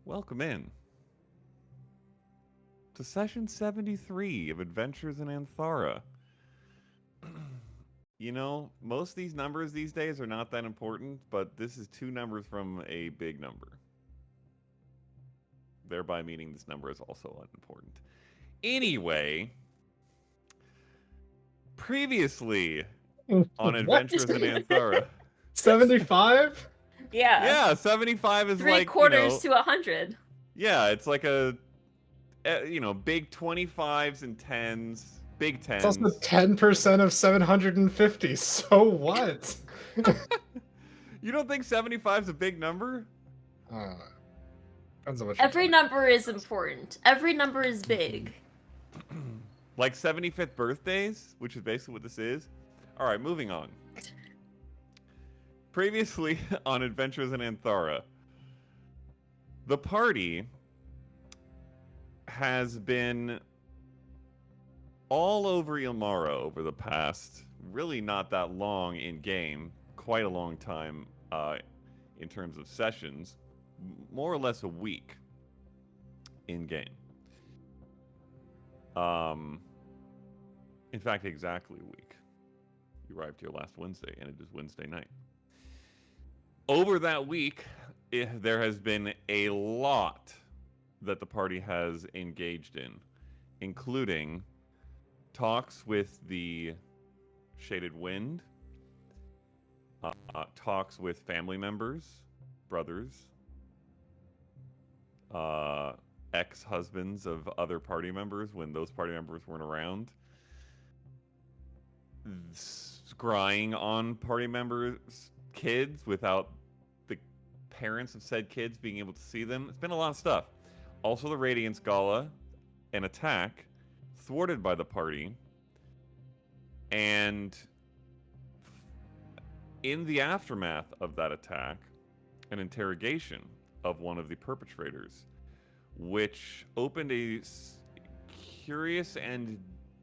Welcome in to session 73 of Adventures in Anthara. Most of these numbers these days are not that important, but this is two numbers from a big number. Thereby meaning this number is also unimportant. Anyway, previously on Adventures in Anthara. 75? Yeah. Yeah, 75 is Three like, quarters to 100. Yeah, it's like a, big 25s and 10s, big 10s. It's also 10% of 750, so what? You don't think 75 is a big number? Depends on what Every number is important. Every number is big. Like 75th birthdays, which is basically what this is. All right, moving on. Previously on Adventures in Anthara, the party has been all over Ilmara over the past, really not that long in game, quite a long time in terms of sessions, more or less a week in game. In fact, exactly a week. You arrived here last Wednesday, and it is Wednesday night. Over that week, there has been a lot that the party has engaged in, including talks with the Shaded Wind, talks with family members, brothers, ex-husbands of other party members when those party members weren't around, scrying on party members' kids without the parents of said kids being able to see them. It's been a lot of stuff. Also the Radiance Gala, an attack thwarted by the party, and in the aftermath of that attack, an interrogation of one of the perpetrators, which opened a curious and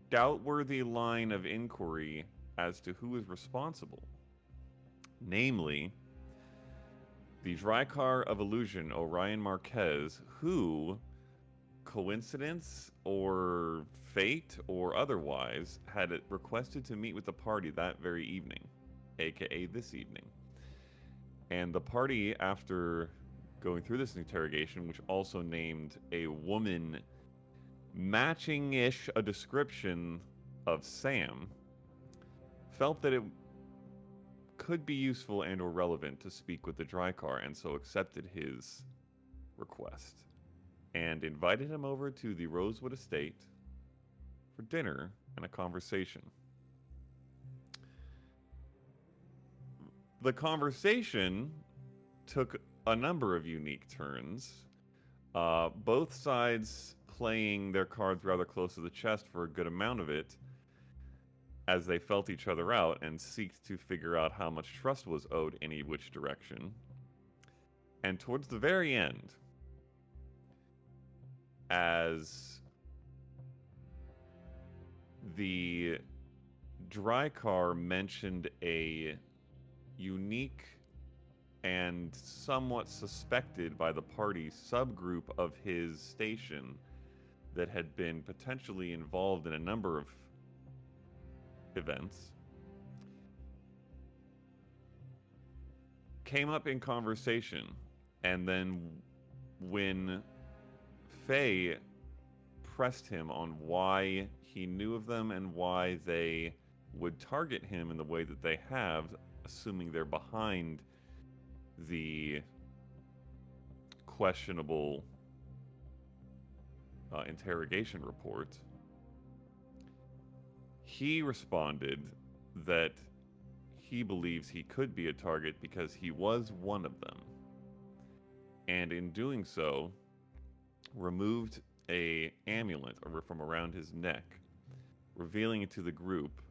doubt-worthy line of inquiry as to who is responsible. Namely, the Drycar of Illusion, Orion Marquez, who, coincidence or fate or otherwise, had requested to meet with the party that very evening, aka this evening. And the party, after going through this interrogation, which also named a woman matching-ish a description of Sam, felt that it could be useful and or relevant to speak with the Drycar, and so accepted his request and invited him over to the Rosewood Estate for dinner and a conversation. The conversation took a number of unique turns, both sides playing their cards rather close to the chest for a good amount of it, as they felt each other out and seeked to figure out how much trust was owed any which direction. And towards the very end, as the Drycar mentioned a unique and somewhat suspected by the party subgroup of his station that had been potentially involved in a number of events, came up in conversation. And then when Faye pressed him on why he knew of them and why they would target him in the way that they have, assuming they're behind the questionable interrogation report, he responded that he believes he could be a target because he was one of them. And in doing so, removed a amulet from around his neck, revealing to the group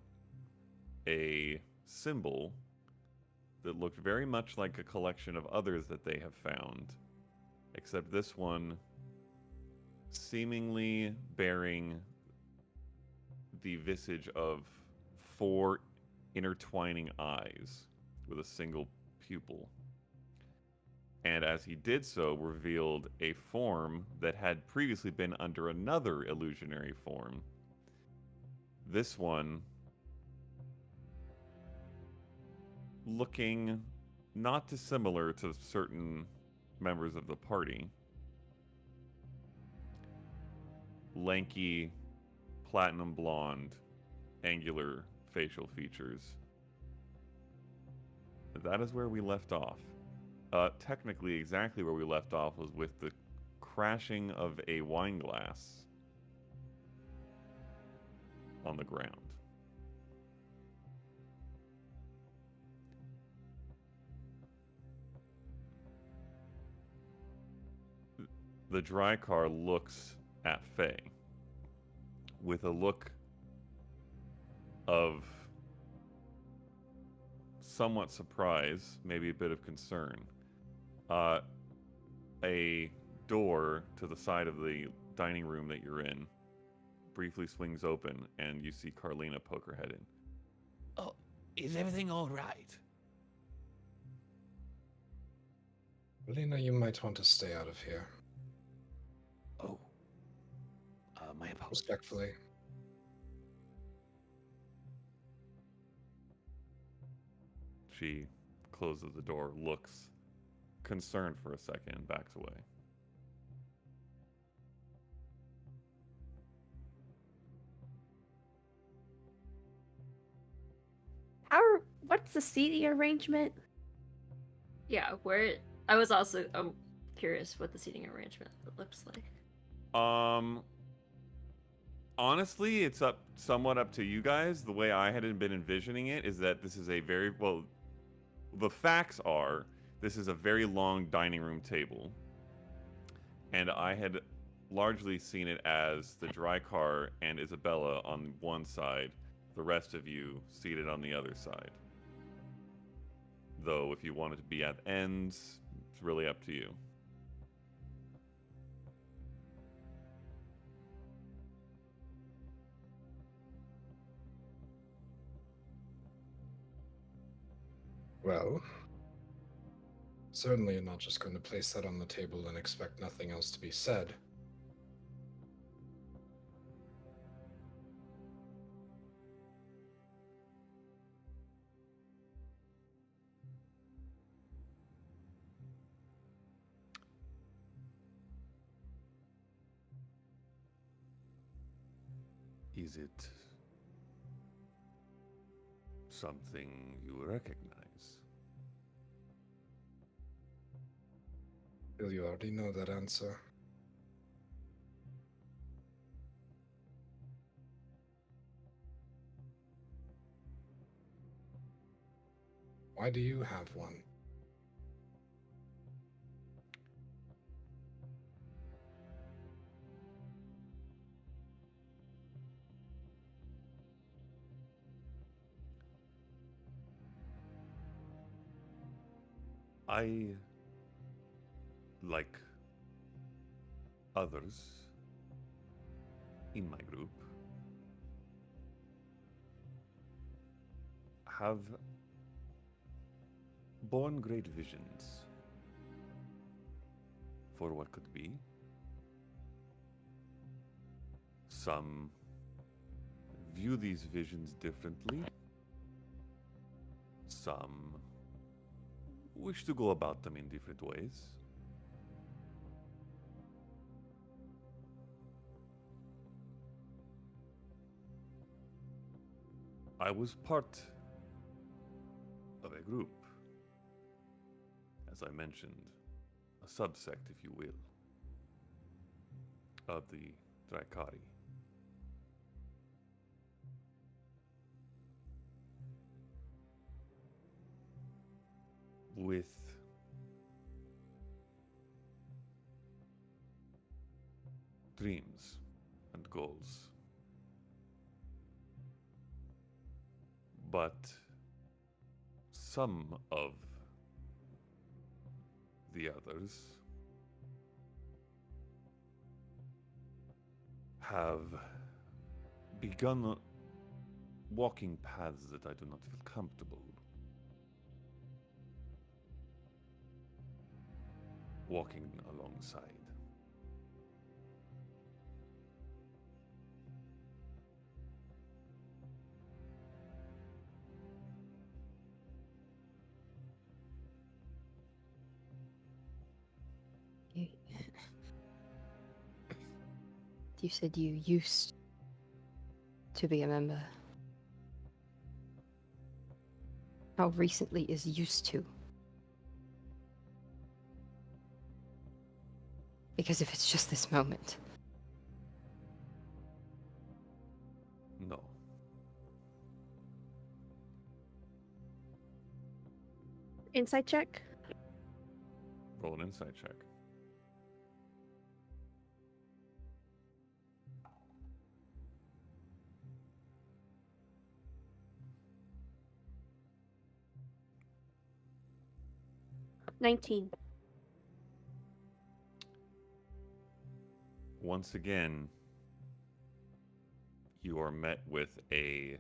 a symbol that looked very much like a collection of others that they have found, except this one seemingly bearing the visage of 4 intertwining eyes with a single pupil. and as he did so, revealed a form that had previously been under another illusionary form. This one looking not dissimilar to certain members of the party. Lanky, platinum blonde, angular facial features. That is where we left off. Technically, exactly where we left off was with the crashing of a wine glass on the ground. The dry car looks at Faye with a look of somewhat surprise, maybe a bit of concern. A door to the side of the dining room that you're in briefly swings open, and you see Carlina poke her head in. Oh, is everything all right? Lena, you might want to stay out of here. Oh, my apologies. Respectfully. She closes the door, looks concerned for a second, and backs away. What's the seating arrangement? Yeah, I was also curious what the seating arrangement looks like. Honestly, it's somewhat up to you guys. The way I had been envisioning it is that this is a very, well, the facts are this is a very long dining room table. And I had largely seen it as the dry car and Isabella on one side, the rest of you seated on the other side. Though, if you wanted to be at ends, it's really up to you. Well, certainly you're not just going to place that on the table and expect nothing else to be said. Is it something you recognize? Well, you already know that answer. Why do you have one? I, like others in my group, have born great visions for what could be. Some view these visions differently. Some wish to go about them in different ways. I was part of a group, as I mentioned, a subsect, if you will, of the Drakkari. With dreams and goals. But some of the others have begun walking paths that I do not feel comfortable. walking alongside. You said you used to be a member. How recently is used to? Because if it's just this moment. No. Insight check. Roll an insight check. $19. Once again, you are met with a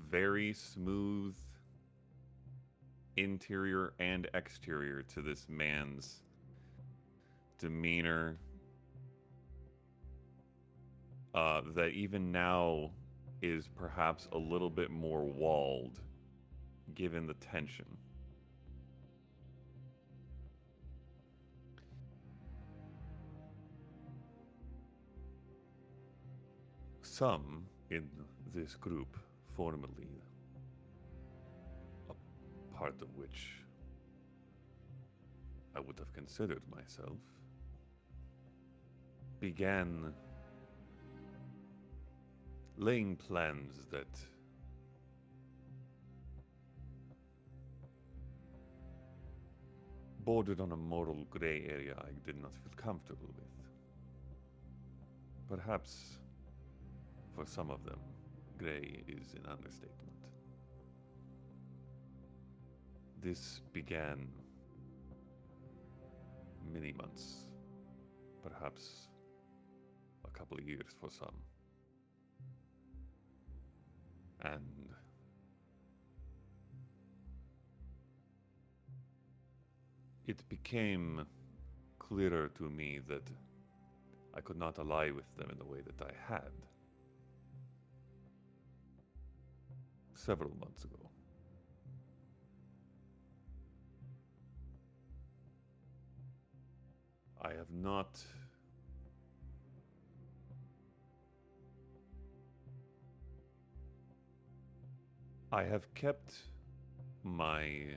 very smooth interior and exterior to this man's demeanor that even now is perhaps a little bit more walled given the tension. Some in this group, formerly a part of which I would have considered myself, began laying plans that bordered on a moral gray area I did not feel comfortable with. Perhaps for some of them, gray is an understatement. This began many months, perhaps a couple of years for some. And it became clearer to me that I could not ally with them in the way that I had several months ago. I have not I have kept my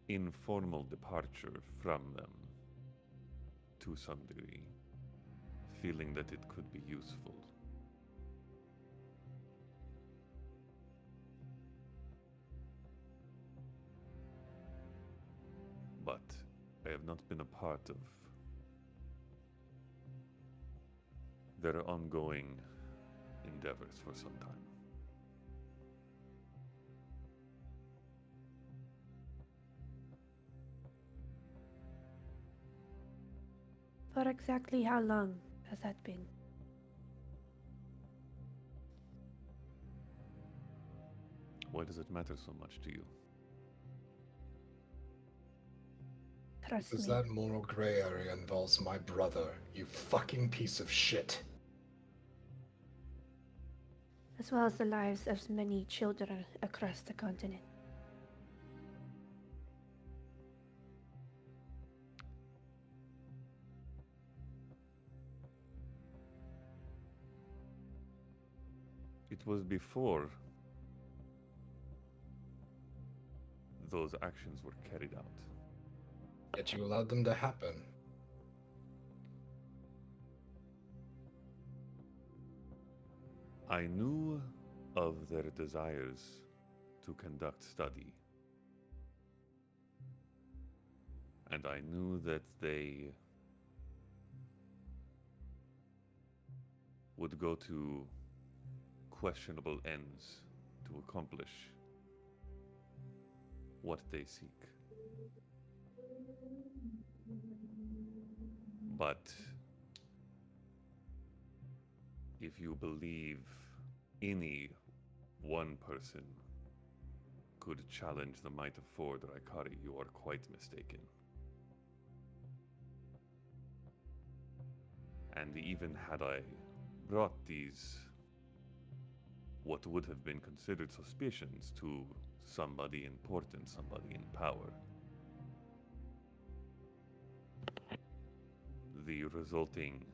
informal departure from them to some degree, feeling that it could be useful. But I have not been a part of their ongoing endeavors for some time. For exactly how long has that been? Why does it matter so much to you? Trust Because me. that moral gray area involves my brother, you fucking piece of shit. As well as the lives of many children across the continent. It was before those actions were carried out. Yet you allowed them to happen. I knew of their desires to conduct study, and I knew that they would go to questionable ends to accomplish what they seek. But if you believe any one person could challenge the might of four Draikari, you are quite mistaken. And even had I brought these, what would have been considered suspicions to somebody important, somebody in power, the resulting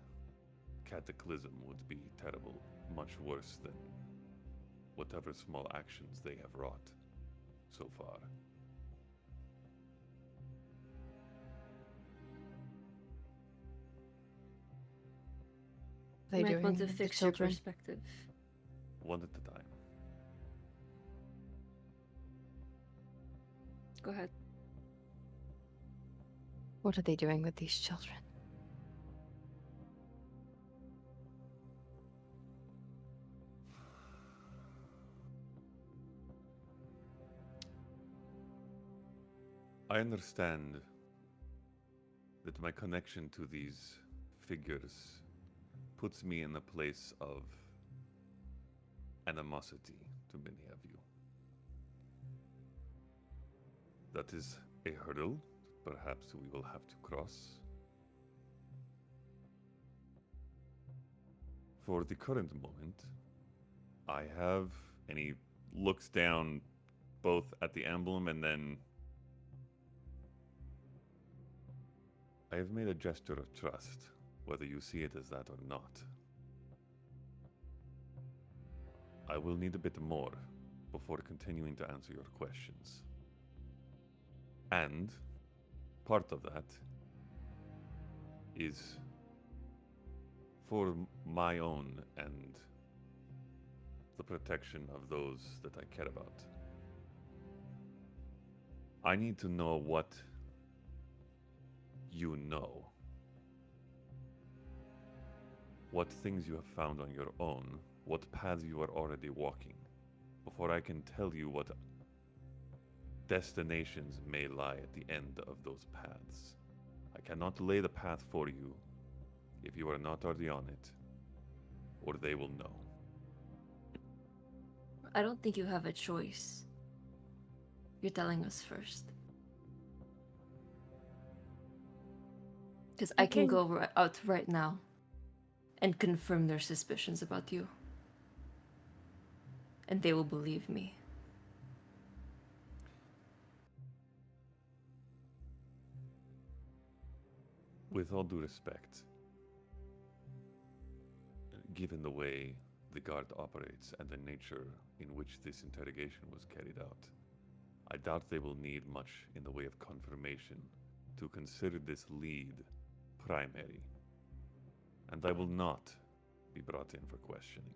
cataclysm would be terrible, much worse than whatever small actions they have wrought so far. They Might want to doing the fix your children? perspective. One at a time. Go ahead. What are they doing with these children? I understand that my connection to these figures puts me in a place of animosity to many of you. That is a hurdle that perhaps we will have to cross. For the current moment, I have, and he looks down both at the emblem and then I have made a gesture of trust, whether you see it as that or not. I will need a bit more before continuing to answer your questions. And part of that is for my own and the protection of those that I care about. I need to know what you know. What things you have found on your own, what paths you are already walking, before I can tell you what destinations may lie at the end of those paths. I cannot lay the path for you if you are not already on it, or they will know. I don't think you have a choice. You're telling us first. Because I can go out right now and confirm their suspicions about you. And they will believe me. With all due respect, given the way the guard operates and the nature in which this interrogation was carried out, I doubt they will need much in the way of confirmation to consider this lead primary, and I will not be brought in for questioning.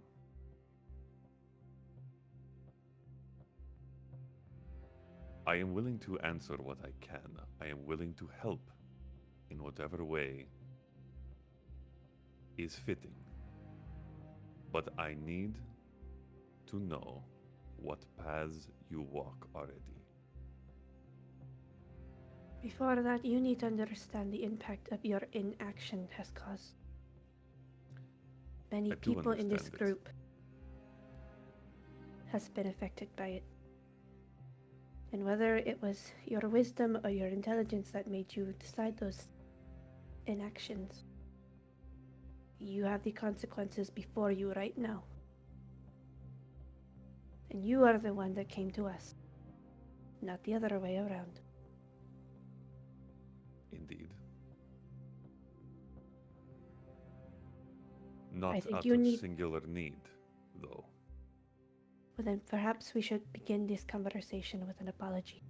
I am willing to answer what I can. I am willing to help in whatever way is fitting. But I need to know what paths you walk already. Before that, you need to understand the impact of your inaction has caused. Many I do people in this understand it. group has been affected by it. And whether it was your wisdom or your intelligence that made you decide those inactions, you have the consequences before you right now. And you are the one that came to us, not the other way around. Indeed. Not think out you of need- singular need, though. Well, then perhaps we should begin this conversation with an apology.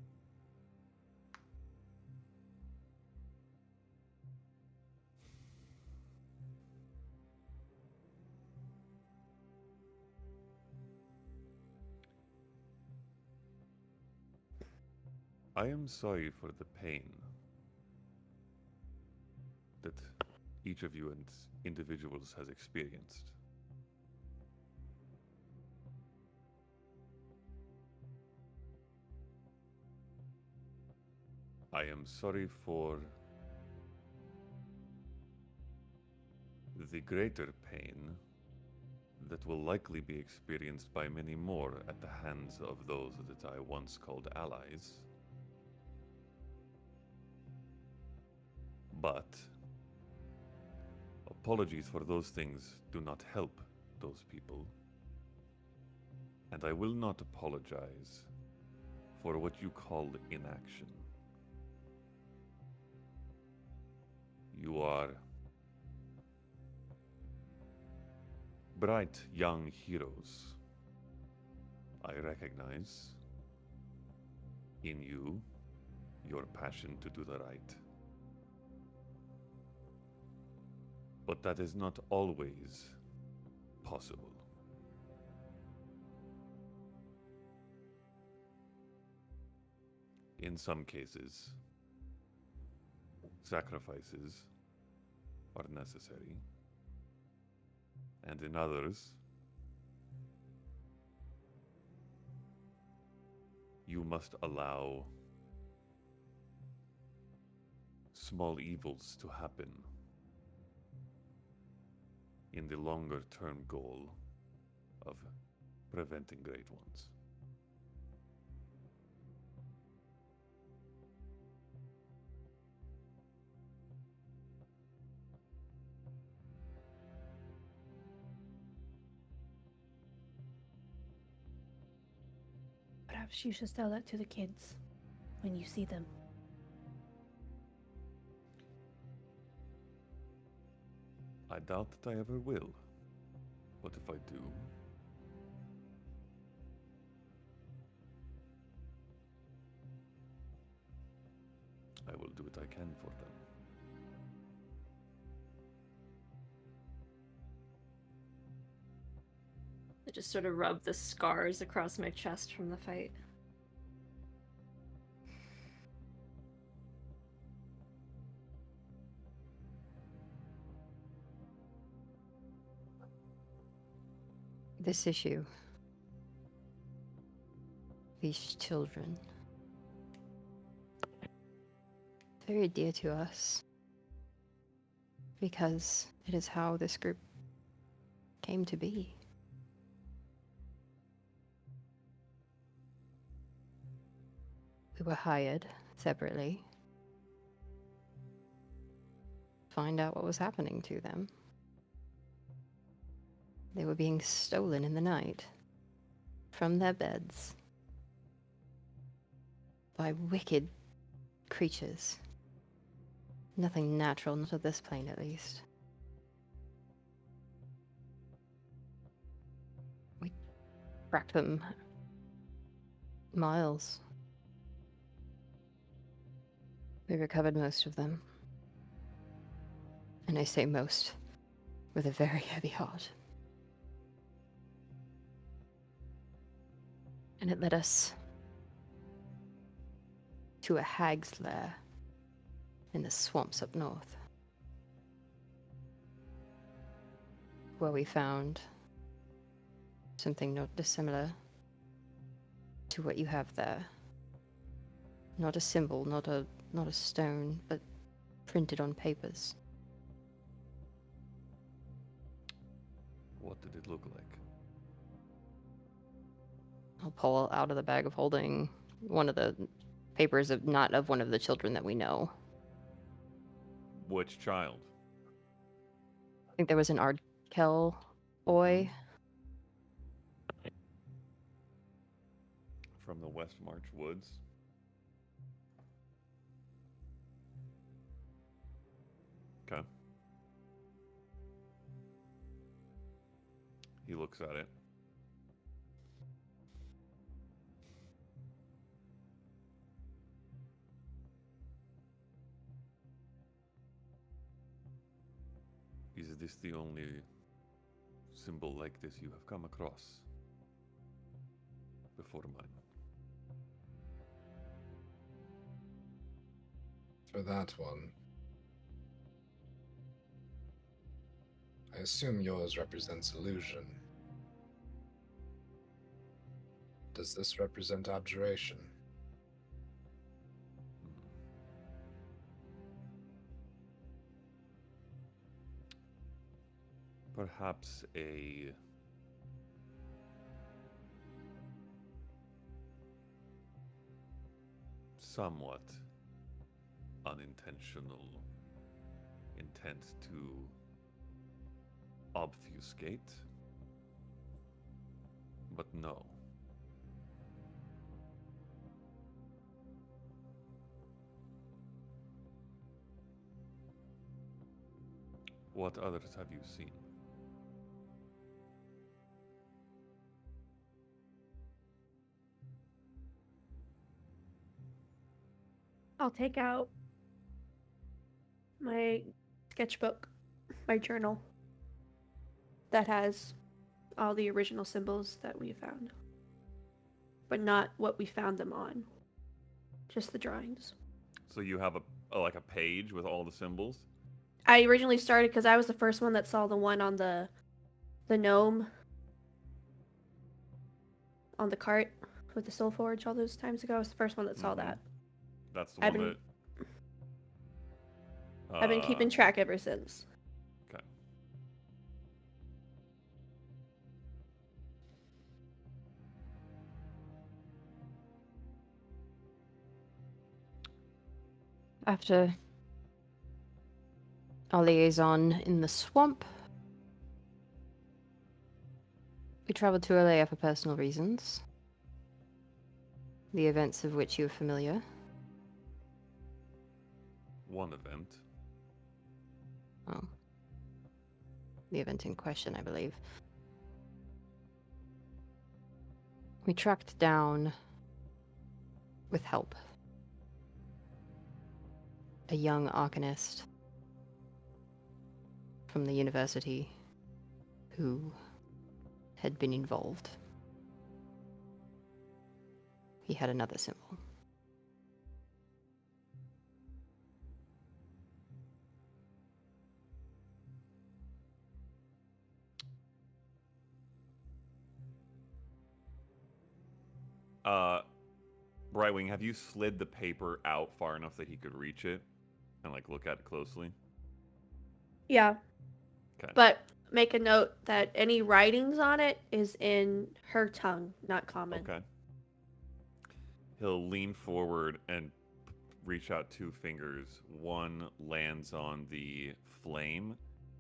I am sorry for the pain that each of you and individuals has experienced. I am sorry for the greater pain that will likely be experienced by many more at the hands of those that I once called allies. But apologies for those things do not help those people. And I will not apologize for what you call inaction. You are bright young heroes. I recognize in you your passion to do the right. But that is not always possible. In some cases, sacrifices are necessary, and in others, you must allow small evils to happen in the longer-term goal of preventing great ones. Perhaps you should tell that to the kids when you see them. I doubt that I ever will. But if I do, I will do what I can for them. I just sort of rub the scars across my chest from the fight. This issue, these children, very dear to us because it is how this group came to be. We were hired separately to find out what was happening to them. They were being stolen in the night from their beds by wicked creatures. Nothing natural, not of this plane at least. We tracked them miles. We recovered most of them. And I say most with a very heavy heart. And it led us to a hag's lair in the swamps up north, where we found something not dissimilar to what you have there. Not a symbol, not a stone, but printed on papers. What did it look like? I'll pull out of the bag of holding one of the papers of not of one of the children that we know. Which child? I think there was an Ardkel boy. From the West March Woods? Okay. He looks at it. Is this the only symbol like this you have come across before mine? For that one, I assume yours represents illusion. Does this represent abjuration? Perhaps a somewhat unintentional intent to obfuscate, but no. What others have you seen? I'll take out my sketchbook, my journal that has all the original symbols that we found, but not what we found them on, just the drawings. So you have a page with all the symbols? I originally started because I was the first one that saw the one on the gnome on the cart with the soul forge all those times ago. I was the first one that saw Mhm. that. That's the I've one been- that I've been keeping track ever since. Okay. After our liaison in the swamp, we traveled to Alea for personal reasons, the events of which you are familiar. One event. Oh. The event in question, I believe. We tracked down, with help, a young arcanist from the university who had been involved. He had another symbol. Brightwing, have you slid the paper out far enough that he could reach it and look at it closely? Yeah. Okay. But make a note that any writings on it is in her tongue, not common. Okay. He'll lean forward and reach out two fingers. One lands on the flame,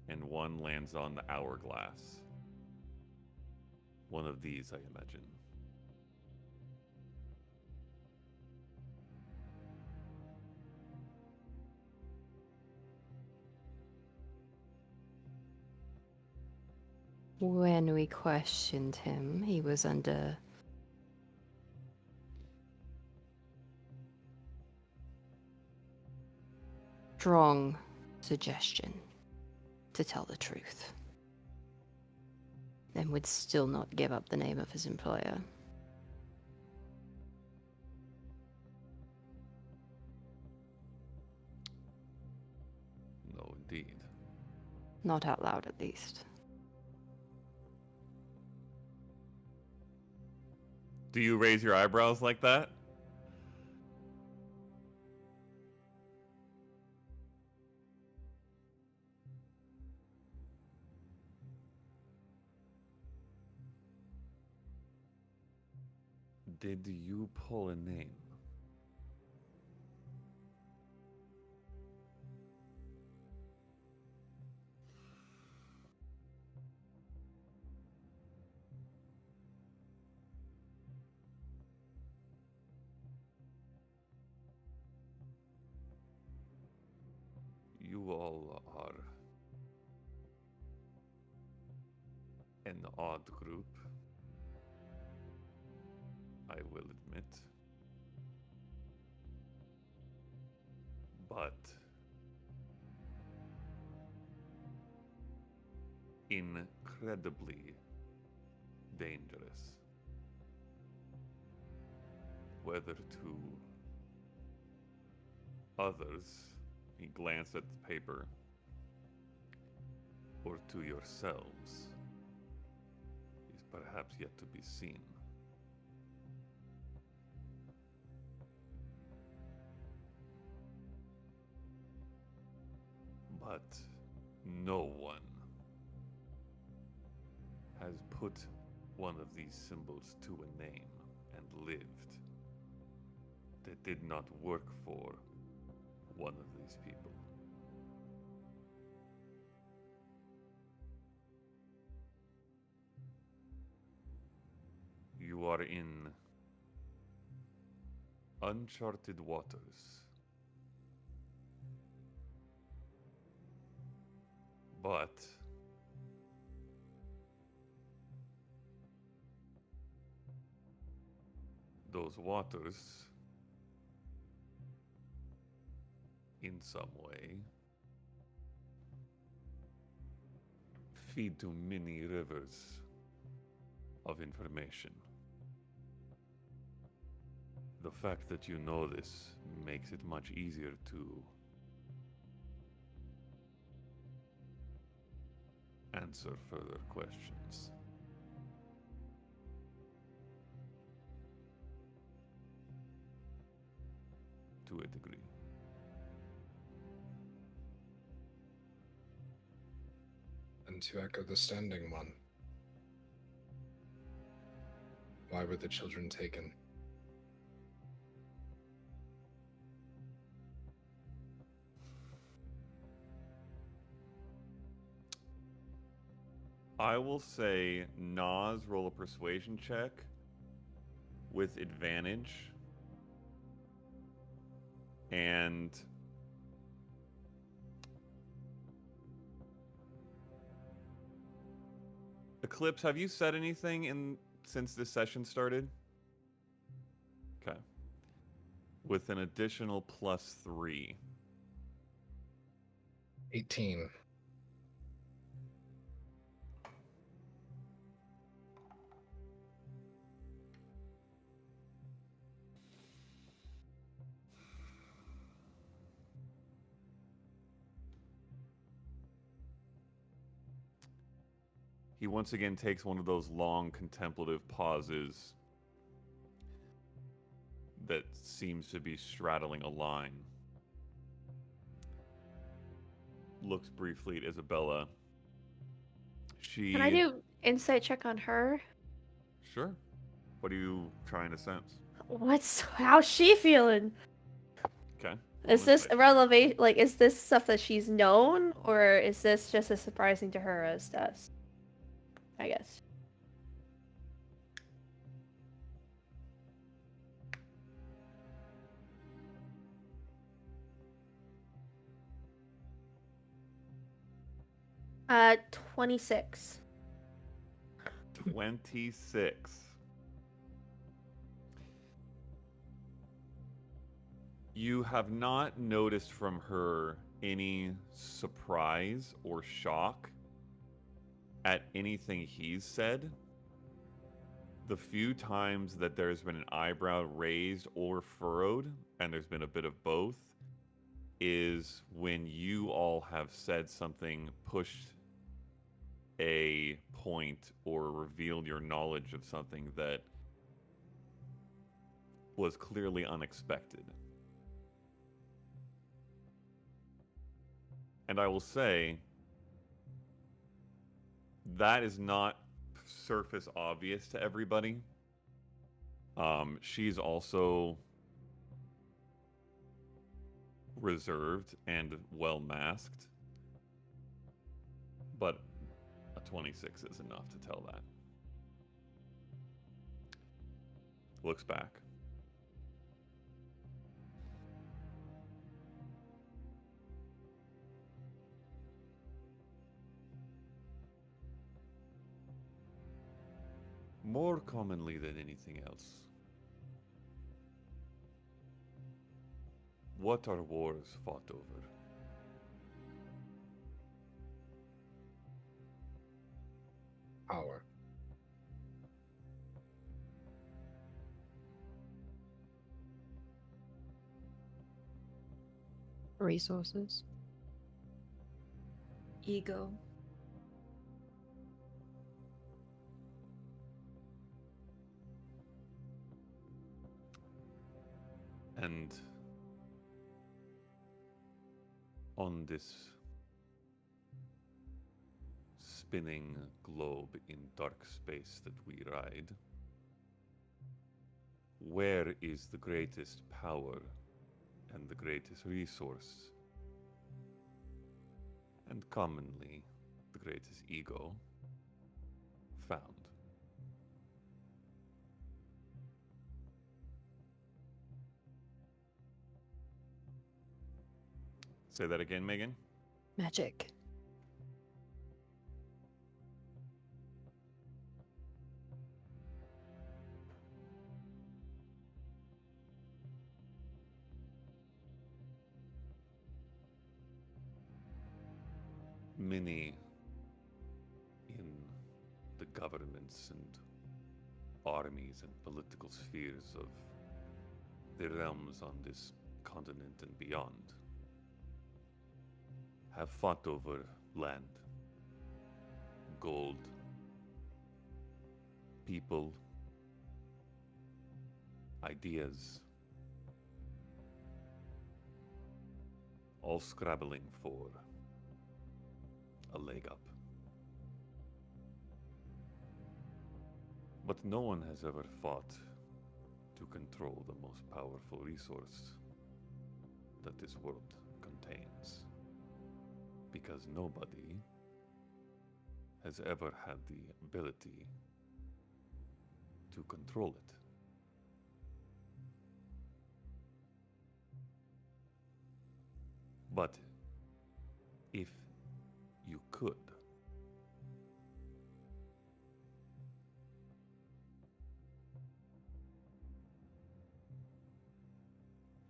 and one lands on the hourglass. One of these, I imagine. When we questioned him, he was under strong suggestion to tell the truth, and would still not give up the name of his employer. No, indeed. Not out loud, at least. Do you raise your eyebrows like that? Did you pull a name? You all are an odd group, I will admit. But incredibly dangerous. Whether to others, he glanced at the paper, or to yourselves, is perhaps yet to be seen. But no one has put one of these symbols to a name and lived. that did not work for one of these people. You are in uncharted waters. But those waters, in some way, feed to many rivers of information. The fact that you know this makes it much easier to answer further questions. To a degree. And to echo the standing one, why were the children taken? I will say Nas roll a persuasion check with advantage. And Eclipse, have you said anything since this session started? Okay. With an additional +3. 18. He once again takes one of those long contemplative pauses that seems to be straddling a line. Looks briefly at Isabella. She... Can I do insight check on her? Sure. What are you trying to sense? How's she feeling? Okay. Is this irrelevant? Like, is this stuff that she's known, or is this just as surprising to her as to us? I guess. Uh, 26. 26. You have not noticed from her any surprise or shock at anything he's said. The few times that there's been an eyebrow raised or furrowed, and there's been a bit of both, is when you all have said something, pushed a point, or revealed your knowledge of something that was clearly unexpected. And I will say, that is not surface obvious to everybody. She's also reserved and well masked, but a 26 is enough to tell that. Looks back. More commonly than anything else. What are wars fought over? Power. Resources. Ego. And on this spinning globe in dark space that we ride, where is the greatest power and the greatest resource, and commonly the greatest ego, found? Say that again, Megan. Magic. Many in the governments and armies and political spheres of the realms on this continent and beyond have fought over land, gold, people, ideas, all scrabbling for a leg up. But no one has ever fought to control the most powerful resource that this world contains, because nobody has ever had the ability to control it. But if you could,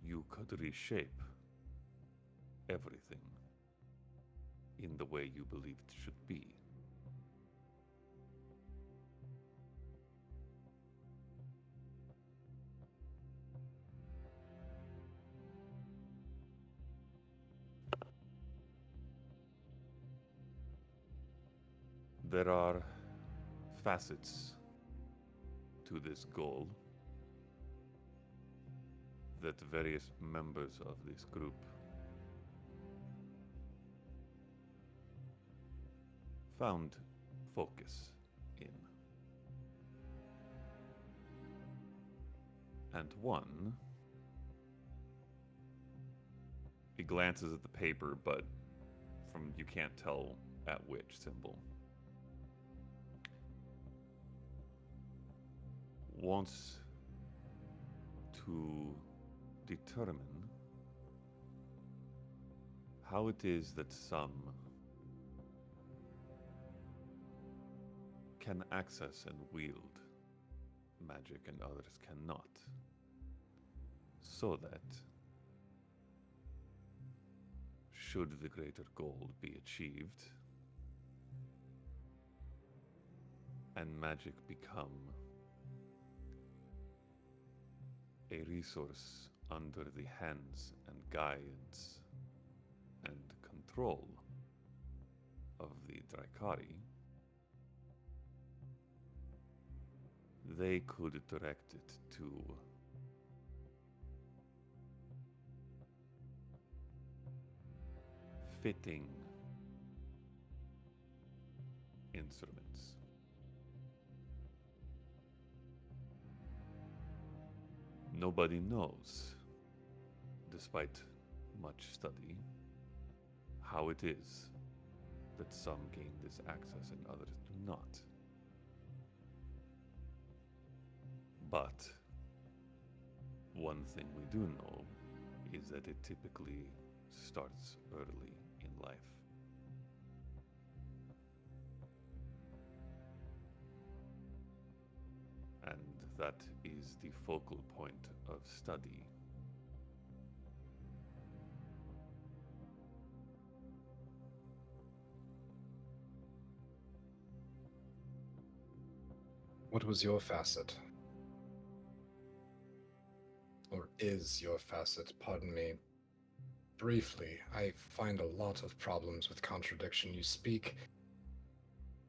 you could reshape everything in the way you believed it should be. There are facets to this goal that various members of this group found focus in. And one, he glances at the paper, but you can't tell at which symbol. Wants to determine how it is that some can access and wield magic and others cannot, so that should the greater goal be achieved and magic become a resource under the hands and guides and control of the Drakkari, they could direct it to fitting instruments. Nobody knows, despite much study, how it is that some gain this access and others do not. But one thing we do know is that it typically starts early in life. And that is the focal point of study. What was your facet? Or is your facet, pardon me. Briefly, I find a lot of problems with contradiction. You speak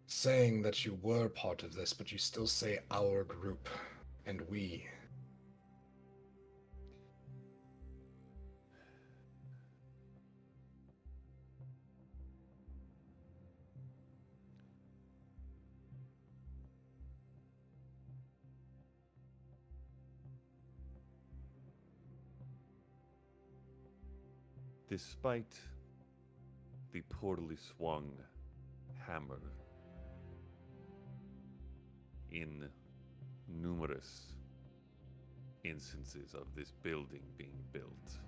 saying that you were part of this, but you still say our group and we. despite the poorly swung hammer in numerous instances of this building being built,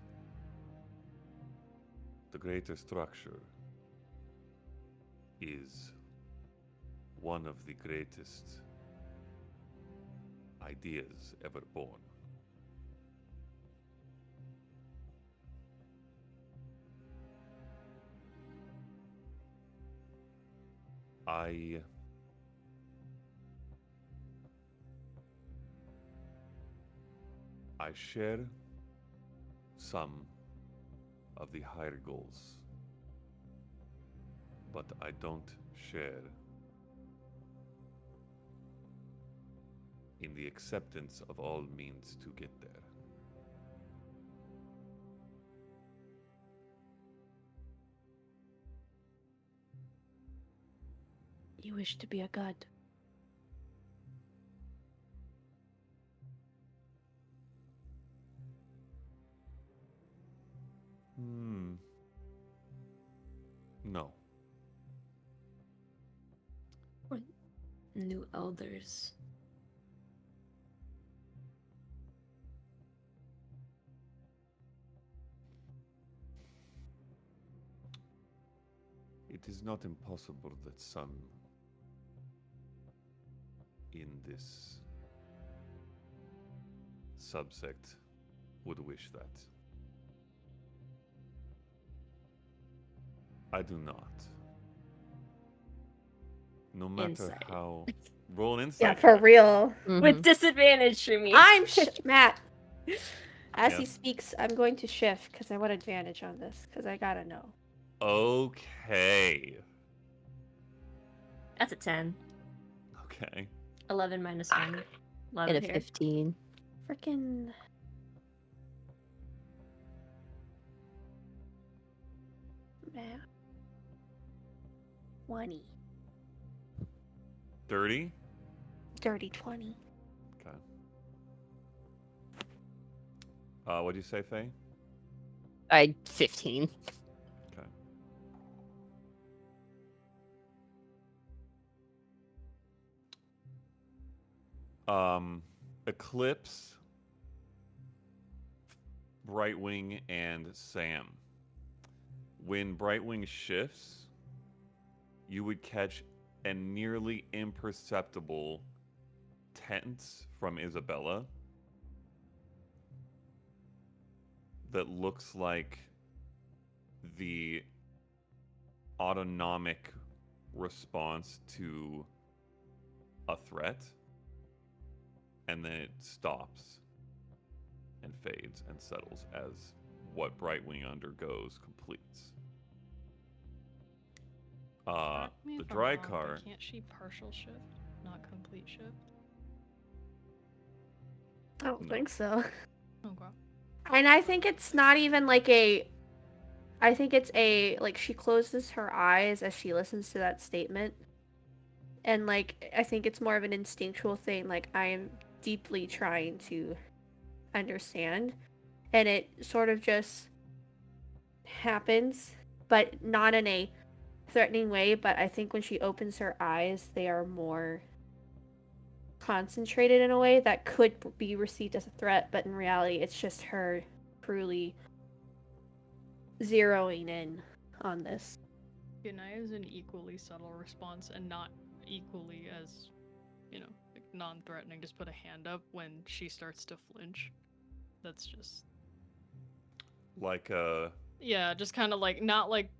the greater structure is one of the greatest ideas ever born. I share some of the higher goals, but I don't share in the acceptance of all means to get there. You wish to be a god. No. Or new elders. It is not impossible that some in this subsect would wish that. I do not. No matter Insight. how. Roll an insight. Yeah, for real. With disadvantage for me. Matt. As he Yes. speaks, I'm going to shift because I want advantage on this because I gotta know. Okay. That's a 10. Okay. 11 minus 1. And 11 a here. 15. Freaking. Man. 20. Dirty. Dirty 20. Okay. What'd you say, Faye? 15. Okay. Eclipse, Brightwing, and Sam. When Brightwing shifts, you would catch a nearly imperceptible tense from Isabella that looks like the autonomic response to a threat, and then it stops and fades and settles as what Brightwing undergoes completes. Correct me The if I'm dry wrong, but car. Can't she partial shift, not complete shift? I don't No. think so. Okay. And I think it's not even like a. I think it's a. Like, she closes her eyes as she listens to that statement. And, like, I think it's more of an instinctual thing. Like, I am deeply trying to understand. And it sort of just happens, but not in a threatening way. But I think when she opens her eyes, they are more concentrated in a way that could be received as a threat, but in reality, it's just her truly zeroing in on this. Yanai is an equally subtle response and not equally as, like non-threatening. Just put a hand up when she starts to flinch. That's just... Like Yeah, just kind of like, not like,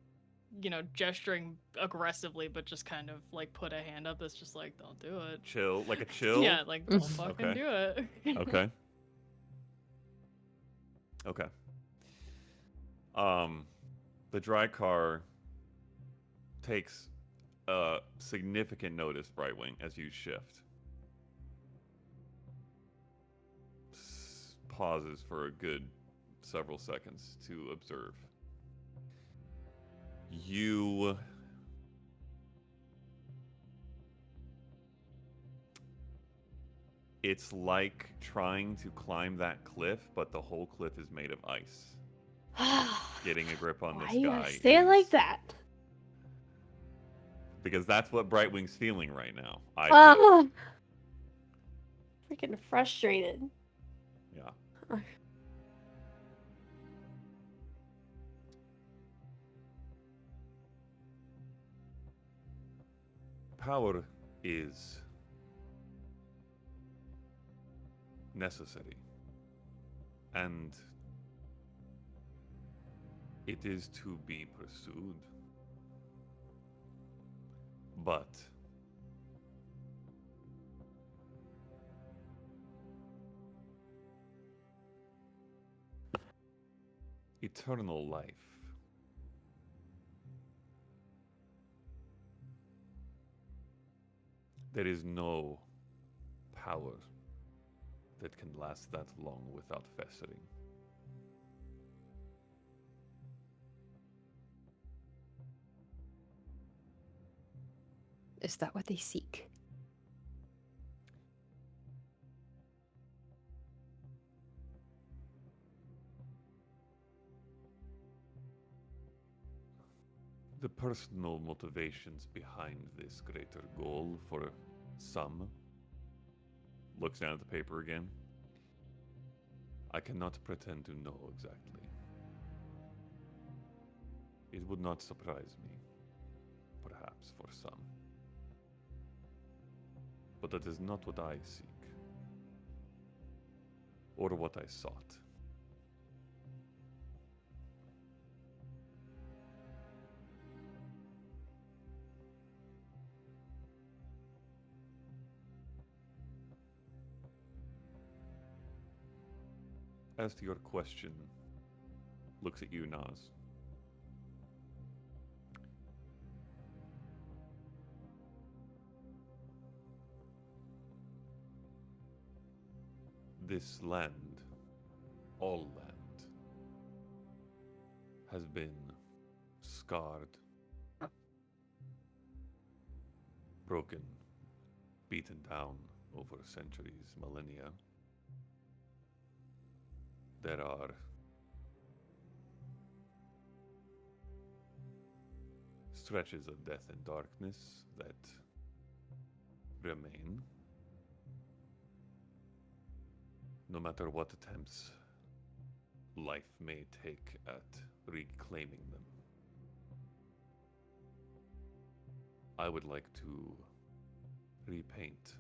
gesturing aggressively, but just kind of like put a hand up that's just like, don't do it. chill, like a chill. Yeah, like, don't fucking Okay. do it. Okay. Okay. The dry car takes significant notice, Brightwing, as you shift. Pauses for a good several seconds to observe. It's like trying to climb that cliff, but the whole cliff is made of ice. getting a grip on Why this you guy. gotta say it like is- that? Because that's what Brightwing's feeling right now. I think. Oh, freaking frustrated. Yeah. Power is necessary, and it is to be pursued. But eternal life, there is no power that can last that long without festering. Is that what they seek? The personal motivations behind this greater goal for some, looks down at the paper again, I cannot pretend to know exactly. It would not surprise me, perhaps for some. But that is not what I seek, or what I sought. As to your question, looks at you, Nas. This land, all land, has been scarred, broken, beaten down over centuries, millennia. There are stretches of death and darkness that remain, no matter what attempts life may take at reclaiming them. I would like to repaint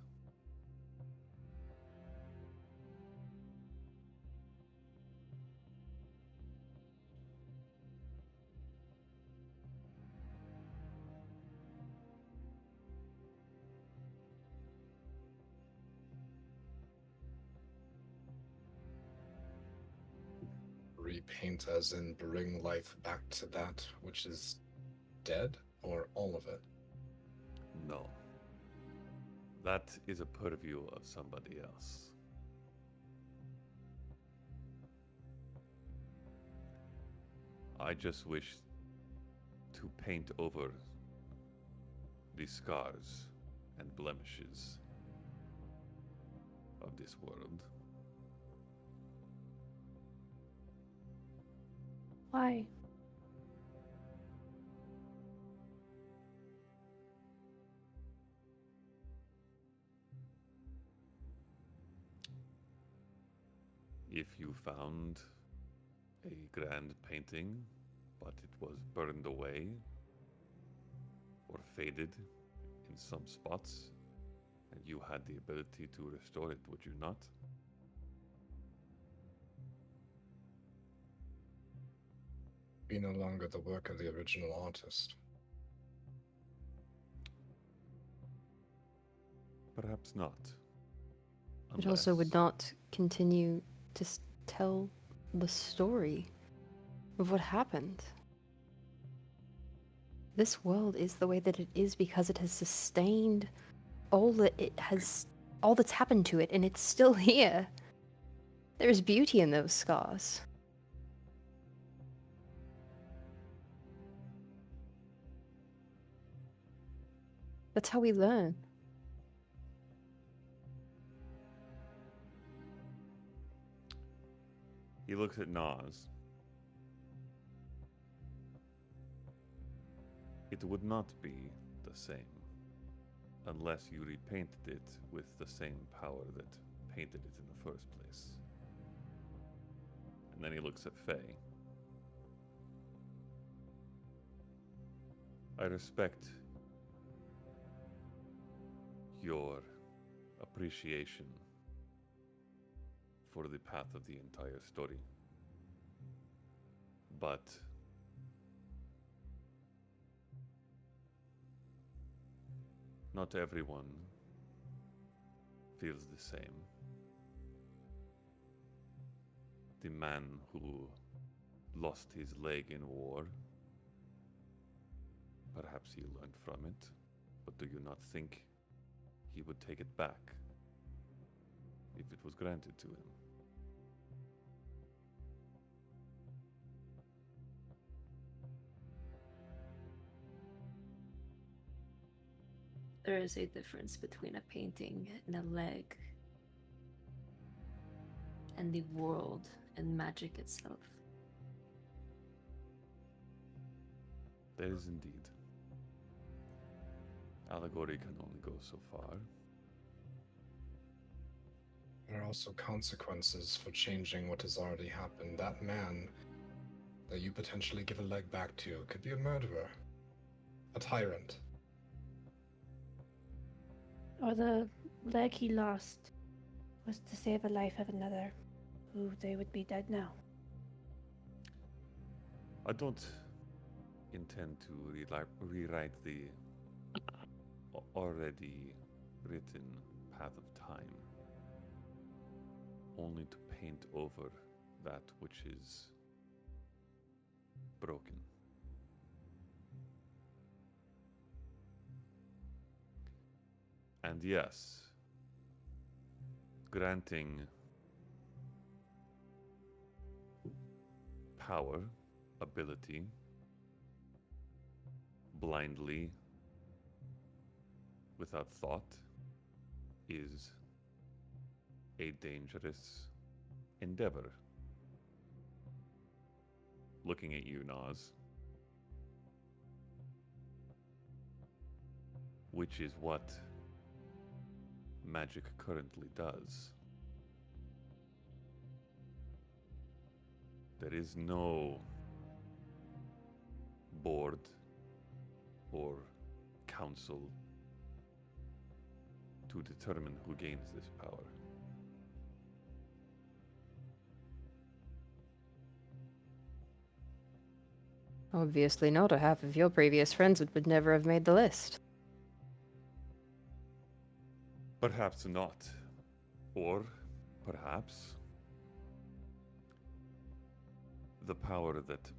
Repaint as in bring life back to that which is dead, or all of it? no. That is a purview of somebody else. I just wish to paint over the scars and blemishes of this world. Why? If you found a grand painting, but it was burned away or faded in some spots, and you had the ability to restore it, would you not? Be no longer the work of the original artist. Perhaps not. It also would Unless- not continue to tell the story of what happened. This world is the way that it is because it has sustained all that's happened to it, and it's still here. There's beauty in those scars. That's how we learn. He looks at Nas. It would not be the same unless you repainted it with the same power that painted it in the first place. And then he looks at Faye. I respect your appreciation for the path of the entire story. But not everyone feels the same. The man who lost his leg in war, perhaps he learned from it, but do you not think he would take it back if it was granted to him? There is a difference between a painting and a leg and the world and magic itself. There is indeed. Allegory can only go so far. There are also consequences for changing what has already happened. That man that you potentially give a leg back to could be a murderer, a tyrant. Or the leg he lost was to save a life of another, who they would be dead now. I don't intend to rewrite the already written path of time, only to paint over that which is broken. And yes, granting power, ability, blindly, without thought, is a dangerous endeavor. Looking at you, Nas. Which is what magic currently does. There is no board or council to determine who gains this power. Obviously not. A half of your previous friends would never have made the list. Perhaps not. Or perhaps the power that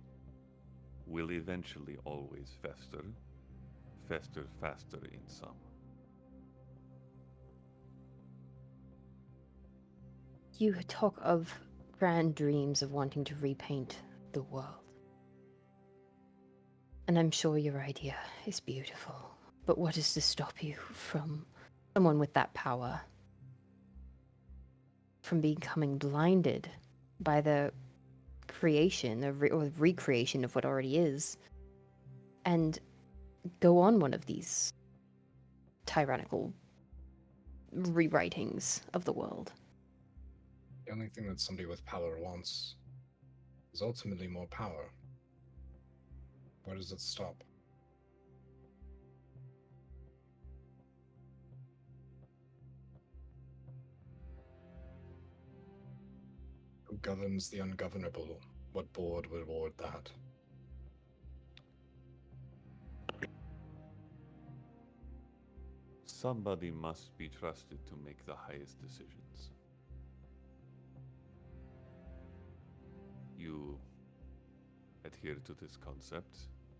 will eventually always fester faster in some. You talk of grand dreams of wanting to repaint the world. And I'm sure your idea is beautiful. But what is to stop you from someone with that power from becoming blinded by the creation or recreation of what already is and go on one of these tyrannical rewritings of the world? The only thing that somebody with power wants is ultimately more power. Where does it stop? Who governs the ungovernable? What board would award that? Somebody must be trusted to make the highest decisions. You adhere to this concept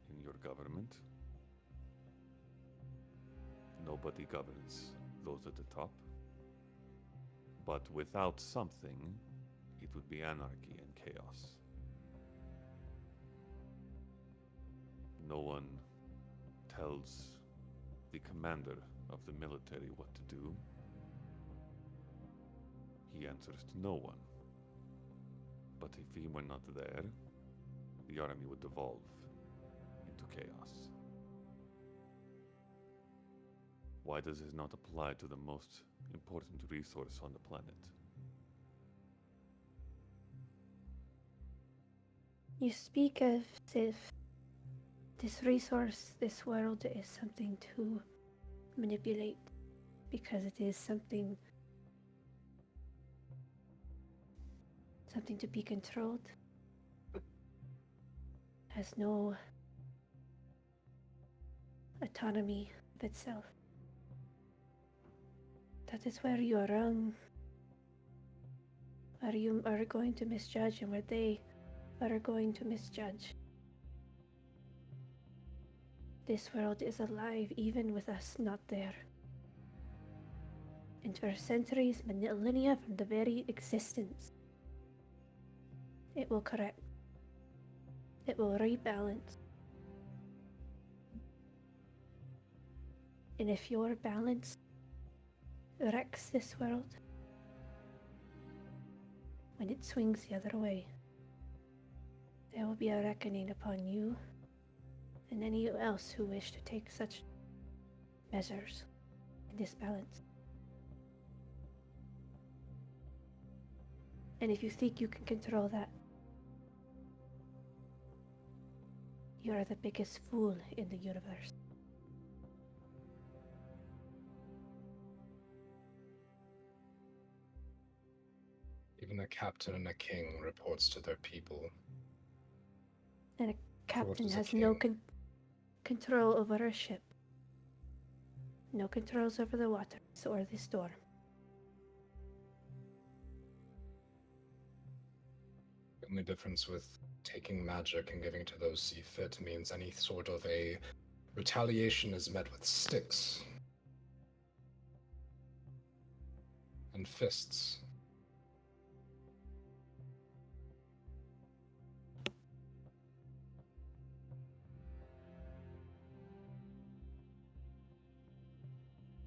in your government. Nobody governs those at the top. But without something, it would be anarchy and chaos. No one tells the commander of the military what to do. He answers to no one. But if he were not there, the army would devolve into chaos. Why does it not apply to the most important resource on the planet? You speak as if this resource, this world, is something to manipulate because it is something to be controlled. Has no autonomy of itself. That is where you are wrong. Where you are going to misjudge and where they are going to misjudge. This world is alive even with us not there. And for centuries, millennia from the very existence, it will correct. It will rebalance. And if your balance wrecks this world, when it swings the other way, there will be a reckoning upon you and any else who wish to take such measures in this balance. And if you think you can control that, you are the biggest fool in the universe. Even a captain and a king reports to their people. And a captain is a has no king? control over a ship. No controls over the waters or the storm. The only difference with taking magic and giving to those see fit means any sort of a retaliation is met with sticks and fists.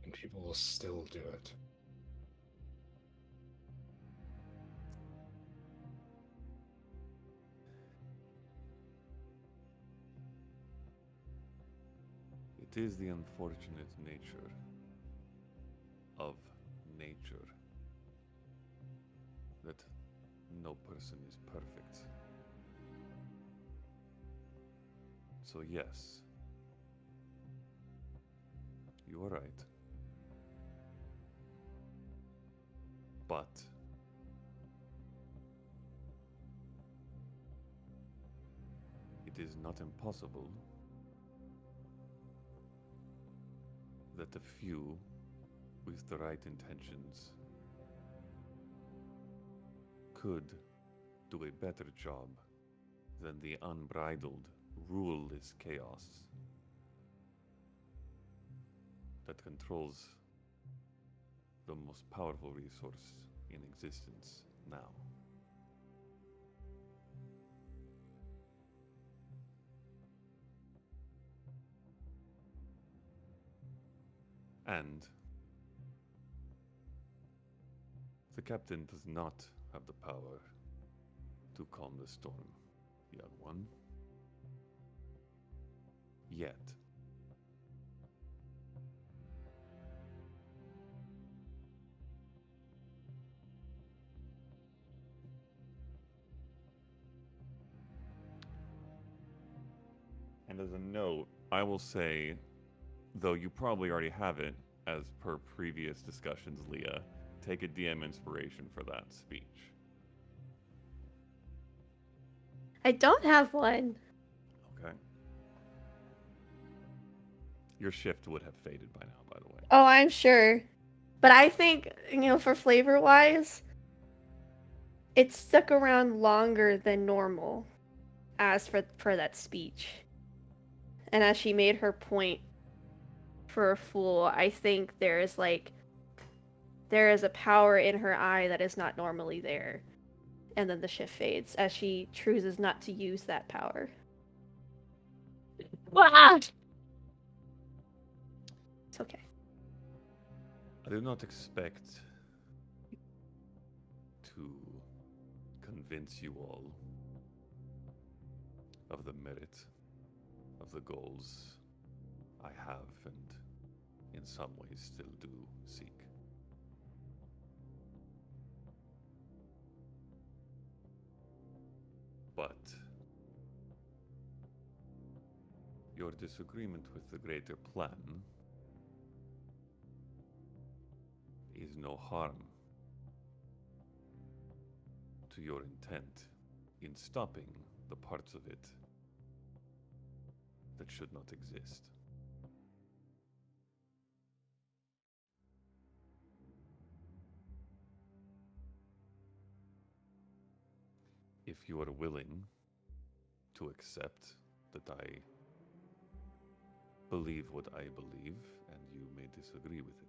And people will still do it. It is the unfortunate nature of nature that no person is perfect. So yes, you are right. But it is not impossible that a few with the right intentions could do a better job than the unbridled, ruleless chaos that controls the most powerful resource in existence now. And the captain does not have the power to calm the storm, young one. Yet. And as a note, I will say, though you probably already have it, as per previous discussions, Leah, take a DM inspiration for that speech. I don't have one. Okay. Your shift would have faded by now, by the way. Oh, I'm sure. But I think, for flavor-wise, it stuck around longer than normal as for that speech. And as she made her point for a fool, I think there is a power in her eye that is not normally there. And then the shift fades as she chooses not to use that power. Wow. It's okay. I do not expect to convince you all of the merit of the goals I have and in some ways still do seek. But your disagreement with the greater plan is no harm to your intent in stopping the parts of it that should not exist. If you are willing to accept that I believe what I believe, and you may disagree with it.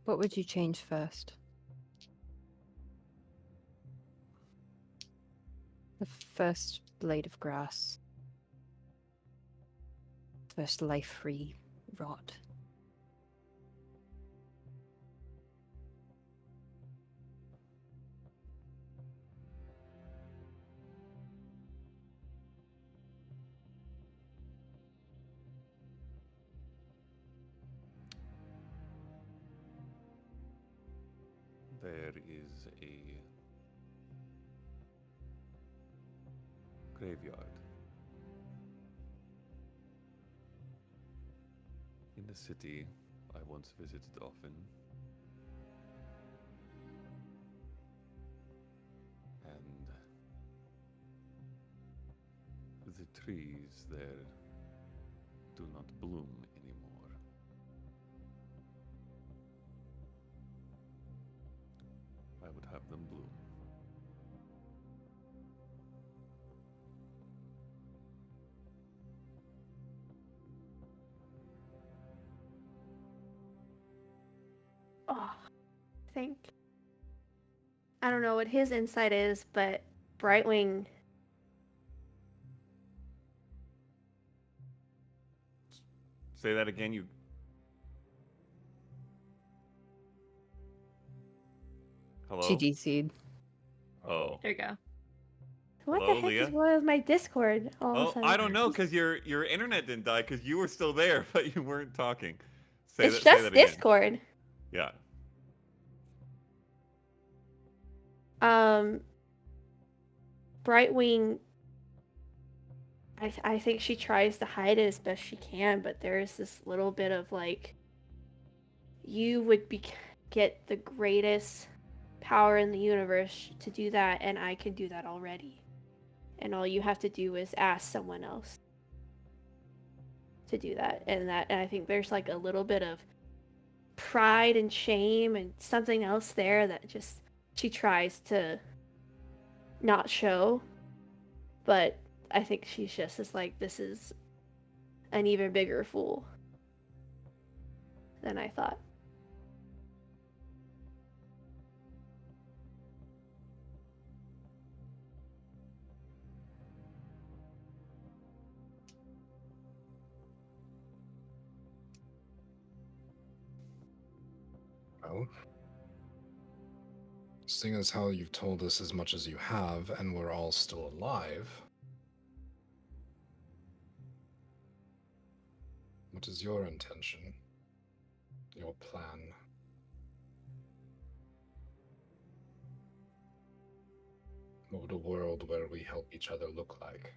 What would you change first? The first blade of grass. First life-free rot. There is a graveyard in the city I once visited often, and the trees there do not bloom anymore. I would have them bloom. Oh, I think. I don't know what his insight is, but Brightwing. Say that again, you. Hello? She DC'd. Oh. There you go. What Hello, the heck Leah? is wrong with my Discord all of a Oh, sudden? I don't know, because your internet didn't die, because you were still there, but you weren't talking. It's say just that again. Discord. Yeah. Brightwing. I think she tries to hide it as best she can, but there is this little bit of like, you would get the greatest power in the universe to do that, and I can do that already. And all you have to do is ask someone else to do that. And I think there's like a little bit of pride and shame and something else there that just she tries to not show. But I think she's just as like, this is an even bigger fool than I thought. Well, seeing as how you've told us as much as you have, and we're all still alive, what is your intention? Your plan? What would a world where we help each other look like?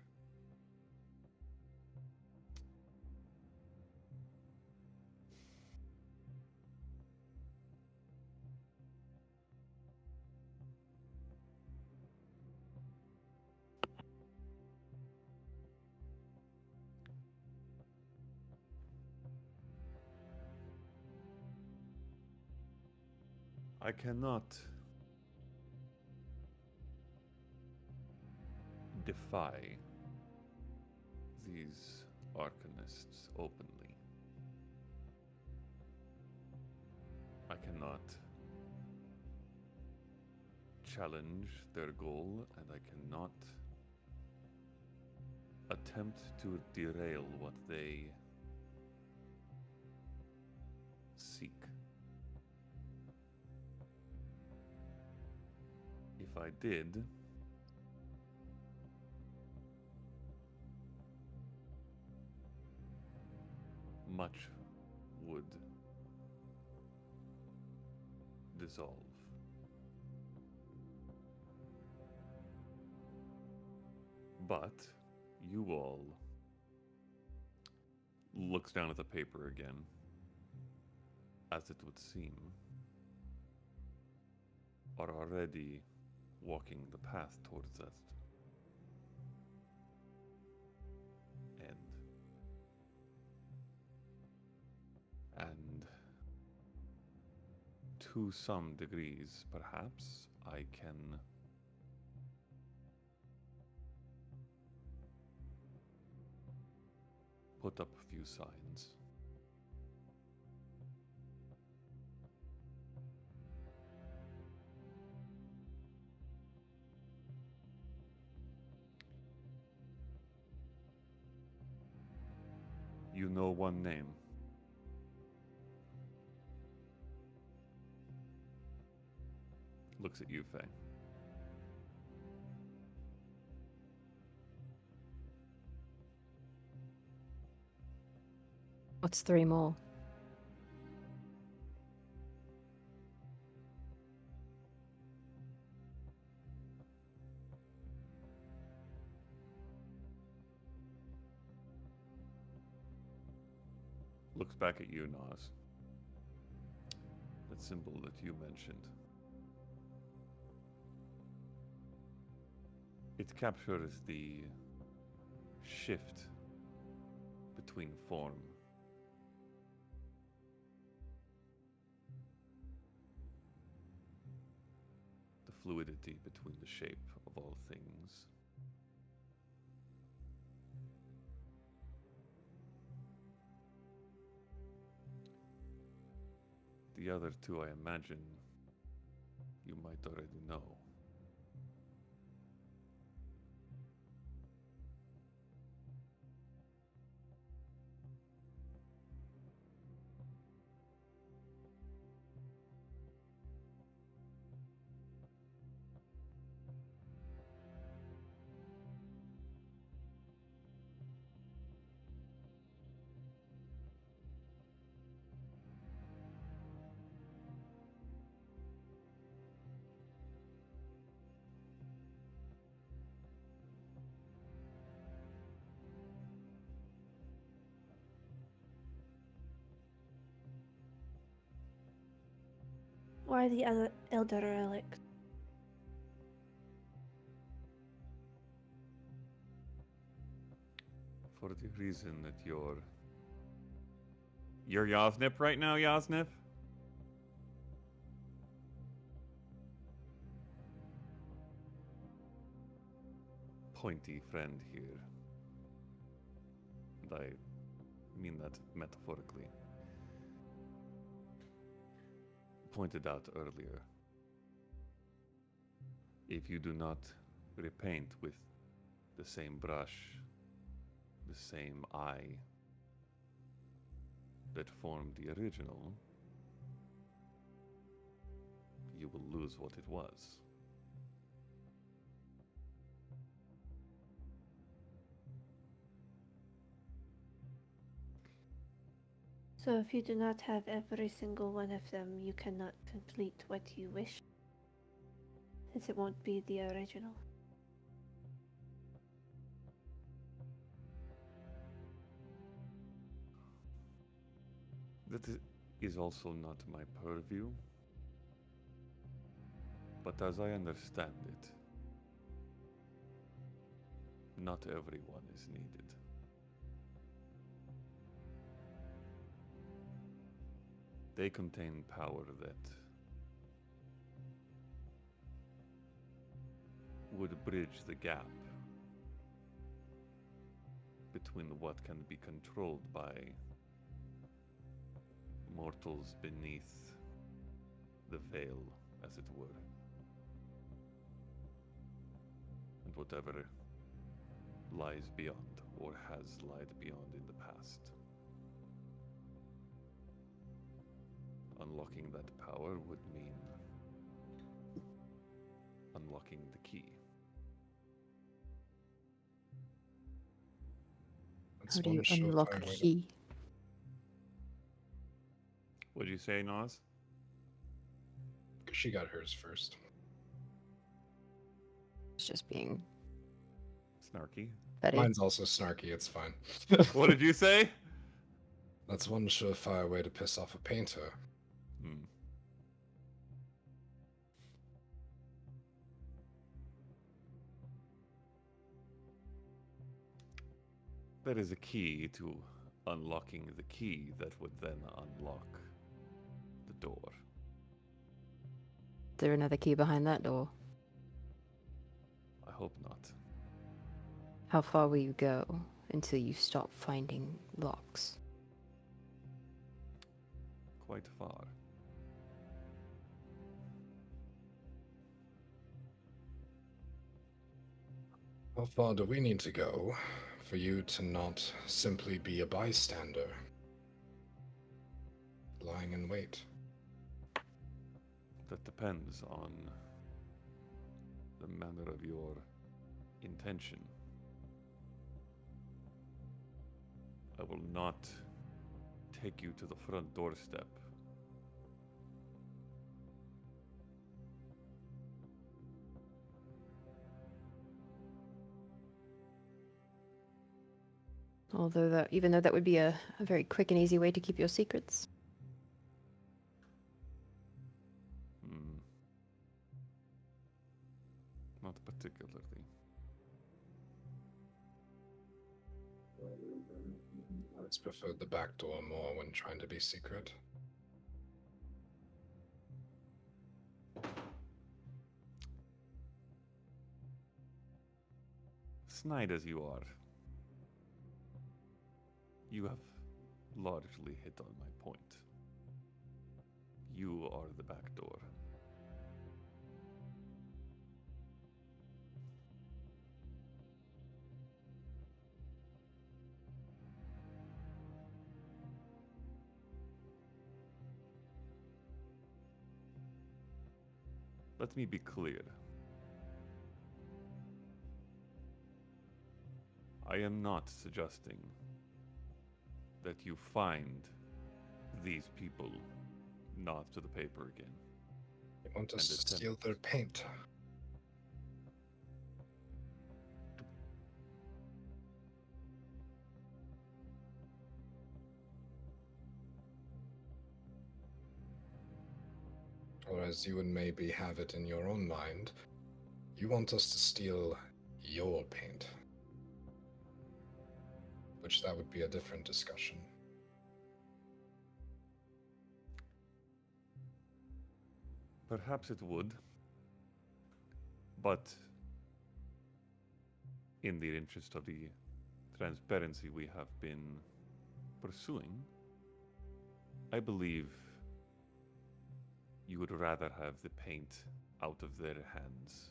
I cannot defy these arcanists openly. I cannot challenge their goal, and I cannot attempt to derail what they seek. If I did, much would dissolve. But you all looks down at the paper again, as it would seem, are already walking the path towards that end. And to some degrees, perhaps, I can put up a few signs. You know one name. Looks at you, Faye. What's 3 more? Looks back at you, Nas. That symbol that you mentioned. It captures the shift between form. The fluidity between the shape of all things. The other two, I imagine, you might already know. Why the elder relics? For the reason that you're Yasnip right now, Yasnip? Pointy friend here. And I mean that metaphorically. Pointed out earlier. If you do not repaint with the same brush, the same eye that formed the original, you will lose what it was. So if you do not have every single one of them, you cannot complete what you wish, since it won't be the original. That is also not my purview, but as I understand it, not everyone is needed. They contain power that would bridge the gap between what can be controlled by mortals beneath the veil, as it were, and whatever lies beyond or has lied beyond in the past. Unlocking that power would mean unlocking the key. That's How do you one unlock a surefire way to- key? What'd you say, Nas? She got hers first. It's just being Snarky. petty. Mine's also snarky, it's fine. What did you say? That's one surefire way to piss off a painter. Hmm. That is a key to unlocking the key that would then unlock the door. Is there another key behind that door? I hope not. How far will you go until you stop finding locks? Quite far. How far do we need to go for you to not simply be a bystander? Lying in wait. That depends on the manner of your intention. I will not take you to the front doorstep. Although even though that would be a very quick and easy way to keep your secrets. Hmm. Not particularly. I always preferred the back door more when trying to be secret. Snide as you are, you have largely hit on my point. You are the back door. Let me be clear. I am not suggesting that you find these people not to the paper again. They want us And to attempt. steal their paint. Or as you would maybe have it in your own mind, you want us to steal your paint. Which that would be a different discussion. Perhaps it would. But in the interest of the transparency we have been pursuing, I believe you would rather have the paint out of their hands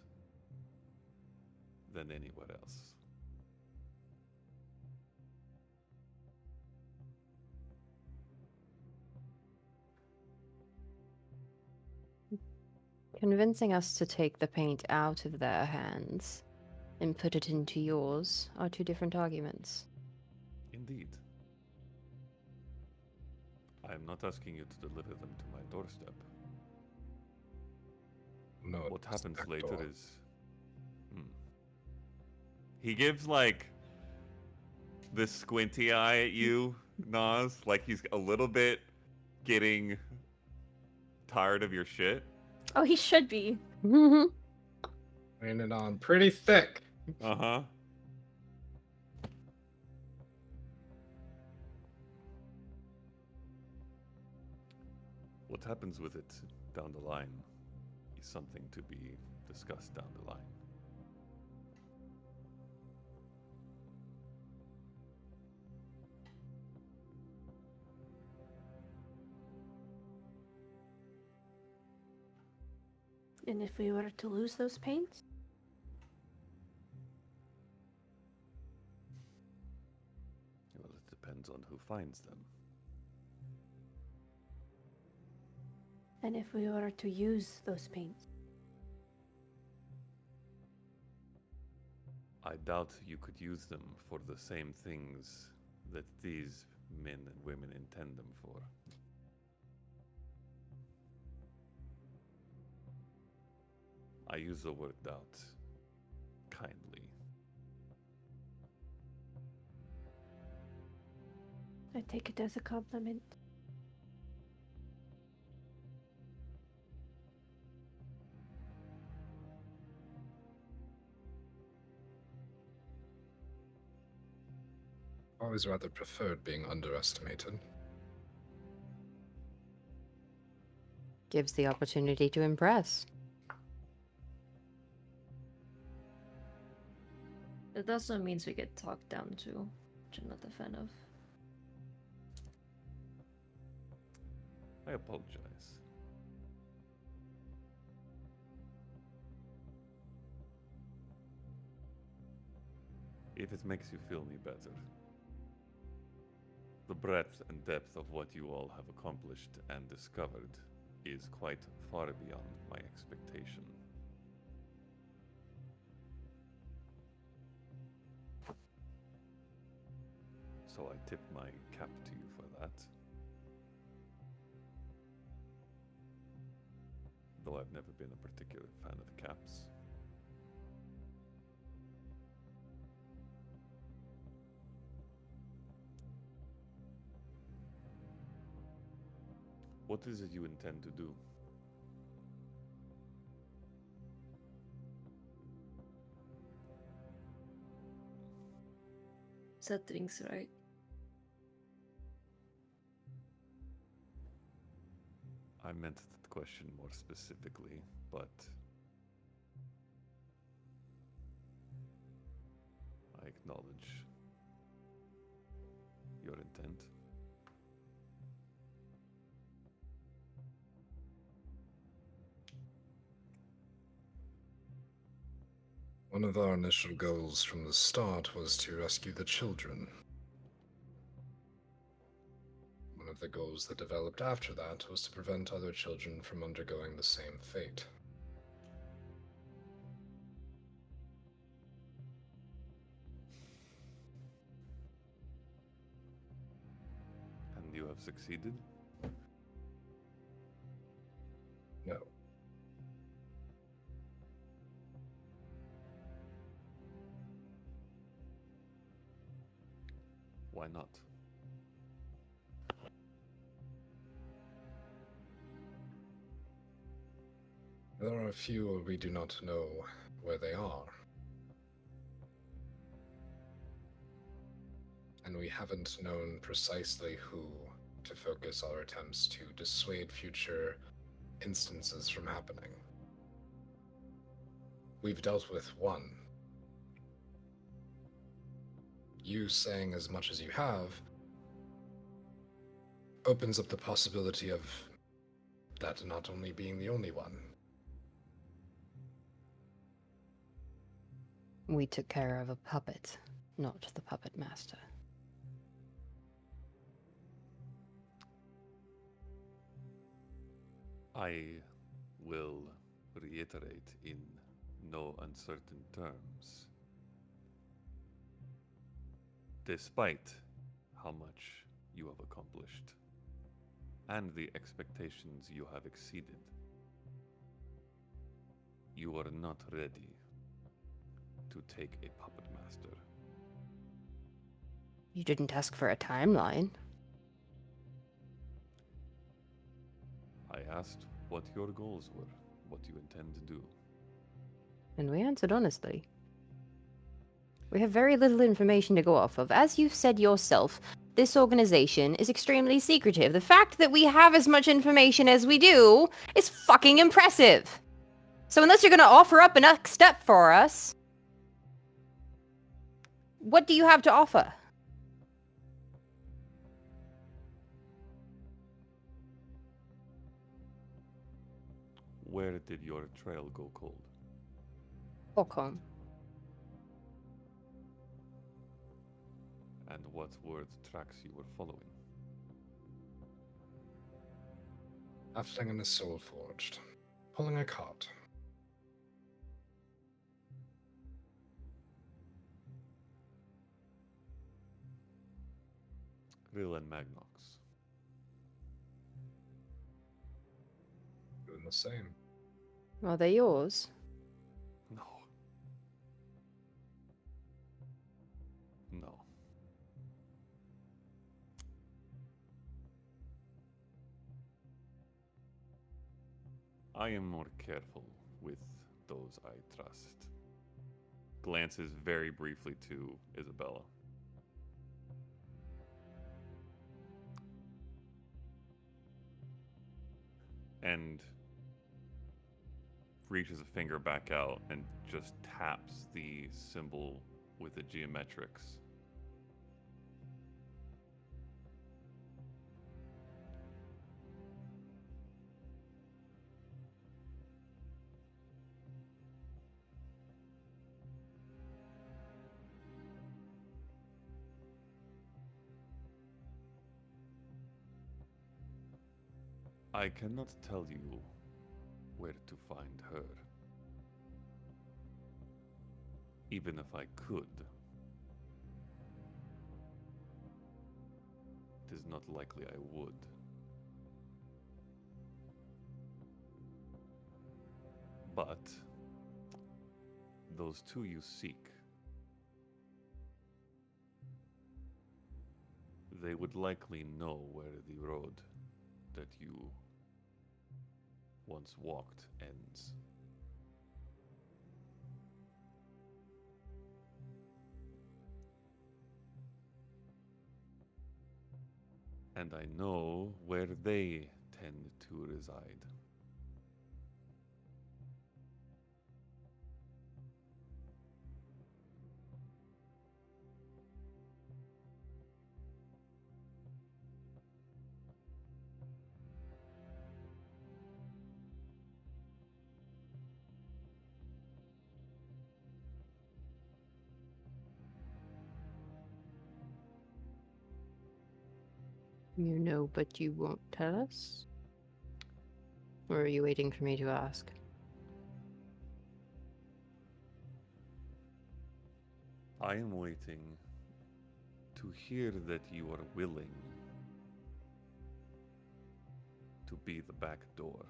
than anywhere else. Convincing us to take the paint out of their hands and put it into yours are two different arguments. Indeed. I am not asking you to deliver them to my doorstep. No, What it's happens back later door. is... He gives, like, this squinty eye at you, Nas, like he's a little bit getting tired of your shit. Oh, he should be. Laying it on pretty thick. Uh-huh. What happens with it down the line is something to be discussed down the line. And if we were to lose those paints? Well, it depends on who finds them. And if we were to use those paints? I doubt you could use them for the same things that these men and women intend them for. I use the word doubt kindly. I take it as a compliment. Always rather preferred being underestimated. Gives the opportunity to impress. It also means we get talked down to, which I'm not a fan of. I apologize. If it makes you feel any better, the breadth and depth of what you all have accomplished and discovered is quite far beyond my expectation. So I tip my cap to you for that. Though I've never been a particular fan of caps. What is it you intend to do? Set things right. I meant that question more specifically, but I acknowledge your intent. One of our initial goals from the start was to rescue the children. One of the goals that developed after that was to prevent other children from undergoing the same fate. And you have succeeded? No. Why not? There are a few we do not know where they are. And we haven't known precisely who to focus our attempts to dissuade future instances from happening. We've dealt with one. You saying as much as you have opens up the possibility of that not only being the only one. We took care of a puppet, not the puppet master. I will reiterate in no uncertain terms. Despite how much you have accomplished and the expectations you have exceeded, you are not ready to take a puppet master. You didn't ask for a timeline. I asked what your goals were, what you intend to do. And we answered honestly. We have very little information to go off of. As you've said yourself, this organization is extremely secretive. The fact that we have as much information as we do is fucking impressive. So unless you're going to offer up a next step for us, what do you have to offer? Where Where did your trail go cold? Stockholm. And what were the tracks you were following? Halfling and a soul forged. Pulling a cart. Grill and Magnox. Doing the same. Are they yours? No. No. I am more careful with those I trust. Glances very briefly to Isabella. And reaches a finger back out and just taps the symbol with the geometrics. I cannot tell you where to find her. Even if I could, it is not likely I would. But those two you seek, they would likely know where the road that you once walked ends. And I know where they tend to reside. You know, but you won't tell us? Or are you waiting for me to ask? I am waiting to hear that you are willing to be the back door.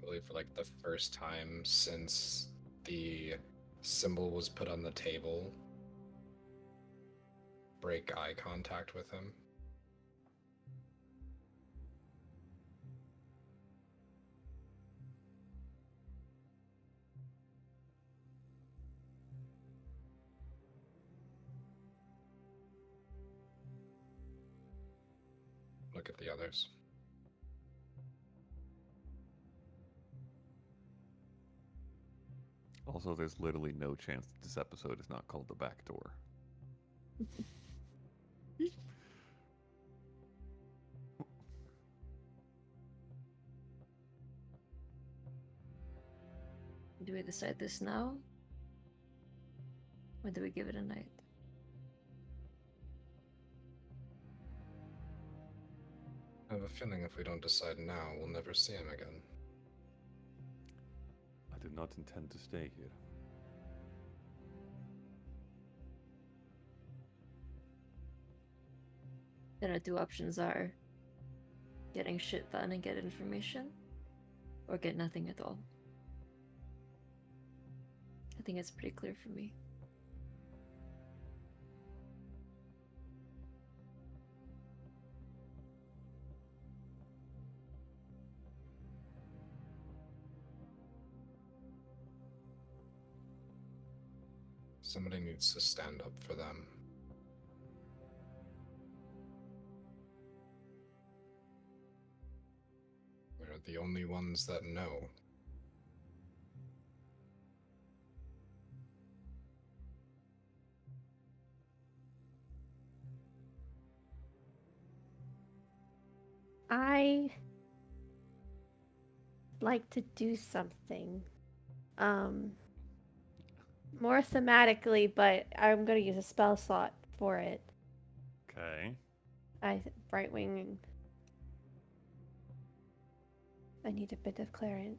Really, for like the first time since the symbol was put on the table, break eye contact with him. Look at the others. Also, there's literally no chance that this episode is not called The Back Door. Do we decide this now? Or do we give it a night? I have a feeling if we don't decide now, we'll never see him again. I do not intend to stay here. Then our two options are getting shit done and get information, or get nothing at all. I think it's pretty clear for me. Somebody needs to stand up for them. Where They're the only ones that know. I like to do something. More thematically, but I'm gonna use a spell slot for it. Okay. Brightwing. I need a bit of clarity.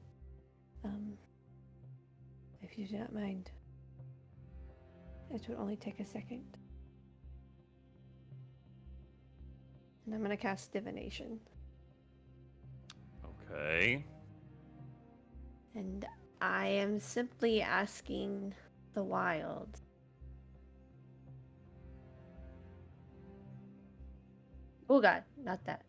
If you do not mind. It will only take a second. And I'm gonna cast Divination. Okay. And I am simply asking the wild. Oh god, not that.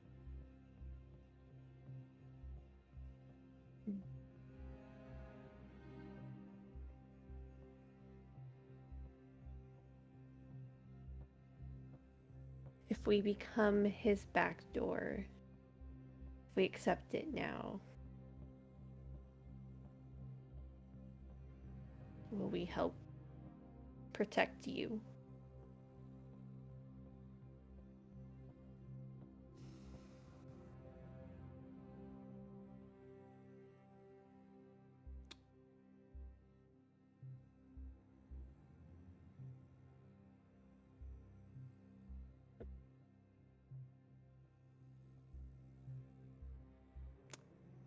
If we become his back door, if we accept it now, will we help protect you?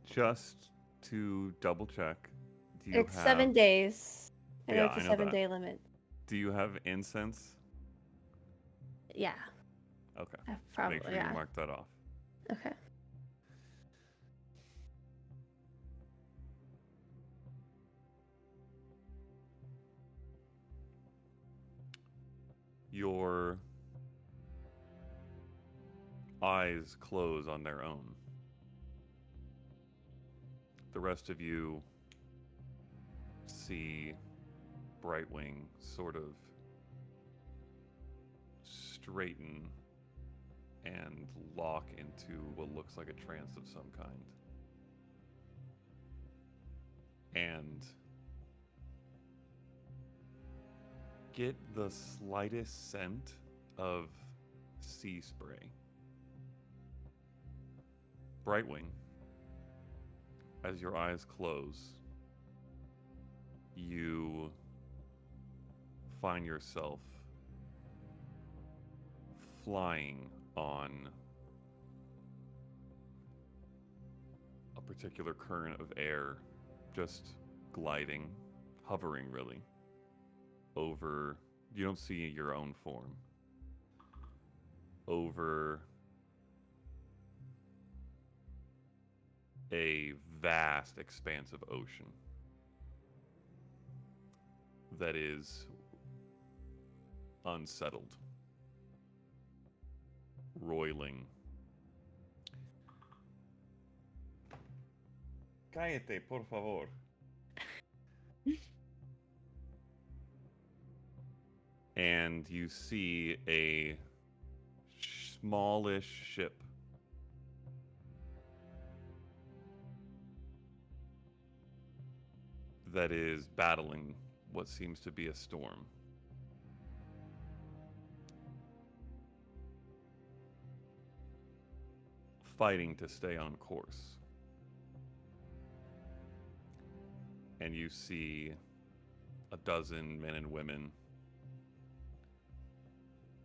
Just to double check, do you It's have 7 days. I know Yeah, it's a I know that. 7-day limit. Do you have incense? Yeah. Okay. Probably. Make sure Yeah. you mark that off. Okay. Your eyes close on their own. The rest of you see Brightwing sort of straighten and lock into what looks like a trance of some kind. And get the slightest scent of sea spray. Brightwing, as your eyes close, you find yourself flying on a particular current of air, just gliding, hovering really, over, you don't see your own form, over a vast expanse of ocean that is unsettled, roiling. Cállate, por favor. And you see a smallish ship that is battling what seems to be a storm. Fighting to stay on course. And you see a dozen men and women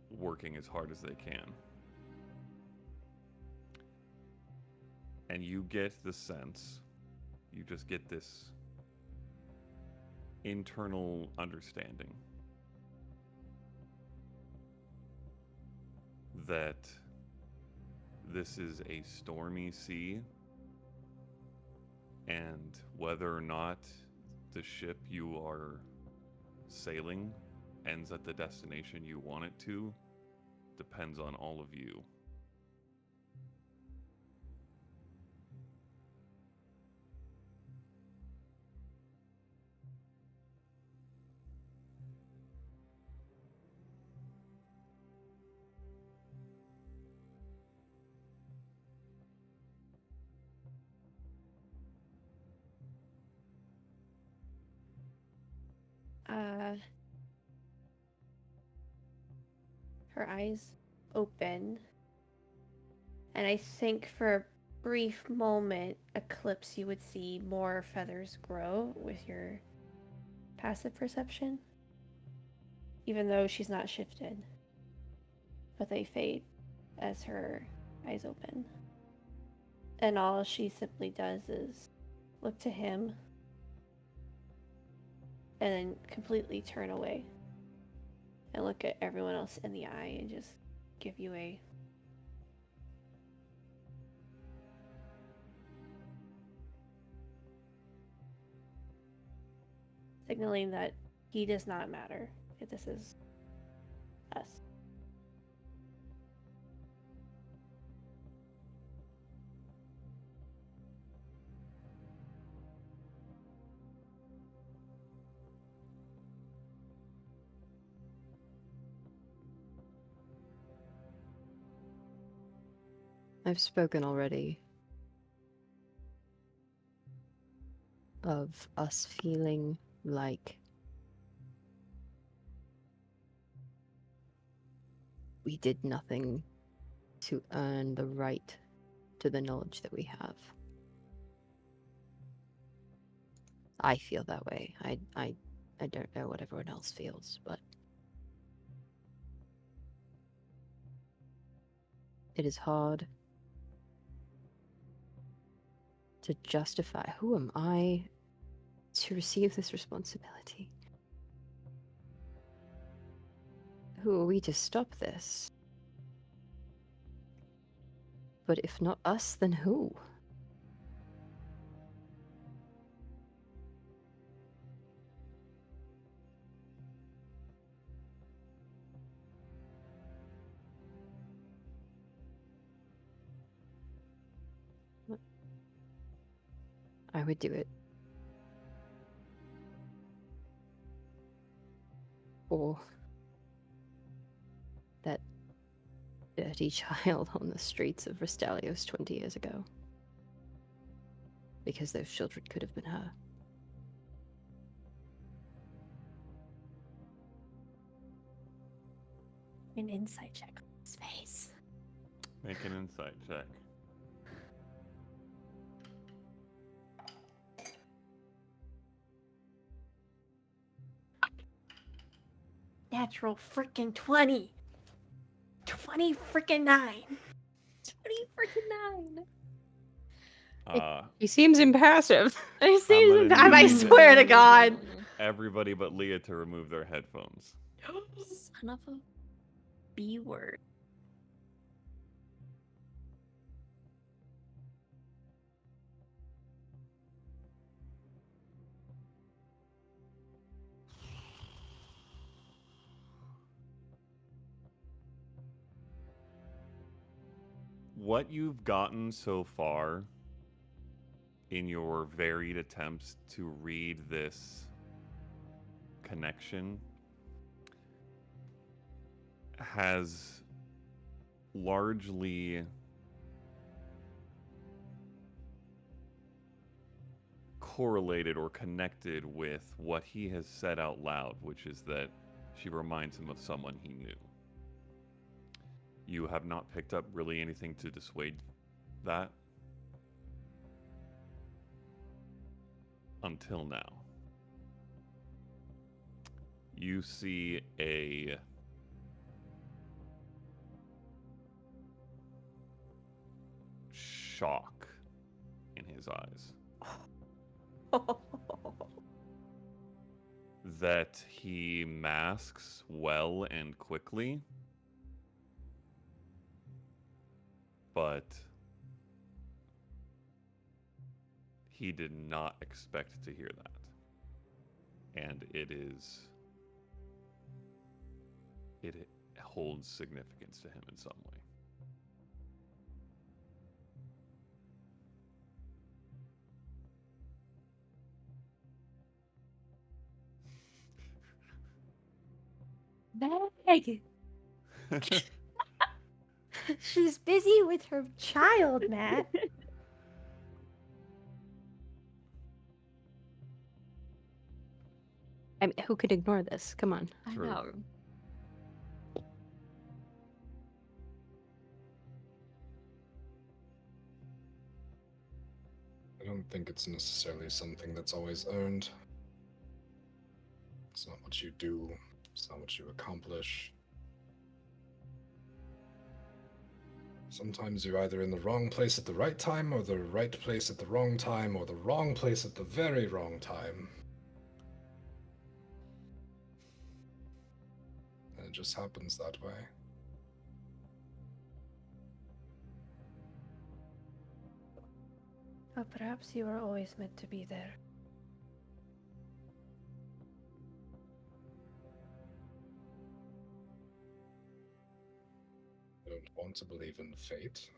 working as hard as they can. And you get the sense, you just get this internal understanding that this is a stormy sea, and whether or not the ship you are sailing ends at the destination you want it to depends on all of you. her eyes open. And I think for a brief moment, Eclipse, you would see more feathers grow with your passive perception. Even though she's not shifted. But they fade as her eyes open. And all she simply does is look to him and then completely turn away and look at everyone else in the eye and just give you a signaling that he does not matter. That this is us. I've spoken already of us feeling like we did nothing to earn the right to the knowledge that we have. I feel that way. I don't know what everyone else feels, but it is hard to justify. Who am I to receive this responsibility? Who are we to stop this? But if not us, then who? I would do it. Or that dirty child on the streets of Restalios 20 years ago. Because those children could have been her. An insight check on his face. Make an insight check. Natural freaking 20. 20 freaking 9. 20 freaking 9. He seems impassive. I see gonna the I need swear to God. Everybody but Leah to remove their headphones. Son of a B word. What you've gotten so far in your varied attempts to read this connection has largely correlated or connected with what he has said out loud, which is that she reminds him of someone he knew. You have not picked up really anything to dissuade that until now. You see a shock in his eyes that he masks well and quickly, but he did not expect to hear that. And it holds significance to him in some way. Meg! She's busy with her child, Matt. I mean, who could ignore this? Come on. I True. know. don't think it's necessarily something that's always earned. It's not what you do, it's not what you accomplish. Sometimes you're either in the wrong place at the right time, or the right place at the wrong time, or the wrong place at the very wrong time. And it just happens that way. Or perhaps you were always meant to be there. I don't want to believe in fate.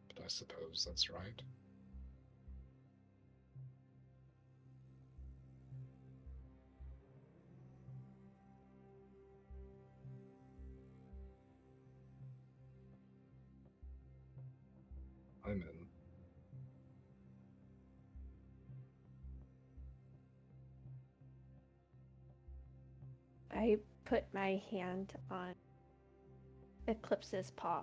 But I suppose that's right. I'm in. I put my hand on Eclipse's paw.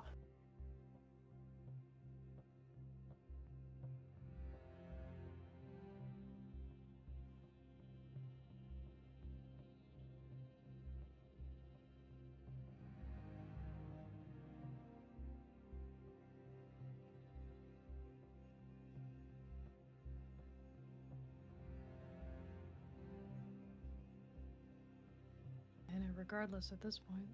And regardless at this point.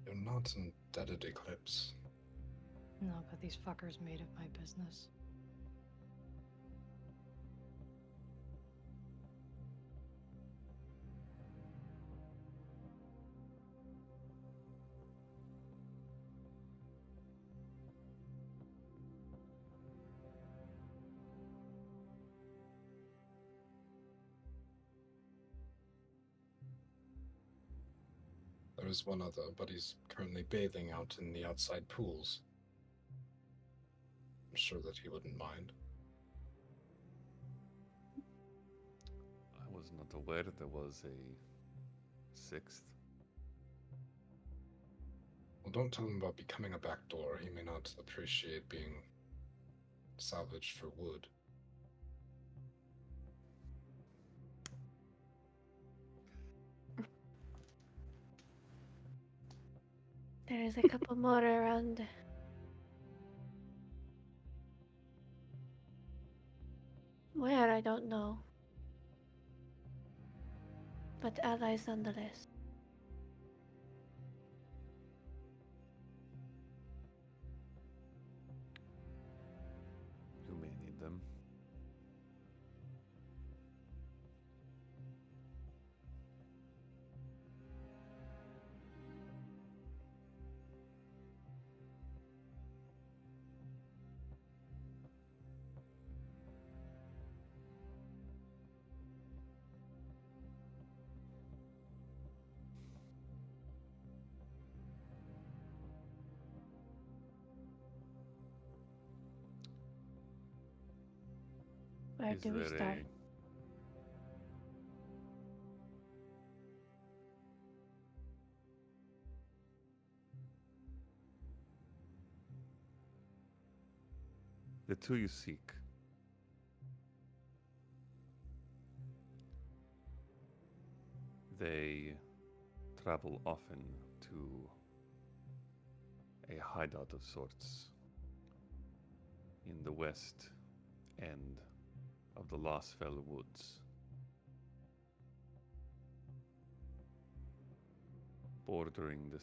You're not indebted, Eclipse. No, but these fuckers made it my business. There is one other, but he's currently bathing out in the outside pools. I'm sure that he wouldn't mind. I was not aware there was a sixth. Well, don't tell him about becoming a backdoor. He may not appreciate being salvaged for wood. There is a couple more around. Where, I don't know. But allies nonetheless. You may need them. Where Is do we there start? The two you seek. They travel often to a hideout of sorts in the west end of the Lostfell Woods, bordering the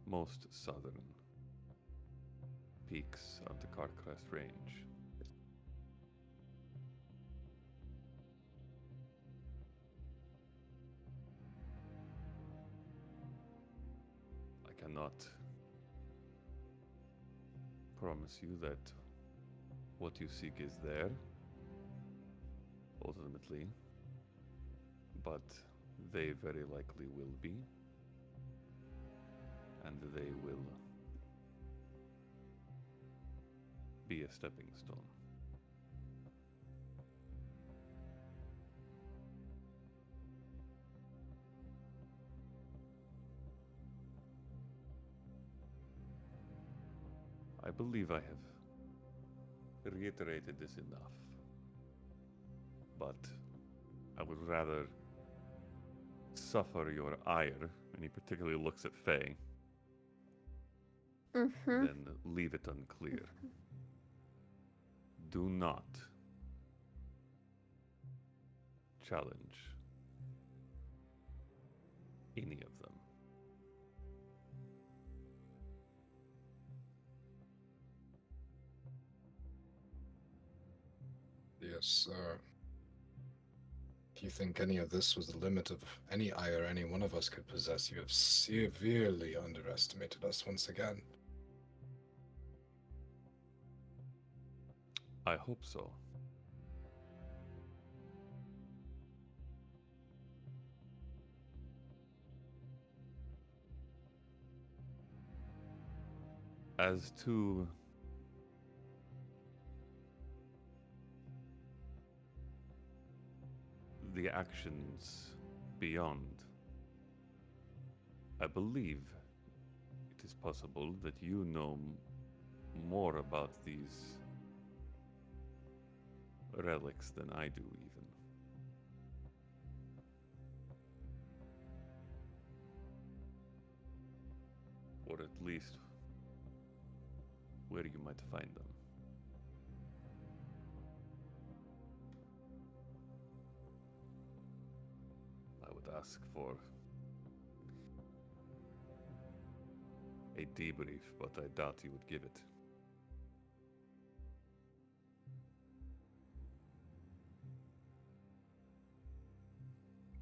most southern peaks of the Carcrest Range. I cannot promise you that what you seek is there, ultimately, but they very likely will be, and they will be a stepping stone. I believe I have reiterated this enough. But I would rather suffer your ire, and he particularly looks at Faye, Mm-hmm. than leave it unclear. Do not challenge any of them. Yes, sir. If you think any of this was the limit of any ire any one of us could possess, you have severely underestimated us once again. I hope so. As to the actions beyond, I believe it is possible that you know more about these relics than I do, even. Or at least where you might find them. I would ask for a debrief, but I doubt you would give it.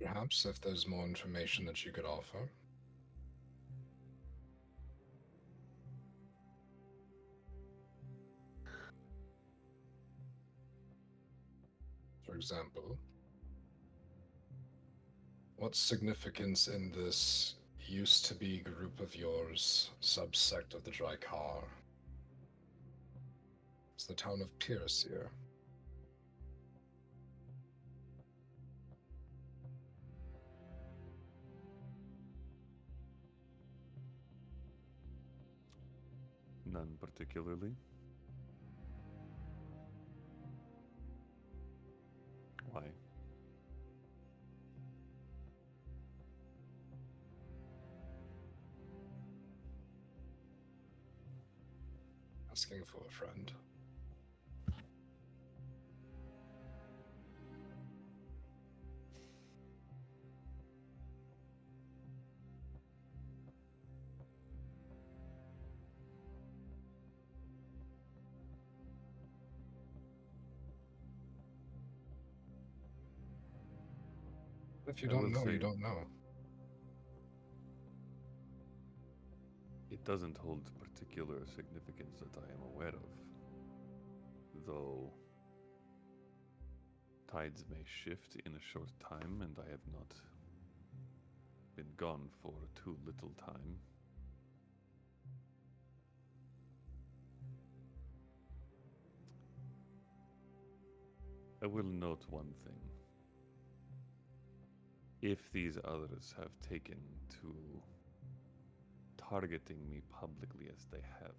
Perhaps if there's more information that you could offer. For example, what significance in this used to be group of yours, subsect of the Drycar? It's the town of Pierce here. None particularly. Why? Asking for a friend. If you I don't will know, say- you don't know. It doesn't hold particular significance that I am aware of, though tides may shift in a short time, and I have not been gone for too little time. I will note one thing. If these others have taken to targeting me publicly as they have,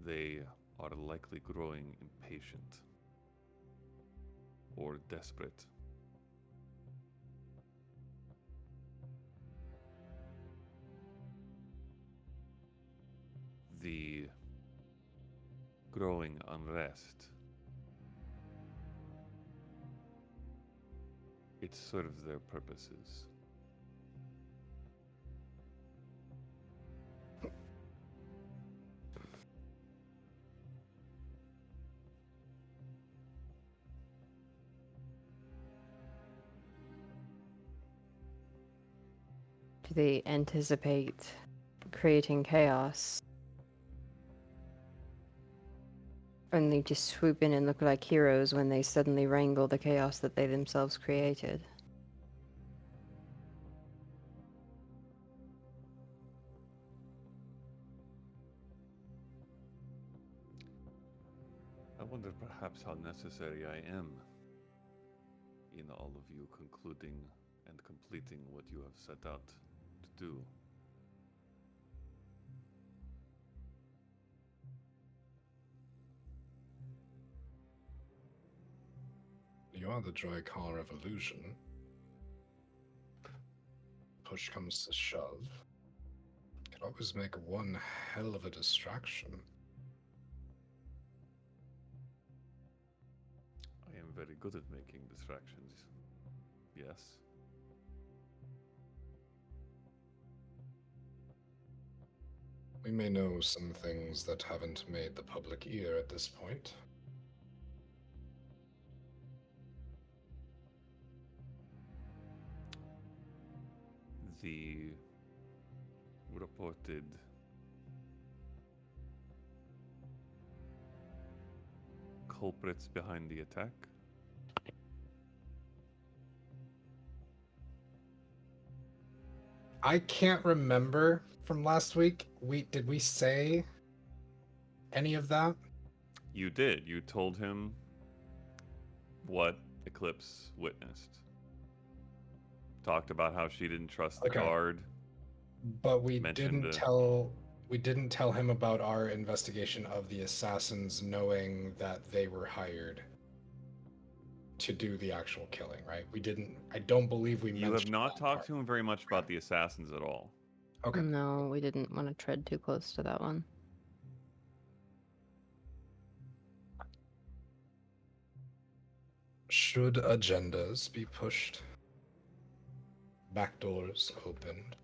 they are likely growing impatient or desperate. The growing unrest, it serves their purposes. Do they anticipate creating chaos? Only just swoop in and look like heroes when they suddenly wrangle the chaos that they themselves created? I wonder perhaps how necessary I am in all of you concluding and completing what you have set out to do. You are the Joy Car Revolution. Push comes to shove. Could always make one hell of a distraction. I am very good at making distractions. Yes. We may know some things that haven't made the public ear at this point. The reported culprits behind the attack. I can't remember from last week. Did we say any of that? You did. You told him what Eclipse witnessed. Talked about how she didn't trust the Okay. guard. But we Mentioned didn't tell him about our investigation of the assassins, knowing that they were hired to do the actual killing, right? We didn't. I don't believe we mentioned. You have not that talked part. to him very much about the assassins at all. Okay. No, we didn't want to tread too close to that one. Should agendas be pushed? Back doors opened.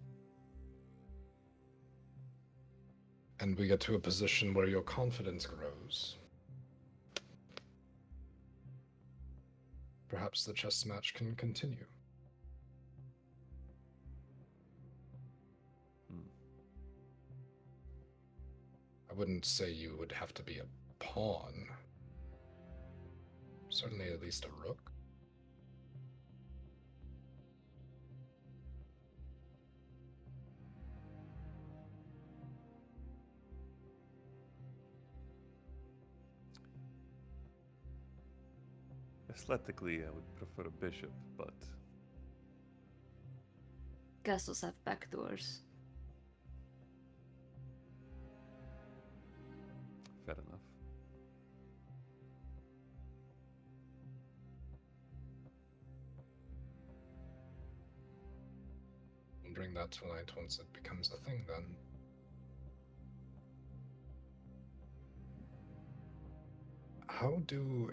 And we get to a position where your confidence grows. Perhaps the chess match can continue. I wouldn't say you would have to be a pawn. Certainly at least a rook. Aesthetically, I would prefer a bishop, but Castles have back doors. fair enough. We'll bring that to light once it becomes a thing then. How do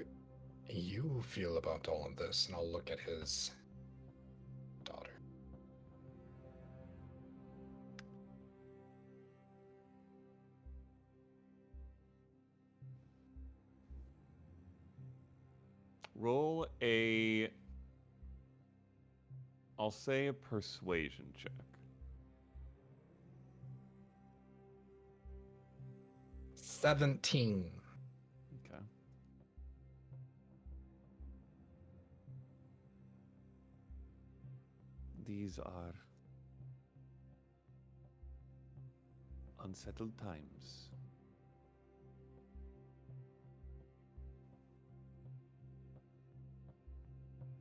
you feel about all of this? And I'll look at his daughter. Roll a... I'll say a persuasion check. 17. Okay. These are unsettled times.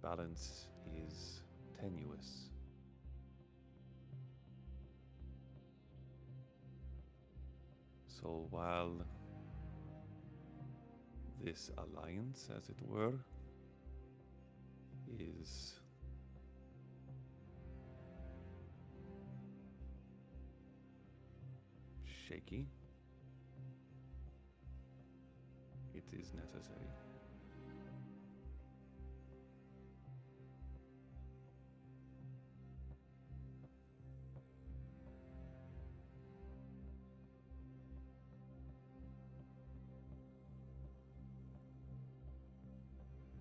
Balance is tenuous. So while this alliance, as it were, is shaky, it is necessary.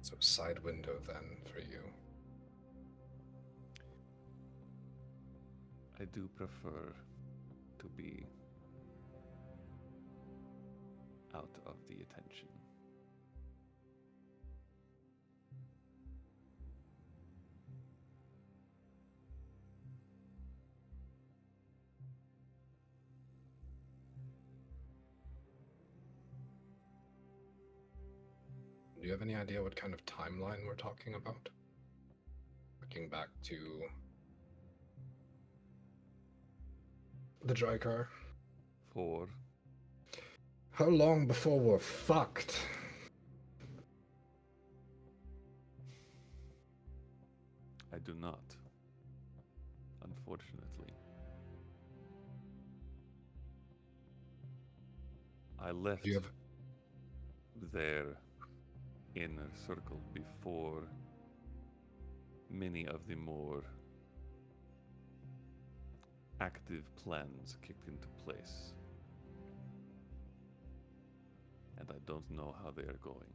So side window then for you. I do prefer to be out of the attention. Do you have any idea what kind of timeline we're talking about? Looking back to the dry car. For How long before we're fucked? do not. Unfortunately. I left Do you have their inner circle before many of the more active plans kicked into place. And I don't know how they are going.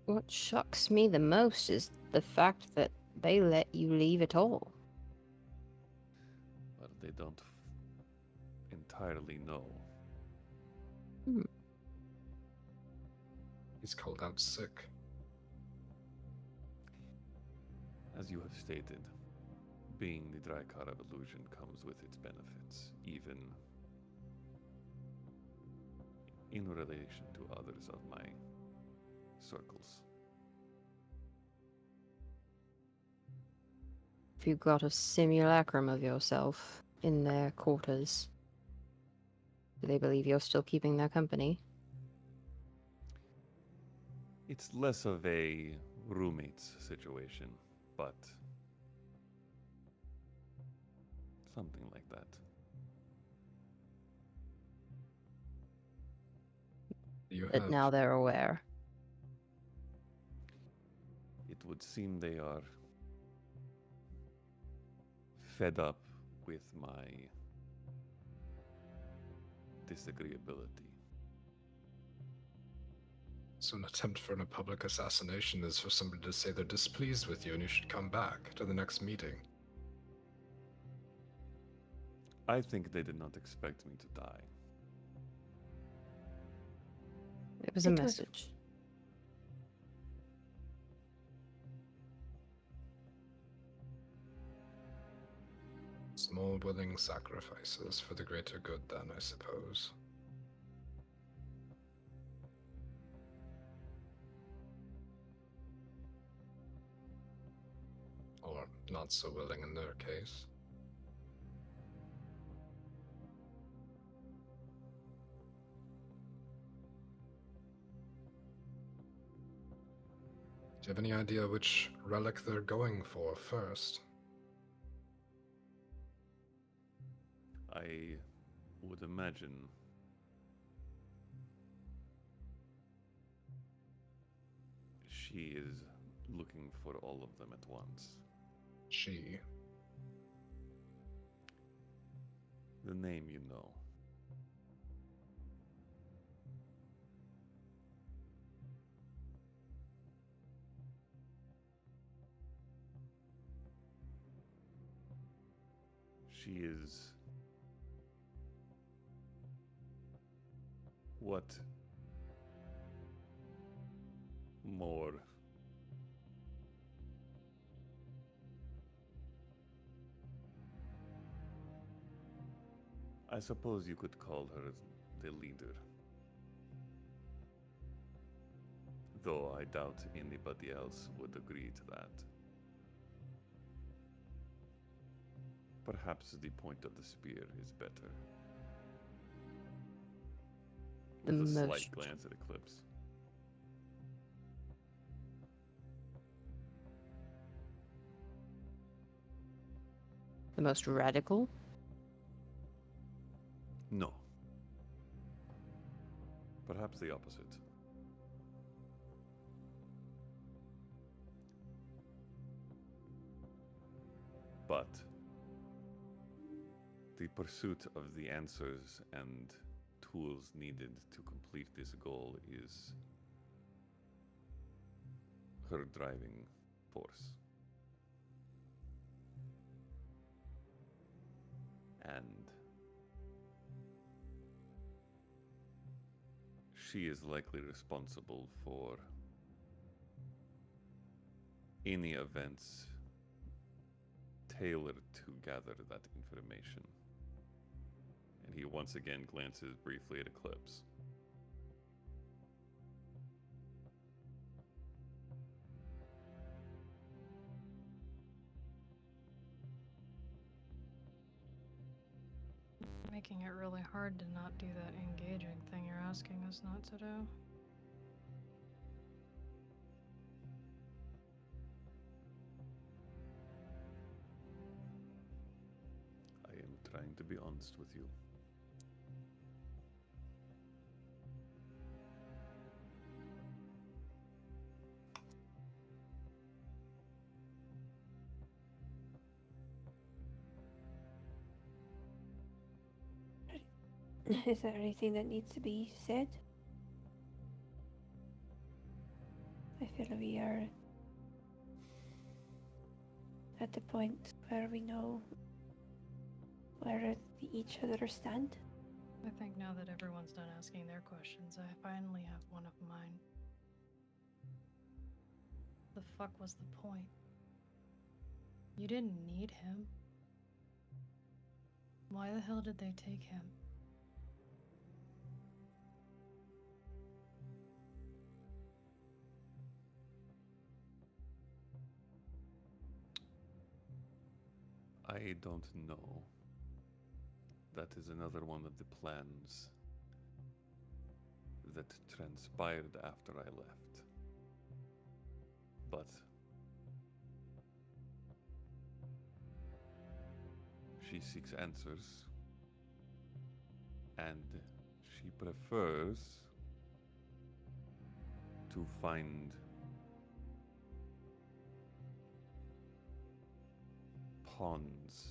What shocks me the most is the fact that they let you leave at all. But they don't entirely know. He's called out sick. As you have stated, being the Drakkar of Illusion comes with its benefits, even in relation to others of my circles. If you got a simulacrum of yourself in their quarters, do they believe you're still keeping their company? It's less of a roommates situation, but something like that. You But have now they're aware. It would seem they are fed up with my disagreeability. So an attempt for a public assassination is for somebody to say they're displeased with you and you should come back to the next meeting. I think they did not expect me to die. It was a It was- message. Small willing sacrifices for the greater good then, I suppose. Or not so willing in their case. Do you have any idea which relic they're going for first? I would imagine she is looking for all of them at once. She. The name you know. She is what more I suppose you could call her the leader. Though I doubt anybody else would agree to that. Perhaps the point of the spear is better. The With a slight most- glance at Eclipse. The most radical? No. Perhaps the opposite. But the pursuit of the answers and tools needed to complete this goal is her driving force. And she is likely responsible for any events tailored to gather that information. And he once again glances briefly at Eclipse. Making it really hard to not do that engaging thing you're asking us not to do. trying to be honest with you. Is there anything that needs to be said? I feel we are at the point where we know where each other stand. I think now that everyone's done asking their questions, I finally have one of mine. The fuck was the point? You didn't need him. Why the hell did they take him? I don't know. That is another one of the plans that transpired after I left. But she seeks answers, and she prefers to find pawns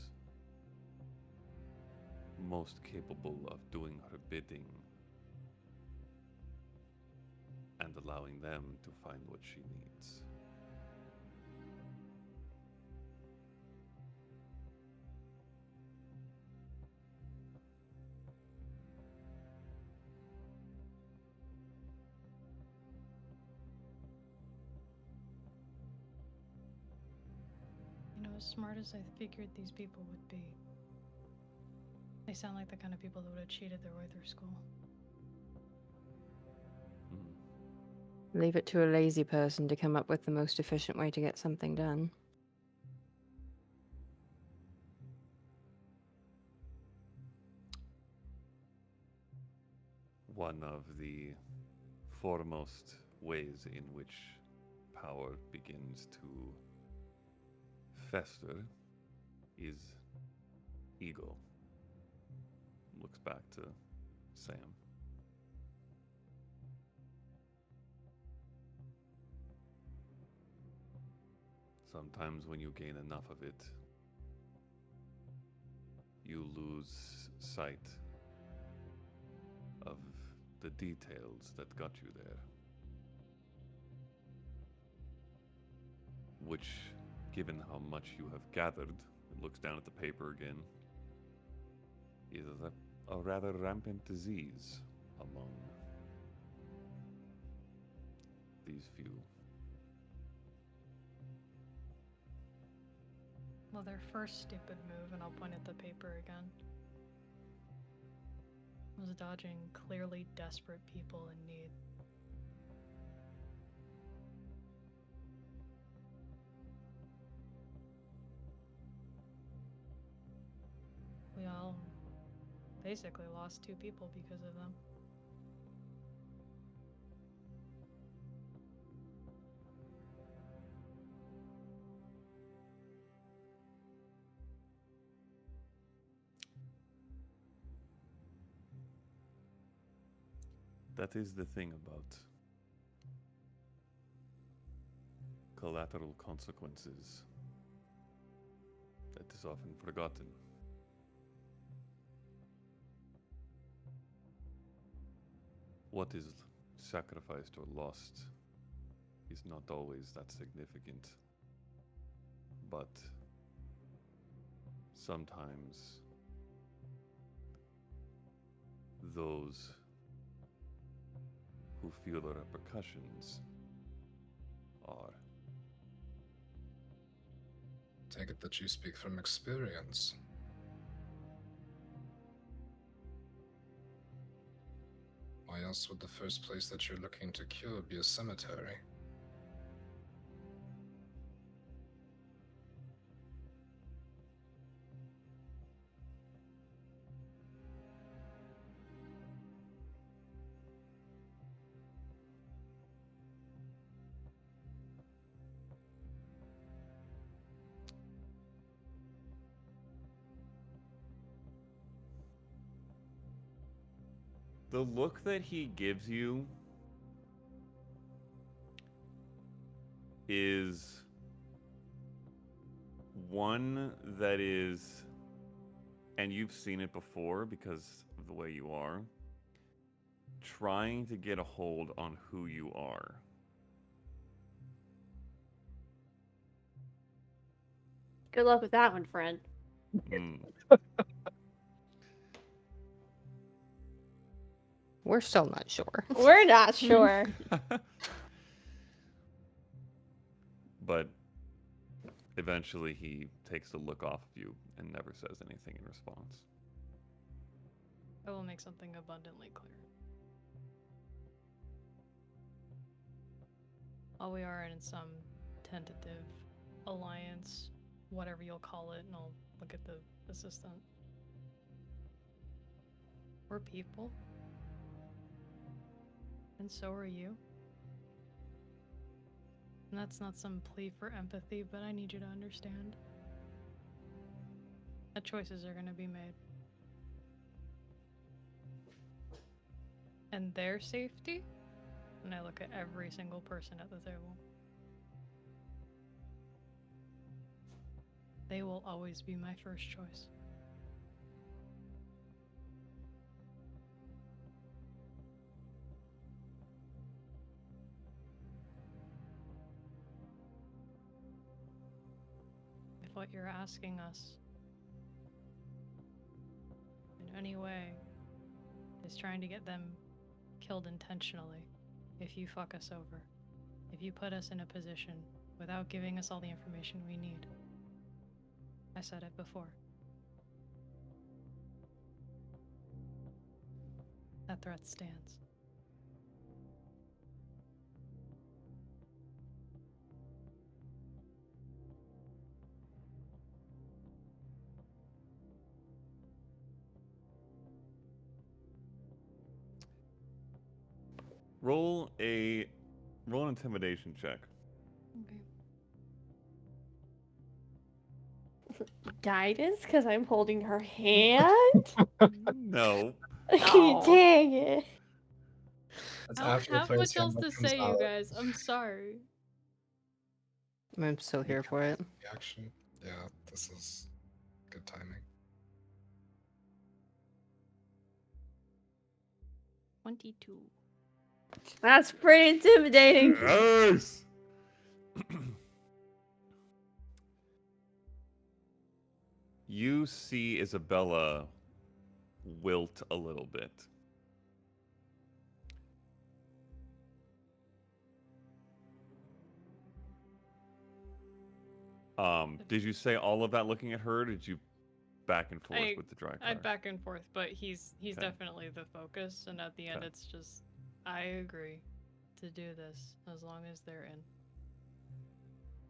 most capable of doing her bidding and allowing them to find what she needs. You know, as smart as I figured these people would be, they sound like the kind of people that would have cheated their way through school. Leave it to a lazy person to come up with the most efficient way to get something done. One of the foremost ways in which power begins to fester is ego. Looks back to Sam. Sometimes when you gain enough of it, you lose sight of the details that got you there. Which, given how much you have gathered, it looks down at the paper again, is a rather rampant disease among these few. Well, their first stupid move, and I'll point at the paper again, was dodging clearly desperate people in need. We all basically lost 2 people because of them. That is the thing about collateral consequences that is often forgotten. What is sacrificed or lost is not always that significant, but sometimes those who feel the repercussions are. Take it that you speak from experience. Why else would the first place that you're looking to cure be a cemetery? The look that he gives you is one that is, and you've seen it before because of the way you are, trying to get a hold on who you are. Good luck with that one, friend. Mm. We're still not sure. We're not sure. But eventually he takes a look off of you and never says anything in response. I will make something abundantly clear. While we are in some tentative alliance, whatever you'll call it, and I'll look at the assistant. We're people. And so are you. And that's not some plea for empathy, but I need you to understand that choices are going to be made. And their safety, and I look at every single person at the table, they will always be my first choice. If what you're asking us in any way is trying to get them killed intentionally, if you fuck us over, if you put us in a position without giving us all the information we need, I said it before. That threat stands. Roll an intimidation check. Okay. Guidance? Because I'm holding her hand? No. Dang it. That's I don't after the have player's much else handbook to comes say, you out. guys. I'm sorry. I'm so here for it. Reaction. Yeah, this is good timing. 22. That's pretty intimidating. Yes! You see Isabella wilt a little bit. Did you say all of that looking at her? Or did you back and forth with the dry I car? back and forth, but he's Okay. definitely the focus, and at the end Okay. it's just, I agree to do this as long as they're in.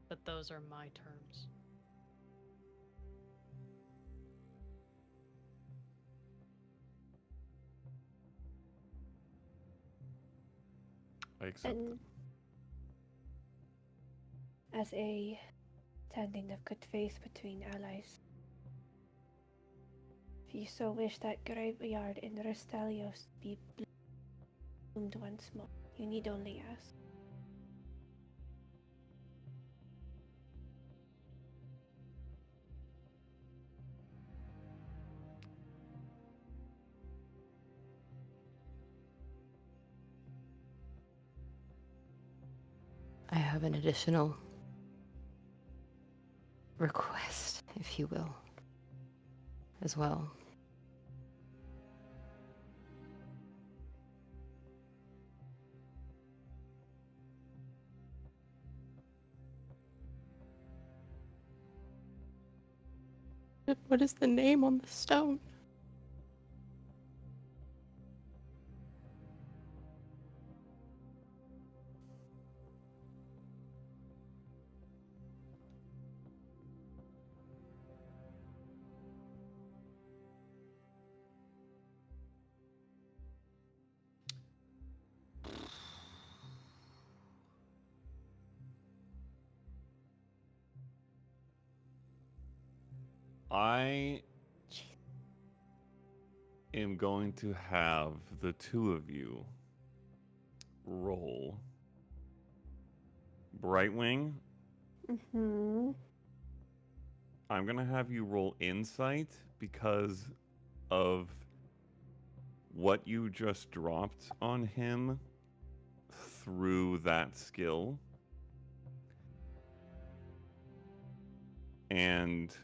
But those are my terms. I accept And as a standing of good faith between allies, if you so wish that graveyard in Restelios be bloomed once more, you need only ask. I have an additional request, if you will, as well. What is the name on the stone? am going to have the two of you roll. Brightwing, Mm-hmm. I'm going to have you roll insight because of what you just dropped on him through that skill. And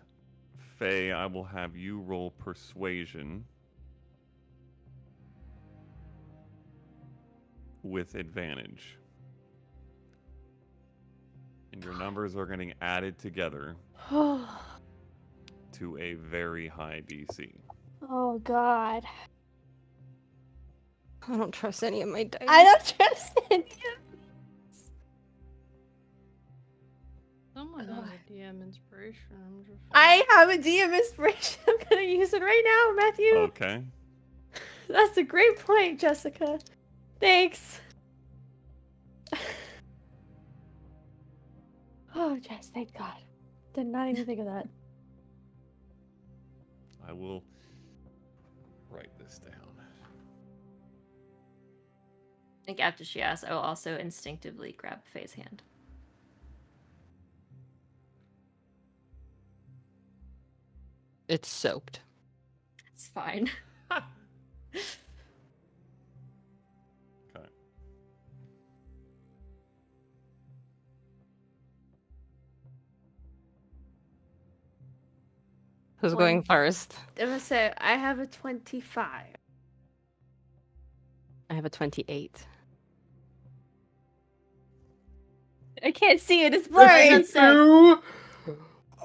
Faye, I will have you roll persuasion with advantage. And your numbers are getting added together to a very high DC. Oh God. I don't trust any of my dice. I don't trust any of Someone has God. a DM inspiration. I'm just. I have a DM inspiration. I'm gonna use it right now, Matthew. Okay. That's a great point, Jessica. Thanks. Oh, Jess, thank God. Did not even think of that. I will write this down. I think after she asks, I will also instinctively grab Faye's hand. It's soaked. It's fine. Okay. Who's One. going first? I'm gonna say I have a 25. I have a 28. I can't see it. It's I blurry. was gonna say, Two?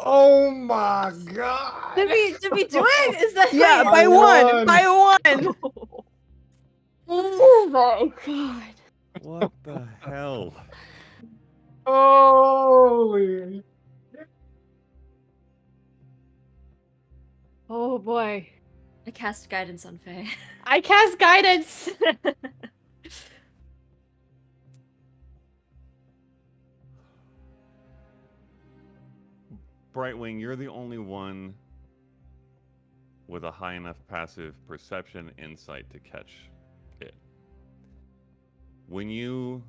Oh my god! Did we do it? Is that Yeah, how by you- one! By one! Oh my God. What the hell? Holy! Oh boy. I cast guidance on Faye. I cast guidance. Brightwing, you're the only one with a high enough passive perception insight to catch it. When you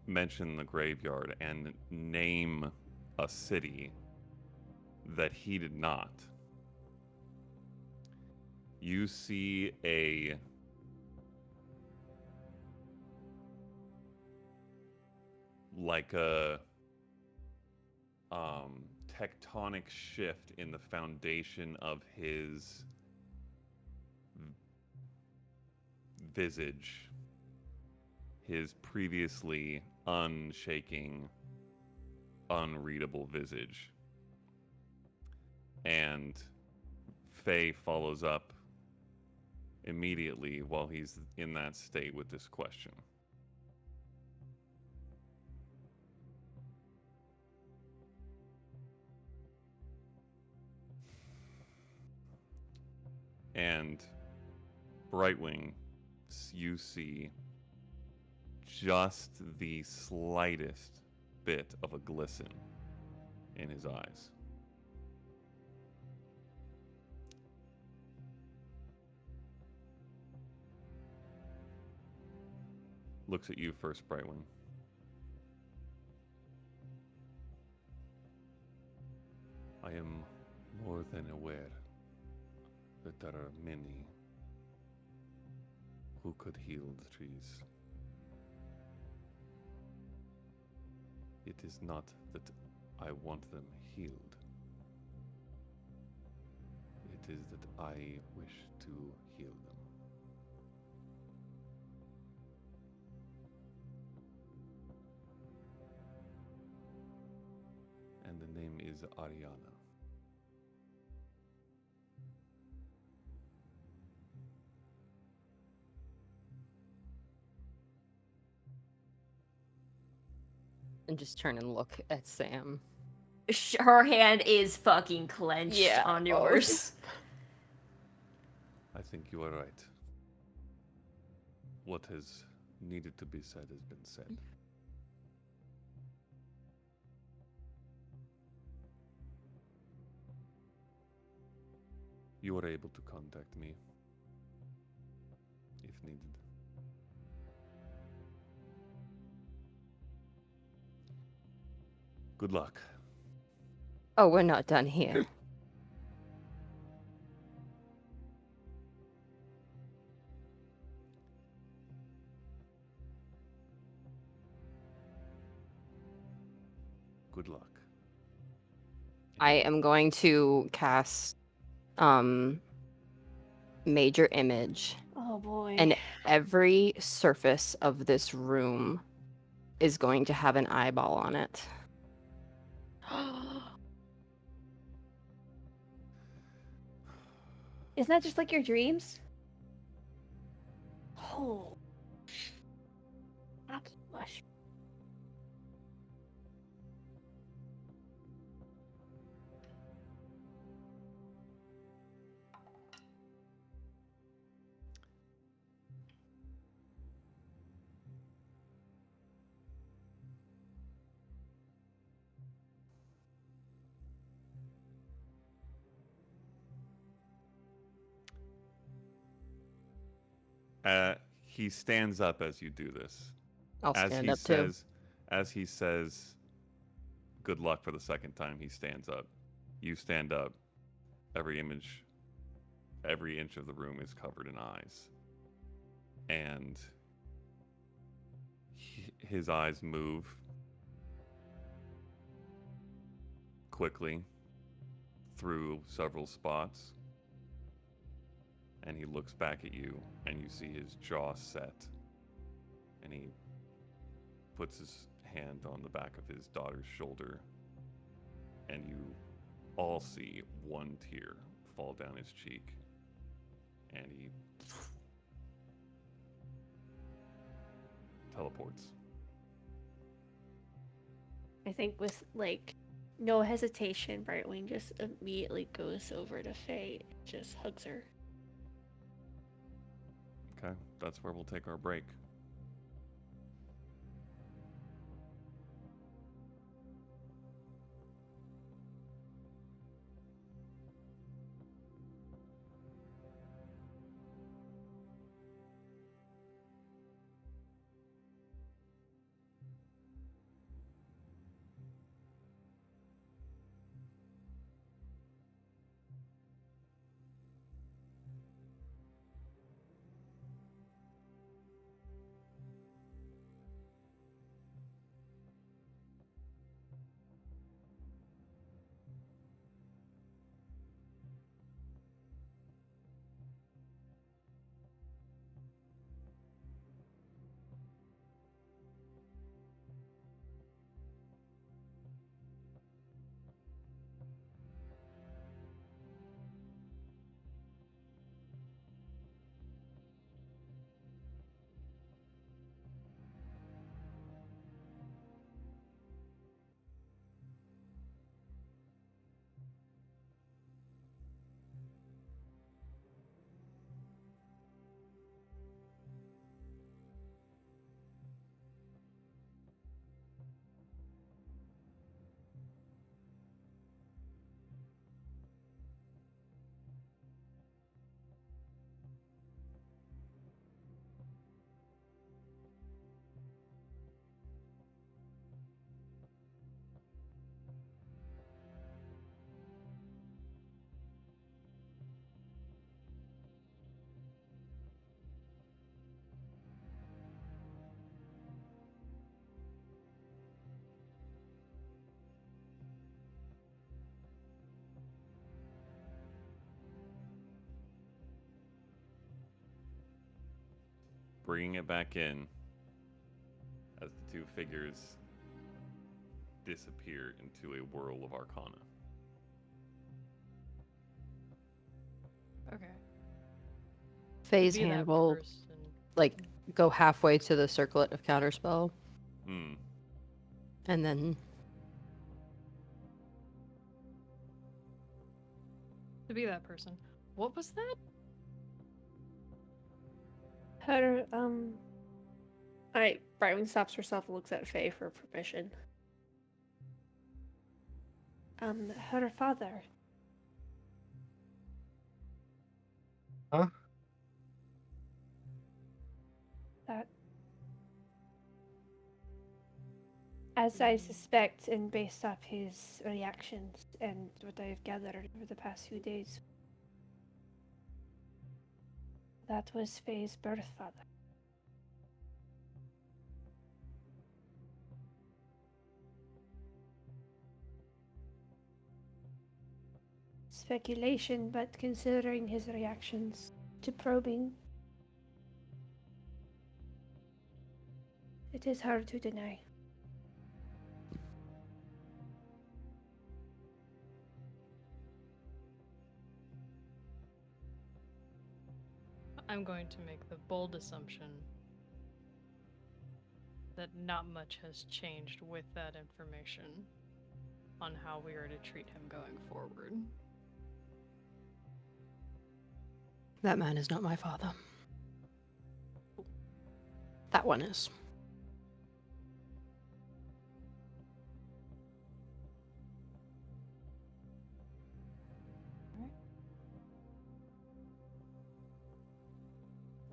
mention the graveyard and name a city that he did not, you see a tectonic shift in the foundation of his visage, his previously unshaking, unreadable visage. And Faye follows up immediately while he's in that state with this question. And Brightwing, you see just the slightest bit of a glisten in his eyes. Looks at you first, Brightwing. I am more than aware that there are many who could heal the trees. It is not that I want them healed. It is that I wish to heal them. And the name is Ariana. And just turn and look at Sam. Her hand is fucking clenched Yeah. on yours. I think you are right. What has needed to be said has been said. You are able to contact me if needed. Good luck. Oh, we're not done here. Good luck. I am going to cast Major Image, Oh boy. and every surface of this room is going to have an eyeball on it. Isn't that just like your dreams? Oh. That's lush. He stands up as you do this. I'll As stand he up too. says, as he says, "Good luck" for the second time, he stands up. You stand up. Every inch of the room is covered in eyes, and his eyes move quickly through several spots, and he looks back at you, and you see his jaw set, and he puts his hand on the back of his daughter's shoulder, and you all see one tear fall down his cheek, and he teleports. I think with like no hesitation, Brightwing just immediately goes over to Faye and just hugs her. Okay, that's where we'll take our break. Bringing it back in as the two figures disappear into a whirl of arcana. Okay. Faye's Be that hand will person. like go halfway to the circlet of counterspell, Hmm. and then To be that person. What was that? Her, Alright, Brightwing stops herself and looks at Faye for permission. Her father. Huh? That, as I suspect, and based off his reactions and what I've gathered over the past few days, that was Faye's birth father. Speculation, but considering his reactions to probing, it is hard to deny. I'm going to make the bold assumption that not much has changed with that information on how we are to treat him going forward. That man is not my father. That one is.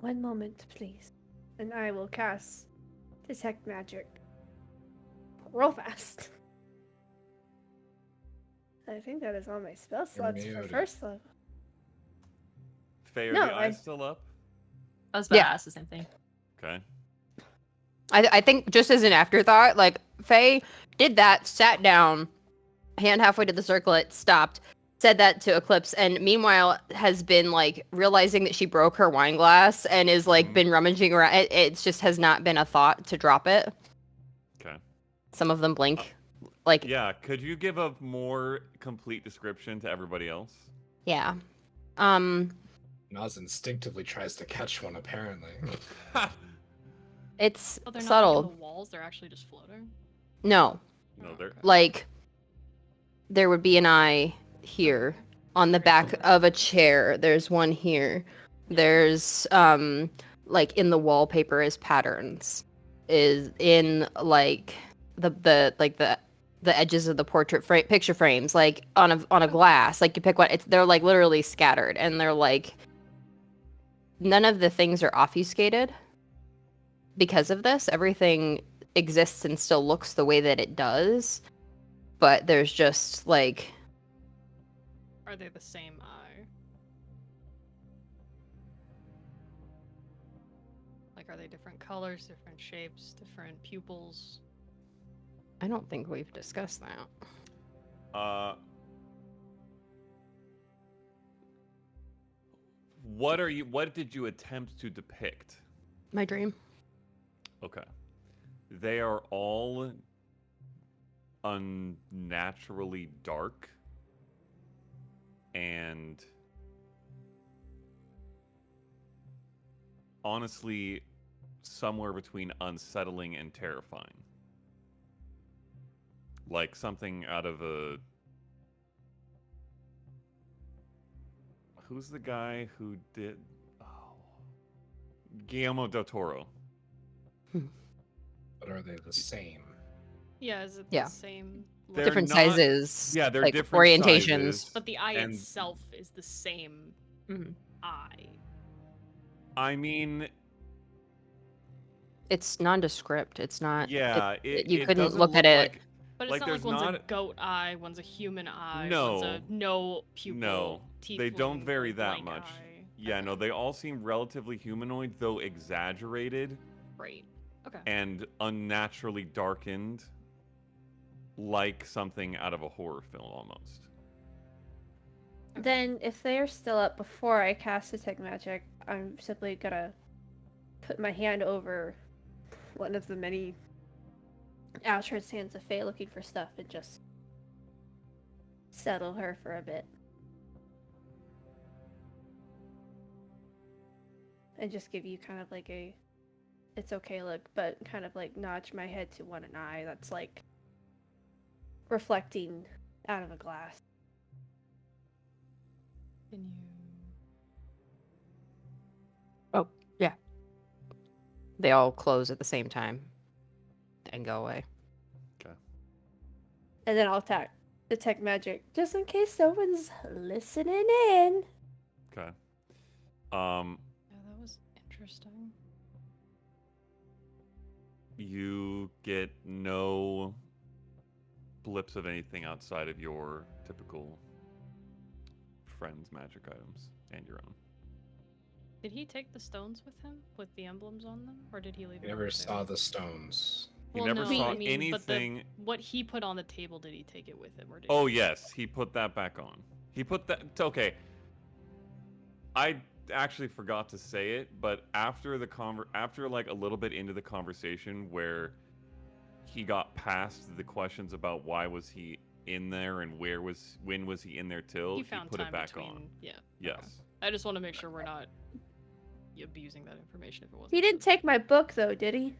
One moment, please. And I will cast Detect Magic. Real fast. I think that is all my spell slots for muted. first level. Faye, are No, the eyes still up? I was about Yeah. to ask the same thing. Okay. I think just as an afterthought, like, Faye did that, sat down, hand halfway to the circlet, stopped, said that to Eclipse, and meanwhile has been, like, realizing that she broke her wine glass and is, like, been rummaging around. It just has not been a thought to drop it. Okay. Some of them blink. Like, Yeah, could you give a more complete description to everybody else? yeah. Naz instinctively tries to catch one, apparently. It's Oh, they're not subtle. like in the walls, they're actually just floating? No. No, Oh, they're okay. Like, there would be an eye here on the back of a chair. There's one here. There's like in the wallpaper is patterns. Is in like the edges of the portrait picture frames, like on a glass. Like you pick one. They're like literally scattered, and they're like none of the things are obfuscated because of this. Everything exists and still looks the way that it does, but there's just like, Are they the same eye? Like, are they different colors, different shapes, different pupils? I don't think we've discussed that. What did you attempt to depict? My dream. Okay. They are all unnaturally dark and honestly somewhere between unsettling and terrifying. Like something out of a... Who's the guy who did... Oh. Guillermo del Toro. But are they the same? Yeah, is it Yeah. the same? They're Different not- sizes. Yeah, they're like, different orientations. sizes. But the eye and- itself is the same Mhm. eye. I mean, It's nondescript. It's not. yeah, you it couldn't doesn't look at it. like- But it's Like, not there's like one's a not- goat eye, one's a human eye, No. one's a no pupil. No, they don't tiefling, vary or that blank much. eye. Yeah, Okay, no, they all seem relatively humanoid, though exaggerated Great. Okay. and unnaturally darkened, like something out of a horror film almost. Then, if they are still up before I cast Detect Magic, I'm simply gonna put my hand over one of the many outstretched hands of Faye looking for stuff and just settle her for a bit. And just give you kind of like a it's okay look, but kind of like notch my head to one eye that's like reflecting out of a glass. Can you? They all close at the same time and go away. And then I'll Detect Magic just in case someone's listening in. Okay. Yeah, that was interesting. You get no blips of anything outside of your typical friend's magic items and your own. Did he take the stones with him, with the emblems on them, or did he leave You them on never the saw table? the stones. You Well, never no, saw I mean, anything. but what he put on the table, did he take it with him, or did Oh he? yes, he put that back on. He put that. Okay. I actually forgot to say it, but after the after like a little bit into the conversation where he got past the questions about why was he in there and when was he in there till, He he found put time it back between. on. Yeah. Yes. Okay. I just want to make sure we're not abusing that information if it wasn't. He didn't take my book though, did he?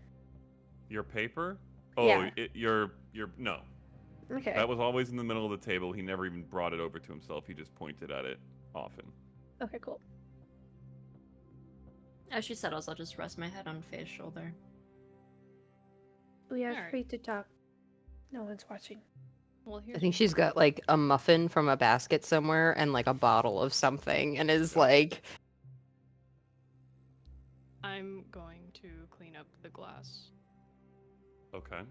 Your paper? Oh, Yeah. your no. Okay. That was always in the middle of the table. He never even brought it over to himself. He just pointed at it often. Okay, cool. As she settles, I'll just rest my head on Faye's shoulder. We are Alright. free to talk. No one's watching. Well, here's I think she's got like a muffin from a basket somewhere and like a bottle of something and is like, I'm going to clean up the glass Okay.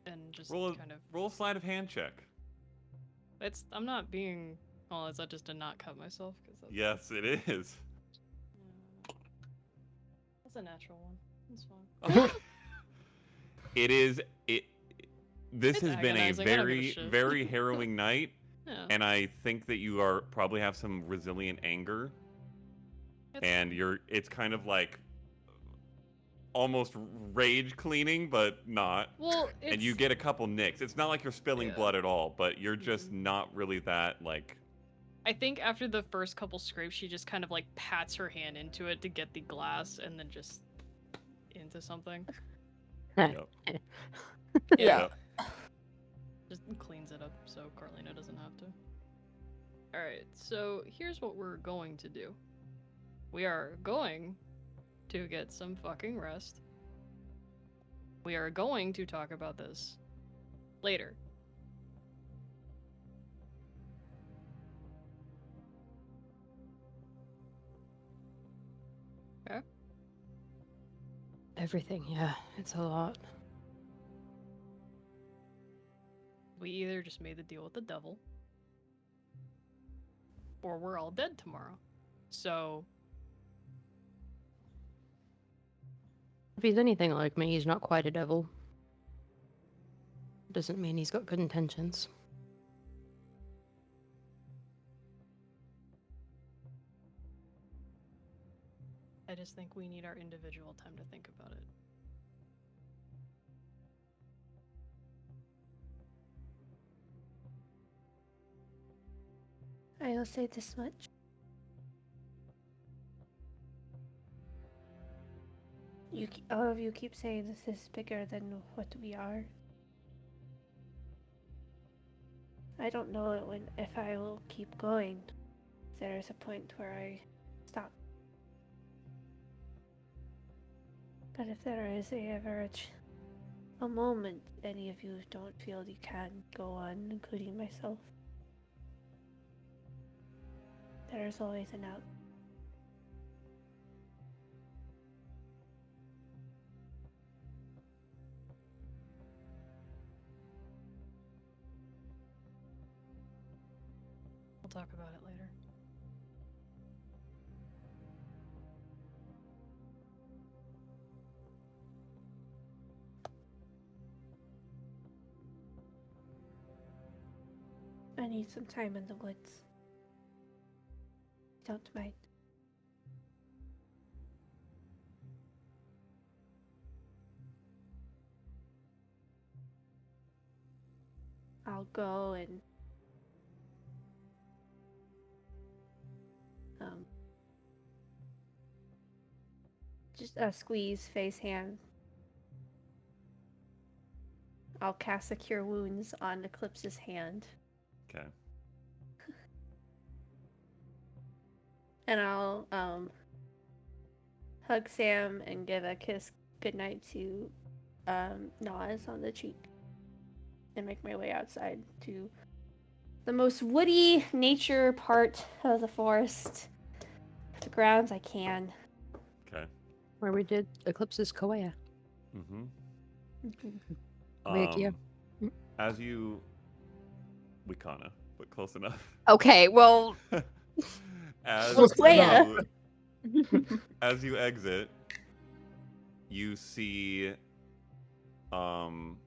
and just Roll a kind of. roll a sleight of hand check. I'm not being. Well, is that just to not cut myself? Cause that's, Yes, it is. That's a natural one. That's fine. It is it. This It's has been a agonizing, I don't give a very shit. very harrowing night, Yeah. and I think that you are probably have some resilient anger, It's and fine. it's kind of like almost rage cleaning, but not. Well, it's. And you get a couple nicks. It's not like you're spilling Yeah. blood at all, but you're just Mhm. not really that like. I think after the first couple scrapes, she just kind of like pats her hand into it to get the glass, and then just into something. Yep. Yeah. Just cleans it up so Carlina doesn't have to. Alright, so here's what we're going to do. We are going to get some fucking rest. We are going to talk about this later. Okay? everything. Yeah, it's a lot. We either just made the deal with the devil, or we're all dead tomorrow. So, If he's anything like me, he's not quite a devil. Doesn't mean he's got good intentions. I just think we need our individual time to think about it. I'll say this much. All of you keep saying this is bigger than what we are. I don't know if I will keep going. There is a point where I stop. But if there is a moment any of you don't feel you can go on, including myself, there is always an out. We'll talk about it later. I need some time in the woods. Don't mind. I'll go and just squeeze Faye's hand. I'll cast a Cure Wounds on Eclipse's hand. Okay. And I'll hug Sam and give a kiss goodnight to Nas on the cheek. And make my way outside to the most woody nature part of the forest. the grounds I can. Okay. Where we did Eclipse's Koea. Mm-hmm. Wait, yeah. As you... Wikana, but close enough. Okay, well, As Well, Leah. as you exit, you see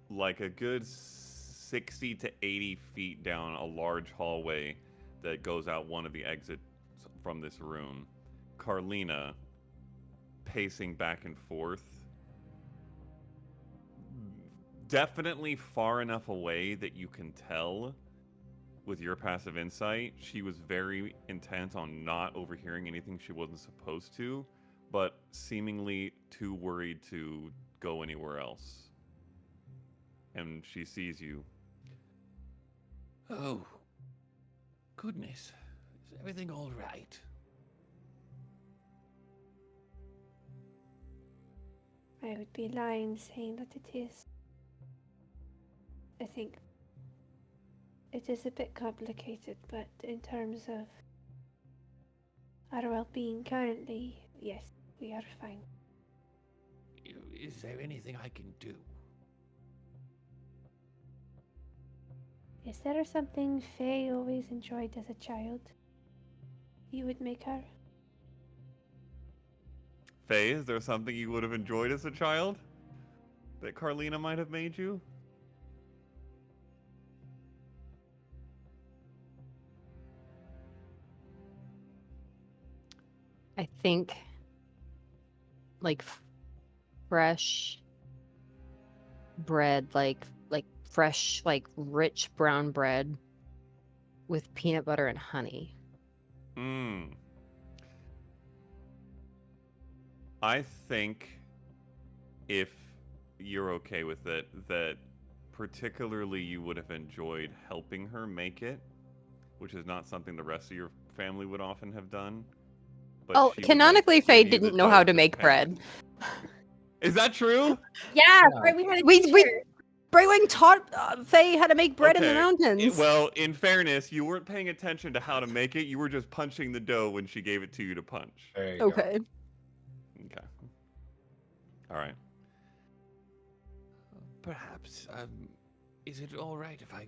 like a good 60 to 80 feet down a large hallway that goes out one of the exits from this room. Carlina pacing back and forth. Definitely far enough away that you can tell with your passive insight, she was very intent on not overhearing anything she wasn't supposed to, but seemingly too worried to go anywhere else. And she sees you. Oh, goodness. Is everything all right? I would be lying saying that it is. I think it is a bit complicated, but in terms of our well-being currently, yes, we are fine. Is there anything I can do? Is there something Faye always enjoyed as a child? You would make her? Faye, is there something you would have enjoyed as a child that Carlina might have made you? I think like fresh bread, like fresh, like rich brown bread with peanut butter and honey. I think if you're okay with it, that particularly you would have enjoyed helping her make it, which is not something the rest of your family would often have done. But Oh, she would, canonically, like, Faye give you the didn't know how dough to make pan. bread. Is that true? Yeah, right. We had a teacher. Brightwing taught Faye how to make bread in the Okay, mountains. well, in fairness, you weren't paying attention to how to make it. You were just punching the dough when she gave it to you to punch. There you Okay. Okay. All right. Perhaps. Is it all right if I...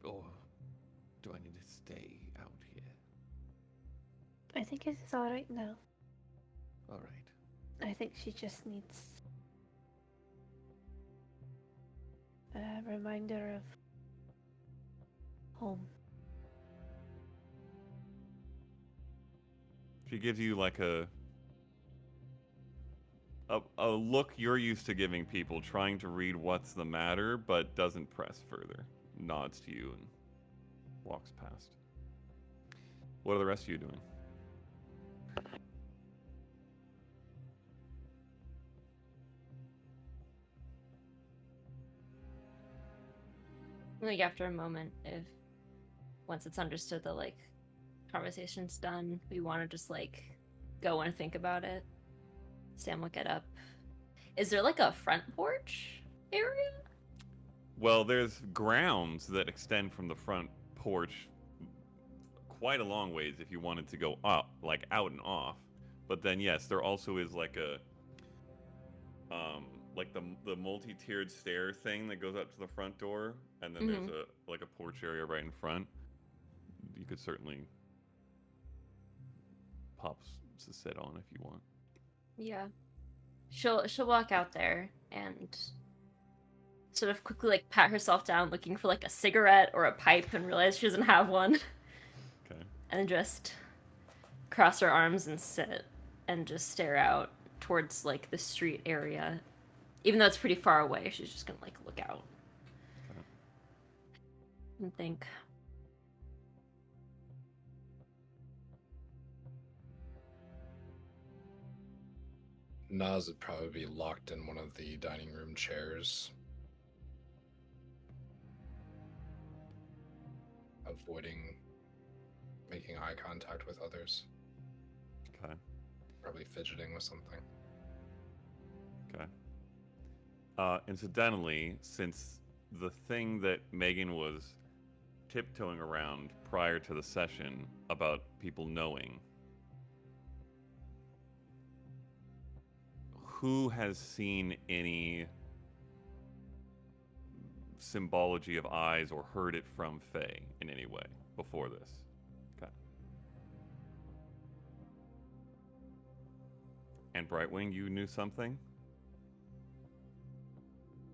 Or do I need to stay out here? I think it is alright now. All right. I think she just needs a reminder of home. She gives you like a look you're used to giving people, trying to read what's the matter, but doesn't press further. Nods to you and walks past. What are the rest of you doing? Like after a moment, if once it's understood that like conversation's done, we want to just like go and think about it. Sam will get up. Is there like a front porch area? Well, there's grounds that extend from the front porch quite a long ways if you wanted to go up, like out and off. But then yes, there also is like a like the multi-tiered stair thing that goes up to the front door, and then there's a like a porch area right in front. You could certainly pop to sit on if you want. Yeah. She'll walk out there and sort of quickly like pat herself down looking for like a cigarette or a pipe and realize she doesn't have one. Okay. And then just cross her arms and sit and just stare out towards like the street area. Even though it's pretty far away, she's just gonna like look out. Okay. And think. Nas would probably be locked in one of the dining room chairs, avoiding making eye contact with others. Okay. Probably fidgeting with something. Okay. Incidentally, since the thing that Megan was tiptoeing around prior to the session about people knowing. Who has seen any symbology of eyes or heard it from Fae in any way before this? Okay. And Brightwing, you knew something?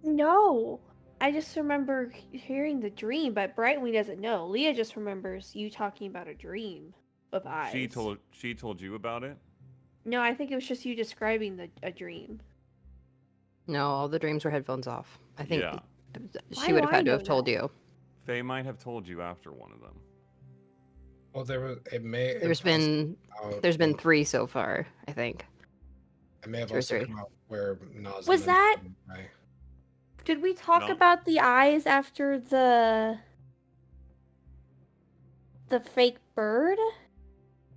No. I just remember hearing the dream, but Brightwing doesn't know. Leah just remembers you talking about a dream of eyes. She told you about it? No, I think it was just you describing a dream. No, all the dreams were headphones off. I think Yeah. Why she would do have I had to know have told that? you. Faye might have told you after one of them. Well, it may. There's have also been come out there's been when- 3 so far, I think. It may have 2 or also 3. come out where Nas Was that- mentioned my- Did we talk No. about the eyes after the fake bird?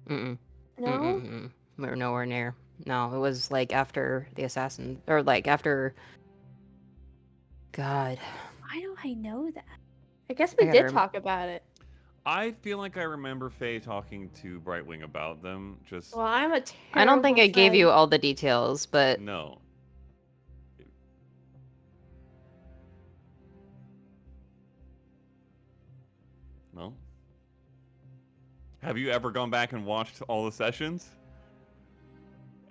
Mm-mm. No. Mm-mm. We were nowhere near. No, it was like after the assassin, or like after. God, Why do I know that? I guess I we gotta did talk about it. I feel like I remember Faye talking to Brightwing about them. Just Well, I'm a terrible I don't think I gave you friend. all the details, but no. No. Have you ever gone back and watched all the sessions?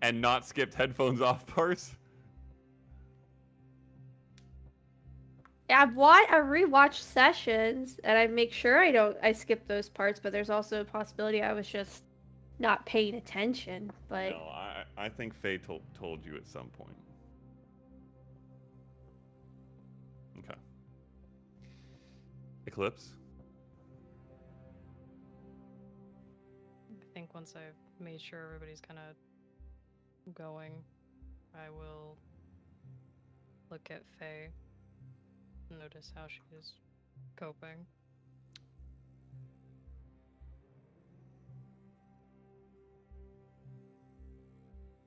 And not skipped headphones off parts? I rewatch sessions and I make sure I skip those parts, but there's also a possibility I was just not paying attention. But No, I think Faye told you at some point. Okay. Eclipse? I think once I've made sure everybody's kind of going, I will look at Faye, notice how she is coping.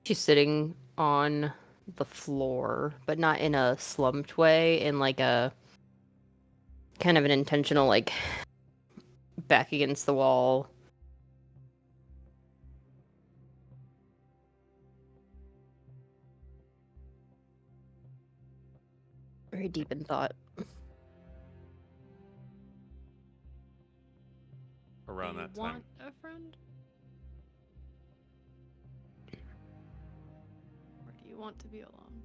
she's sitting on the floor, but not in a slumped way, in like a kind of an intentional, like back against the wall. Very deep in thought. Around Do you that time. want a friend? Or do you want to be alone?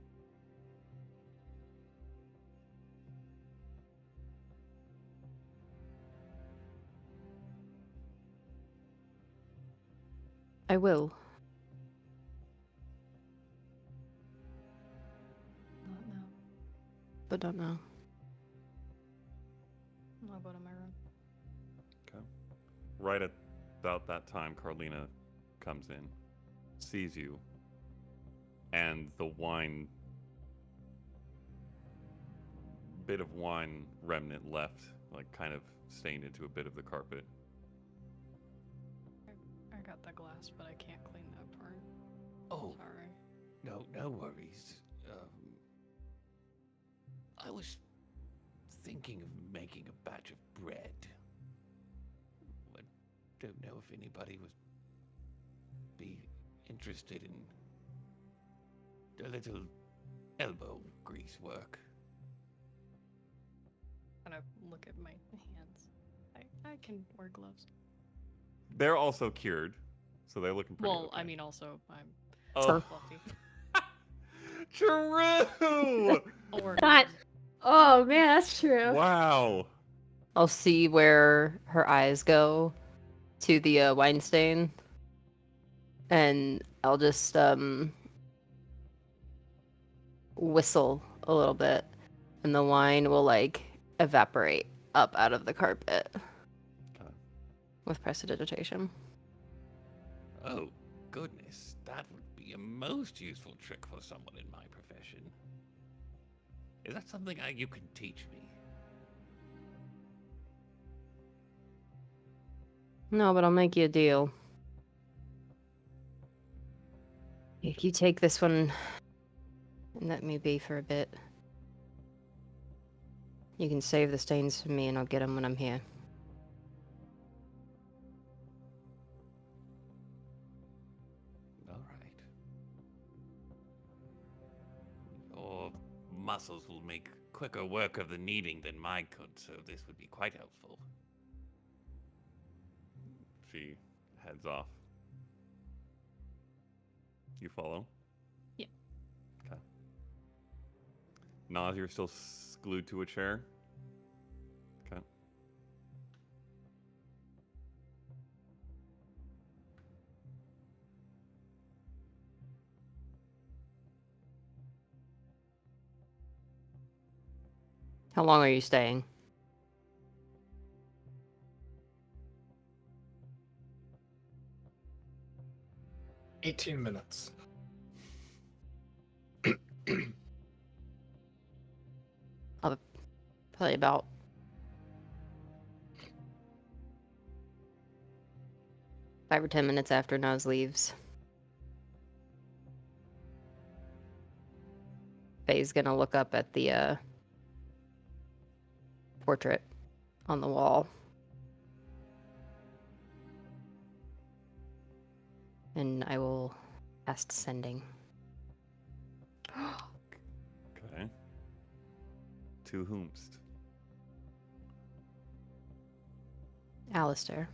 I will. Not now. But don't know. I'll go to my room. Right at about that time, Carlina comes in, sees you, and the bit of wine remnant left, like kind of stained into a bit of the carpet. I got the glass, but I can't clean that part. Oh, Sorry. no worries. I was thinking of making a batch of bread. I don't know if anybody would be interested in a little elbow grease work. Kind of look at my hands. I can wear gloves. They're also cured, so they're looking pretty Well, okay. I mean, also, I'm Oh, fluffy. true! I'll wear God. gloves. Oh man, that's true. Wow. I'll see where her eyes go to the wine stain, and I'll just whistle a little bit, and the wine will like evaporate up out of the carpet Okay. with prestidigitation. Oh, goodness. That would be a most useful trick for someone in my profession. Is that something you can teach me? No, but I'll make you a deal. If you take this one and let me be for a bit, you can save the stains for me and I'll get them when I'm here. muscles will make quicker work of the kneading than mine could, so this would be quite helpful. She heads off. You follow? Yeah. Okay. Nas, you're still glued to a chair? Okay. How long are you staying? "18 minutes." Probably about 5 or 10 minutes after Naz leaves. Faye's gonna look up at the portrait on the wall. And I will cast sending. Okay. To whomst? Alistair.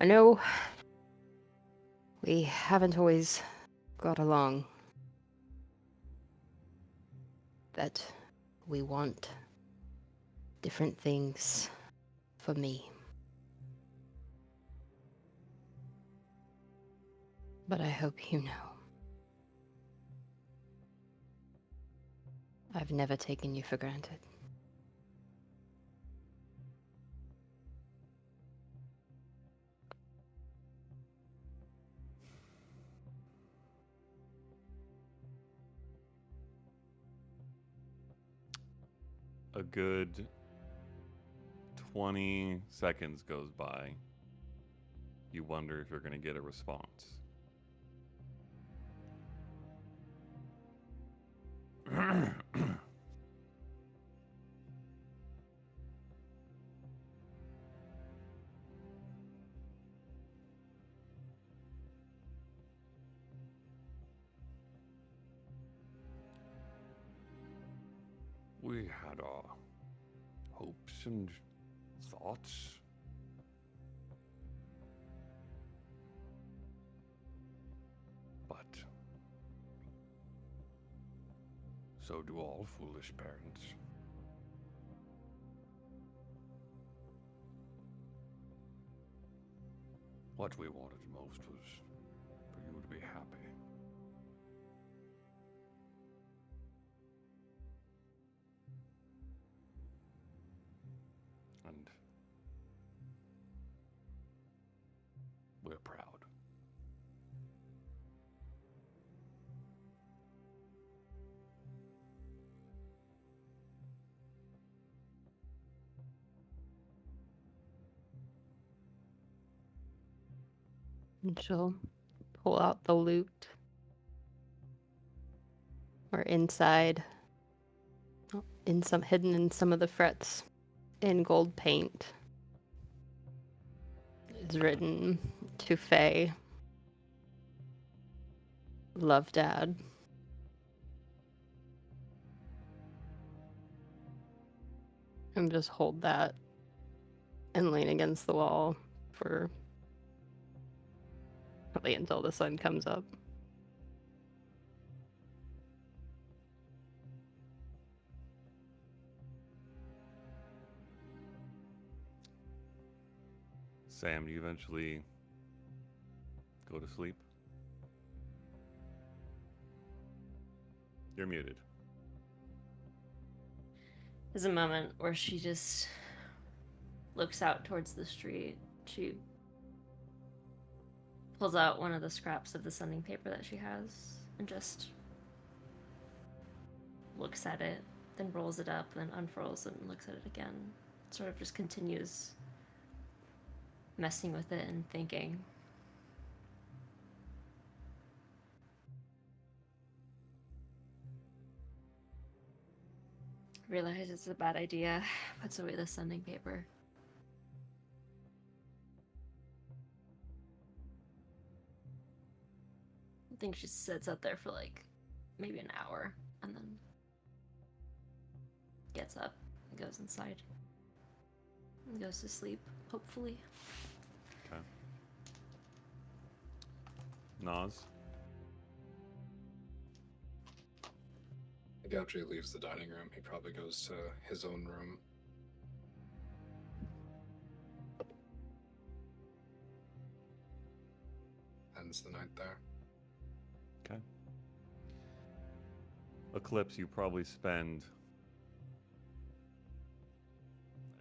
I know we haven't always got along. That we want different things for me. But I hope you know. I've never taken you for granted. A good 20 seconds goes by. You wonder if you're going to get a response. We had our hopes and thoughts. But so do all foolish parents. What we wanted most was for you to be happy. And we're proud. And she'll pull out the loot. Or inside. Hidden in some of the frets. In gold paint. It's written to Faye. Love, Dad. And just hold that and lean against the wall for probably until the sun comes up. Sam, do you eventually go to sleep? You're muted. There's a moment where she just looks out towards the street. She pulls out one of the scraps of the sending paper that she has and just looks at it, then rolls it up, then unfurls it and looks at it again. Sort of just continues messing with it and thinking. Realize it's a bad idea. Puts away the sending paper. I think she sits out there for like maybe an hour and then gets up and goes inside. And goes to sleep, hopefully. Okay. Nas? I think after he leaves the dining room, he probably goes to his own room. Ends the night there. Okay. Eclipse, you probably spend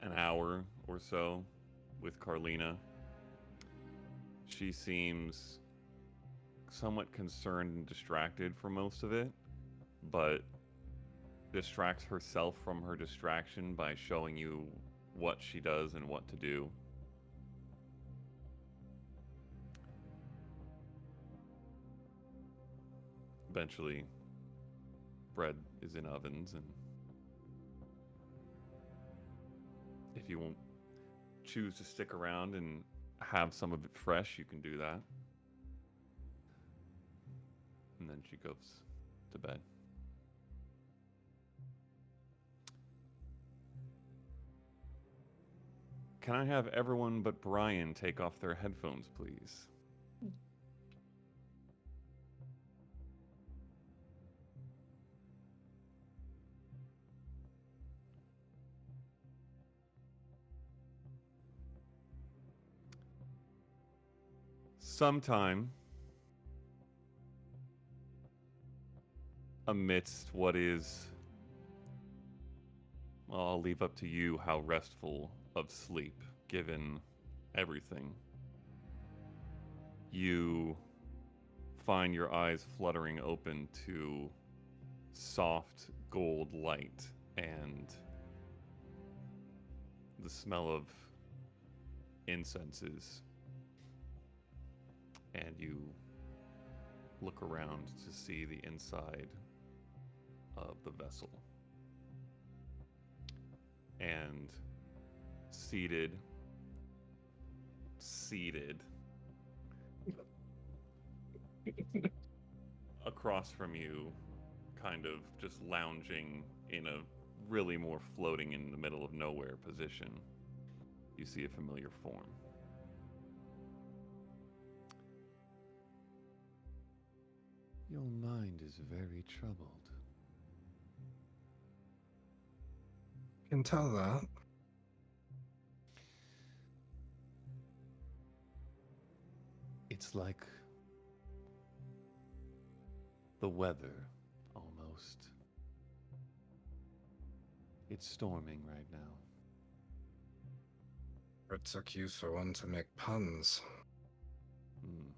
an hour or so with Carlina. She seems somewhat concerned and distracted for most of it, but distracts herself from her distraction by showing you what she does and what to do. Eventually, bread is in ovens, and if you won't choose to stick around and have some of it fresh, you can do that. And then she goes to bed. Can I have everyone but Brian take off their headphones, please? Sometime amidst what is, well, I'll leave up to you how restful of sleep, given everything, you find your eyes fluttering open to soft gold light and the smell of incenses. And you look around to see the inside of the vessel. And seated across from you, kind of just lounging in a really more floating in the middle of nowhere position, you see a familiar form. Your mind is very troubled. Can tell that. It's like the weather, almost. It's storming right now. It took you for one to make puns. Hmm.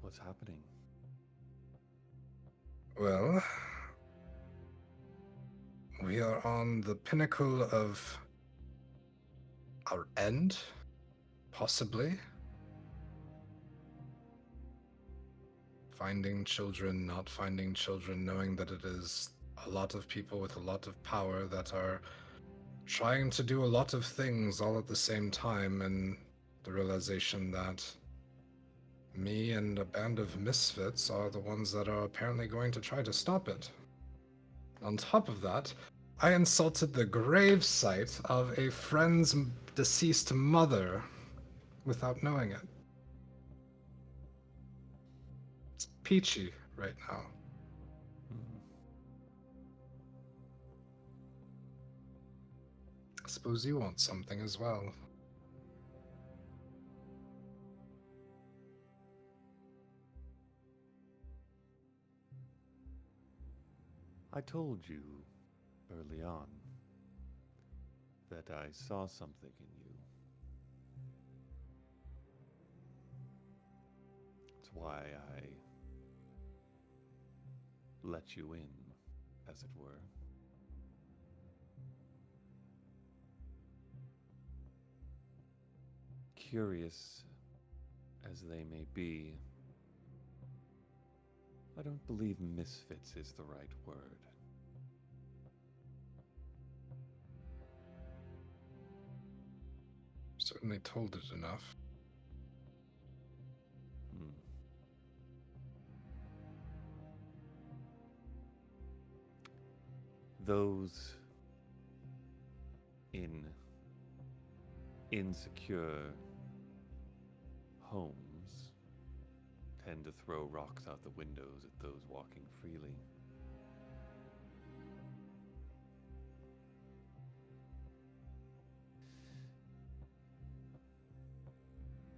What's happening? Well, we are on the pinnacle of our end, possibly. Finding children, not finding children, knowing that it is a lot of people with a lot of power that are trying to do a lot of things all at the same time, and the realization that me and a band of misfits are the ones that are apparently going to try to stop it. On top of that, I insulted the grave site of a friend's deceased mother without knowing it. It's peachy right now. I suppose you want something as well. I told you early on that I saw something in you. It's why I let you in, as it were. Curious as they may be, I don't believe misfits is the right word. Certainly told it enough. Hmm. Those in insecure homes tend to throw rocks out the windows at those walking freely.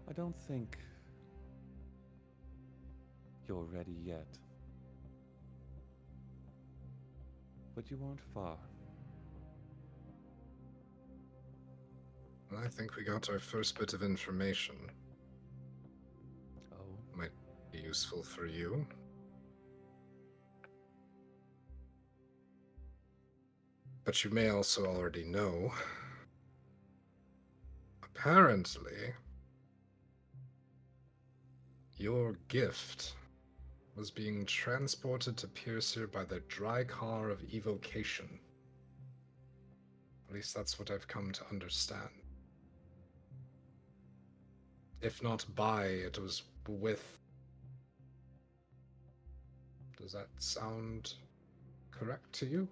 I don't think you're ready yet, but you aren't far. I think we got our first bit of information. Oh, Might be useful for you. But you may also already know. Apparently, your gift was being transported to Piercer by the dry car of evocation. At least that's what I've come to understand. If not by, it was with. Does that sound correct to you?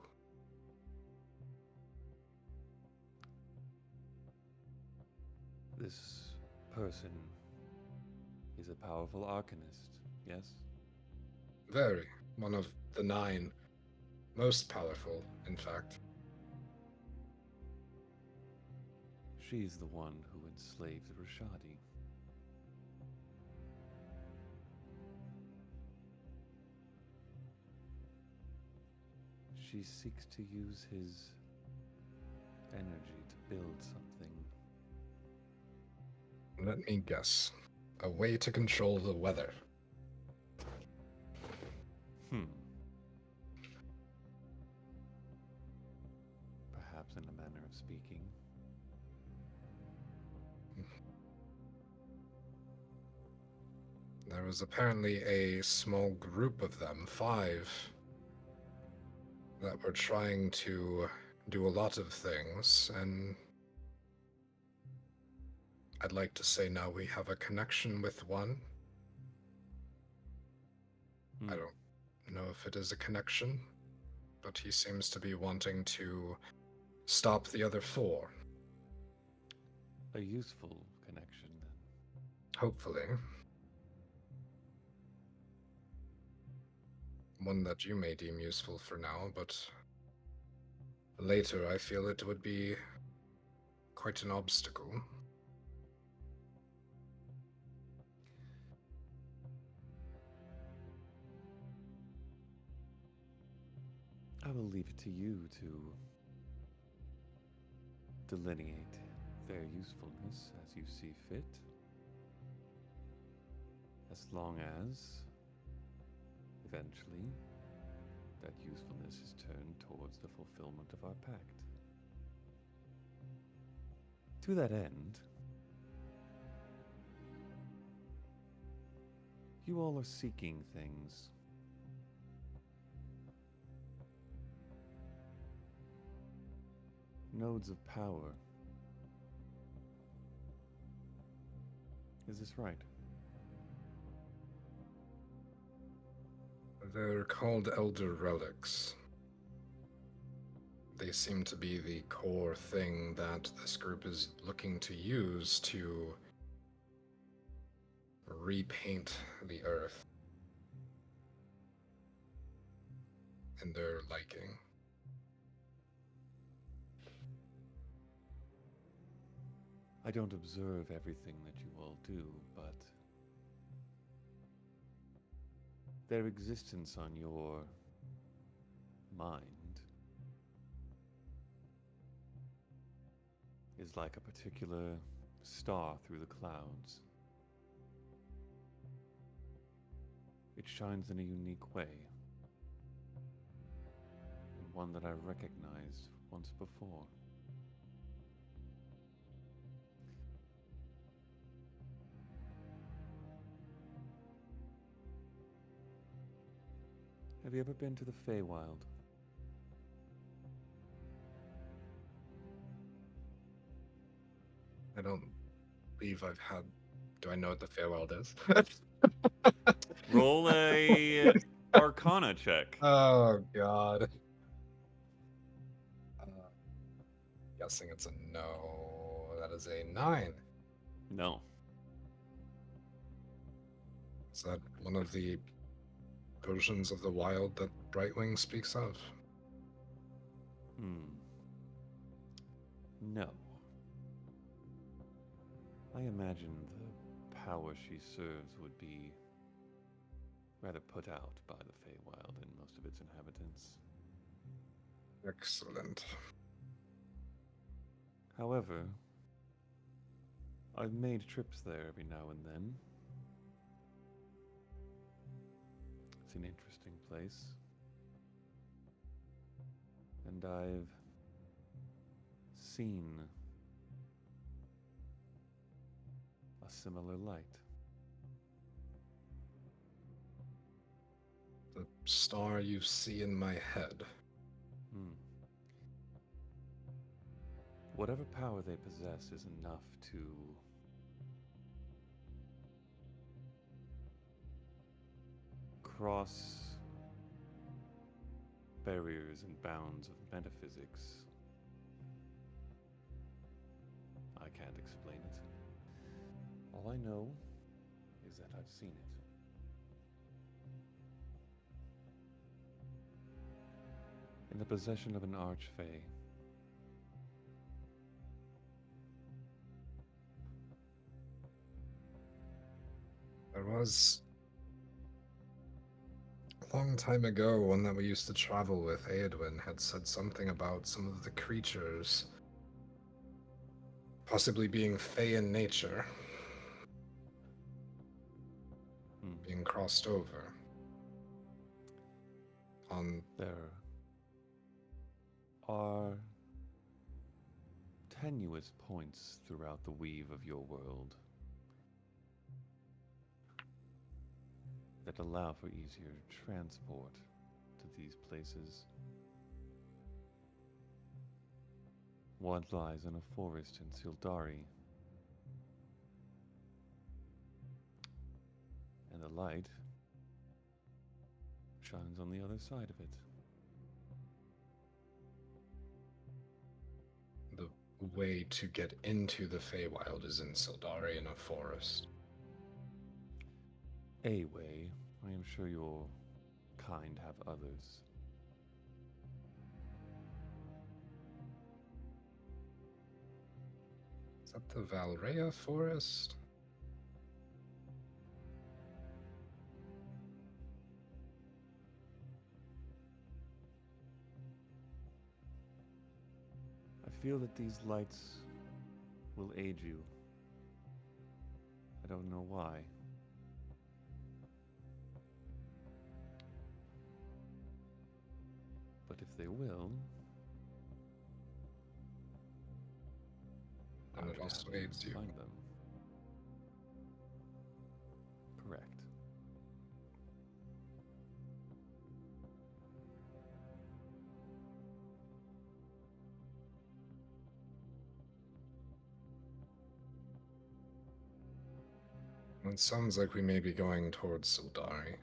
this person is a powerful arcanist, yes? Very. One of the 9. Most powerful, in fact. She's the one who enslaved Rashadi. She seeks to use his energy to build something. Let me guess. A way to control the weather. Perhaps in a manner of speaking. There was apparently a small group of them, 5, that were trying to do a lot of things, and I'd like to say now we have a connection with one. I don't know if it is a connection, but he seems to be wanting to stop the other 4. A useful connection, then. Hopefully. One that you may deem useful for now, but later I feel it would be quite an obstacle. I will leave it to you to delineate their usefulness as you see fit, as long as, eventually, that usefulness is turned towards the fulfillment of our pact. To that end, you all are seeking things. Nodes of power. Is this right? They're called Elder Relics. They seem to be the core thing that this group is looking to use to repaint the earth in their liking. I don't observe everything that you all do, but their existence on your mind is like a particular star through the clouds. It shines in a unique way, and one that I've recognized once before. Have you ever been to the Feywild? I don't believe I've had. Do I know what the Feywild is? Roll a Arcana check. Oh God. Guessing it's a no. That is a 9. No. Is that one of the versions of the wild that Brightwing speaks of? No. I imagine the power she serves would be rather put out by the Feywild and most of its inhabitants. Excellent. However, I've made trips there every now and then. It's an interesting place. And I've seen a similar light. The star you see in my head. Whatever power they possess is enough to cross barriers and bounds of metaphysics. I can't explain it. All I know is that I've seen it. In the possession of an archfey. There was a long time ago, one that we used to travel with, Eowyn, had said something about some of the creatures possibly being fey in nature, being crossed over. There are tenuous points throughout the weave of your world that allow for easier transport to these places. One lies in a forest in Sildari, and the light shines on the other side of it. The way to get into the Feywild is in Sildari in a forest. A way. I am sure your kind have others. Is that the Valrea forest? I feel that these lights will aid you. I don't know why. But if they will, And I it would also happily aids you. find them. Correct. It sounds like we may be going towards Sildari.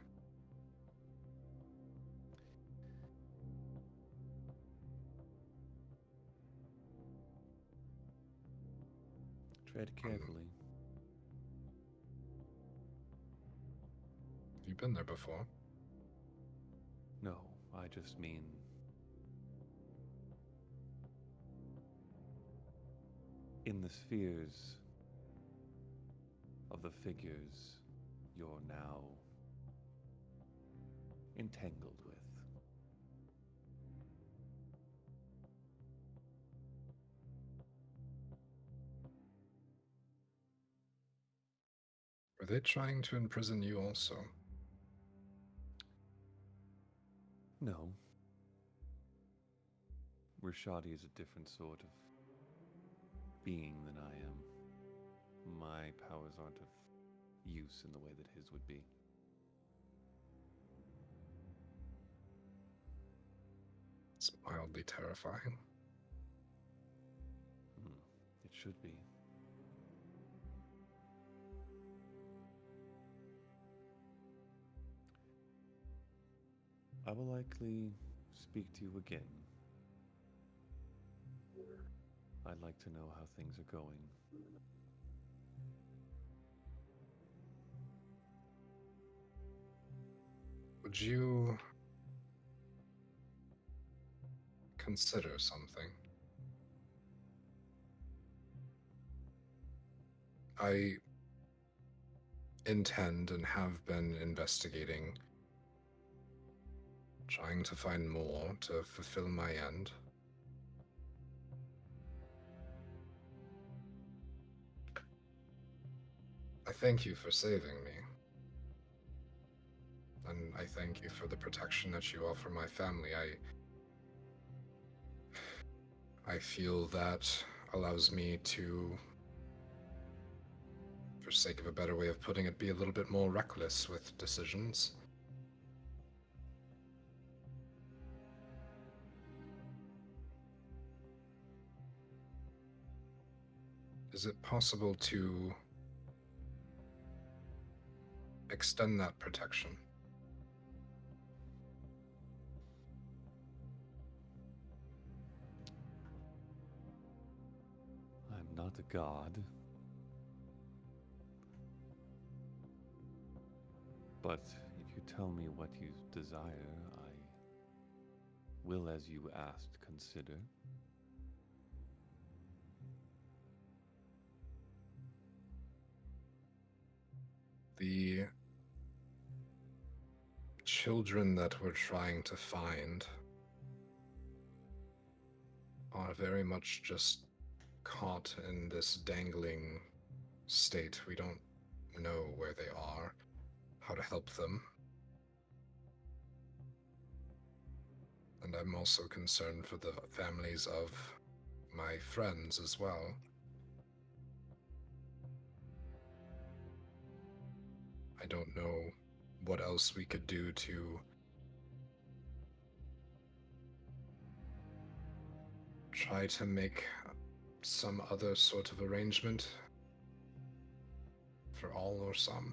Tread carefully. Have you been there before? No, I just mean in the spheres of the figures you're now entangled with. Were they trying to imprison you also? No. Rashadi is a different sort of being than I am. My powers aren't of use in the way that his would be. It's mildly terrifying. It should be. I will likely speak to you again. I'd like to know how things are going. Would you consider something? I intend and have been investigating, trying to find more to fulfill my end. I thank you for saving me. And I thank you for the protection that you offer my family. I feel that allows me to, for sake of a better way of putting it, be a little bit more reckless with decisions. Is it possible to extend that protection? I'm not a god. But if you tell me what you desire, I will, as you asked, consider. The children that we're trying to find are very much just caught in this dangling state. We don't know where they are, how to help them. And I'm also concerned for the families of my friends as well. I don't know what else we could do to try to make some other sort of arrangement for all or some.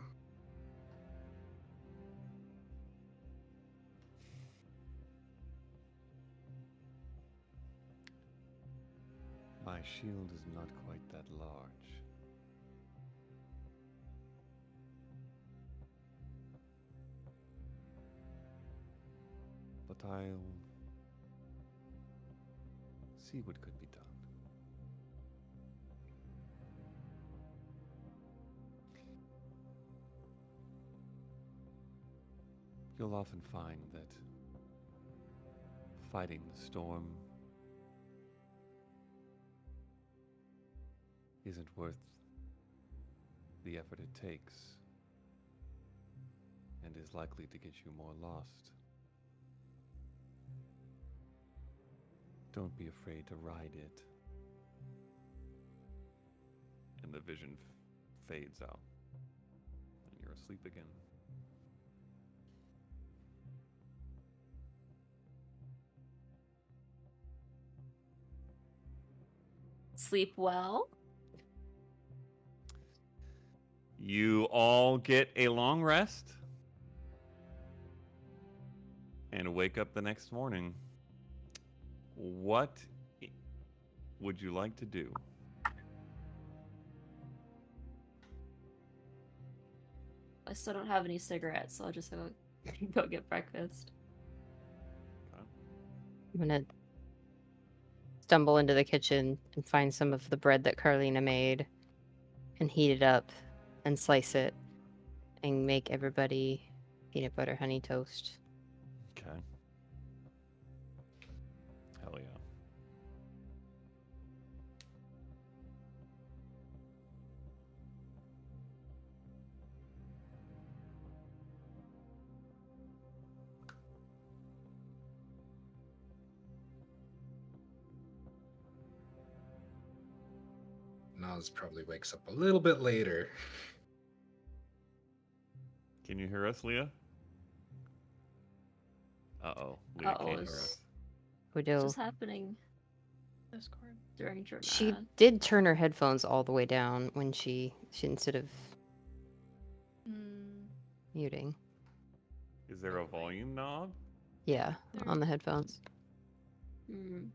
My shield is not quite that large. But I'll see what could be done. You'll often find that fighting the storm isn't worth the effort it takes, and is likely to get you more lost. Don't be afraid to ride it. And the vision fades out, and you're asleep again. Sleep well. You all get a long rest and wake up the next morning. What would you like to do? I still don't have any cigarettes, so I'll just go get breakfast. I'm gonna stumble into the kitchen and find some of the bread that Carlina made and heat it up and slice it and make everybody peanut butter honey toast. Okay. Hell yeah. Nas probably wakes up a little bit later. Can you hear us, Leah? Uh-oh. Leah can't hear us. What's Odile. happening Discord. during Jornada? She did turn her headphones all the way down when she instead of Mm, muting. Is there a volume knob? Yeah, on the headphones. Hmm.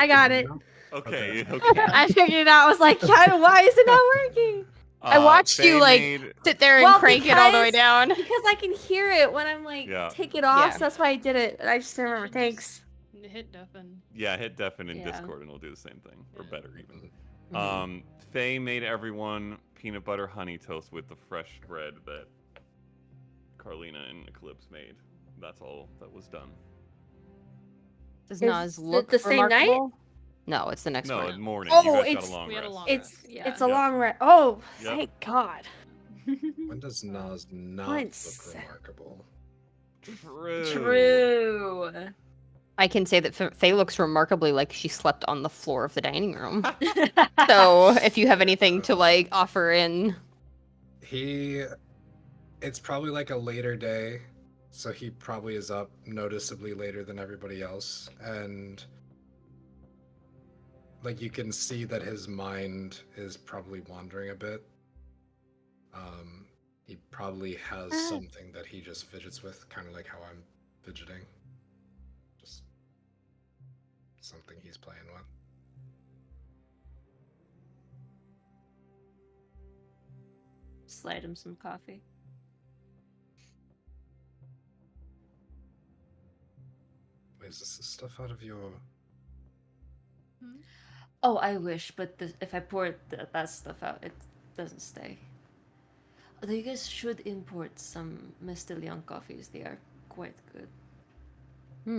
I got it. Okay. I figured it out. I was like, yeah, why is it not working? I watched you, like, sit there and Well, crank it all the way because- down. Because I can hear it when I'm like, Yeah. take it off. Yeah. So that's why I did it. I just didn't remember. Should Thanks. hit deafen. Yeah, hit deafen in Yeah. Discord and it'll do the same thing, or Yeah. better even. Mhm. Faye made everyone peanut butter honey toast with the fresh bread that Carlina and Eclipse made. That's all that was done. Does Is Nas it look the same night? remarkable? No, it's the next No, morning. morning. Oh, you guys got it's- a long We had a rest. long It's rest. Yeah. it's a Yep. long rest. Oh, Yep. thank God. When does Nas not Once. look remarkable? True. True. I can say that Faye looks remarkably like she slept on the floor of the dining room. So if you have anything to like offer in, It's probably like a later day, so he probably is up noticeably later than everybody else, and like you can see that his mind is probably wandering a bit. He probably has something that he just fidgets with, kind of like how I'm fidgeting. Just something he's playing with. Slide him some coffee. Wait, is this the stuff out of your... Oh, I wish, but if I pour that stuff out, it doesn't stay. Although you guys should import some Mr. Leon coffees. They are quite good. I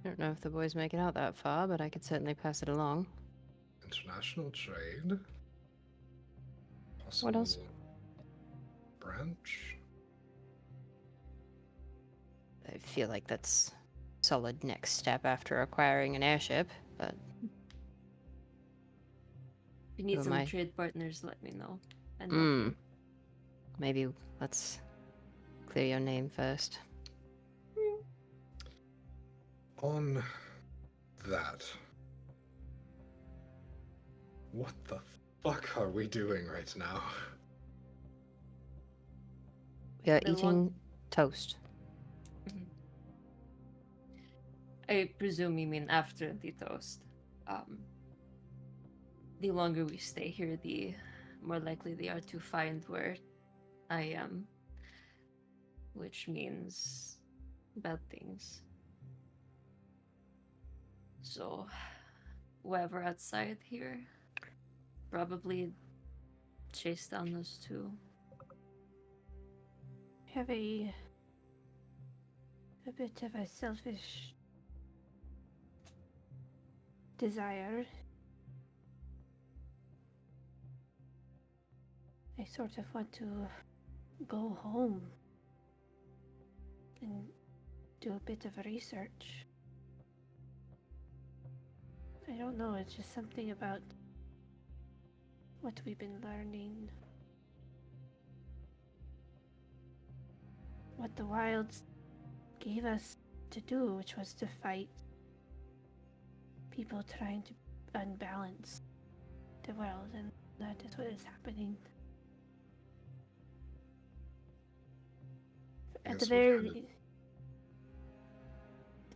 don't know if the boys make it out that far, but I could certainly pass it along. International trade? Possible What else? branch? I feel like that's solid next step after acquiring an airship, but If you need Who am some I? trade partners, let me know. And Mm. maybe let's clear your name first. On that, what the fuck are we doing right now? We are The eating long- toast. I presume you mean after the toast. The longer we stay here, the more likely they are to find where I am. Which means bad things. So, whoever outside here probably chase down those two. Have a bit of a selfish desire. I sort of want to go home and do a bit of research. I don't know, it's just something about what we've been learning. What the wilds gave us to do, which was to fight people trying to unbalance the world, and that is what is happening. At the Guess what very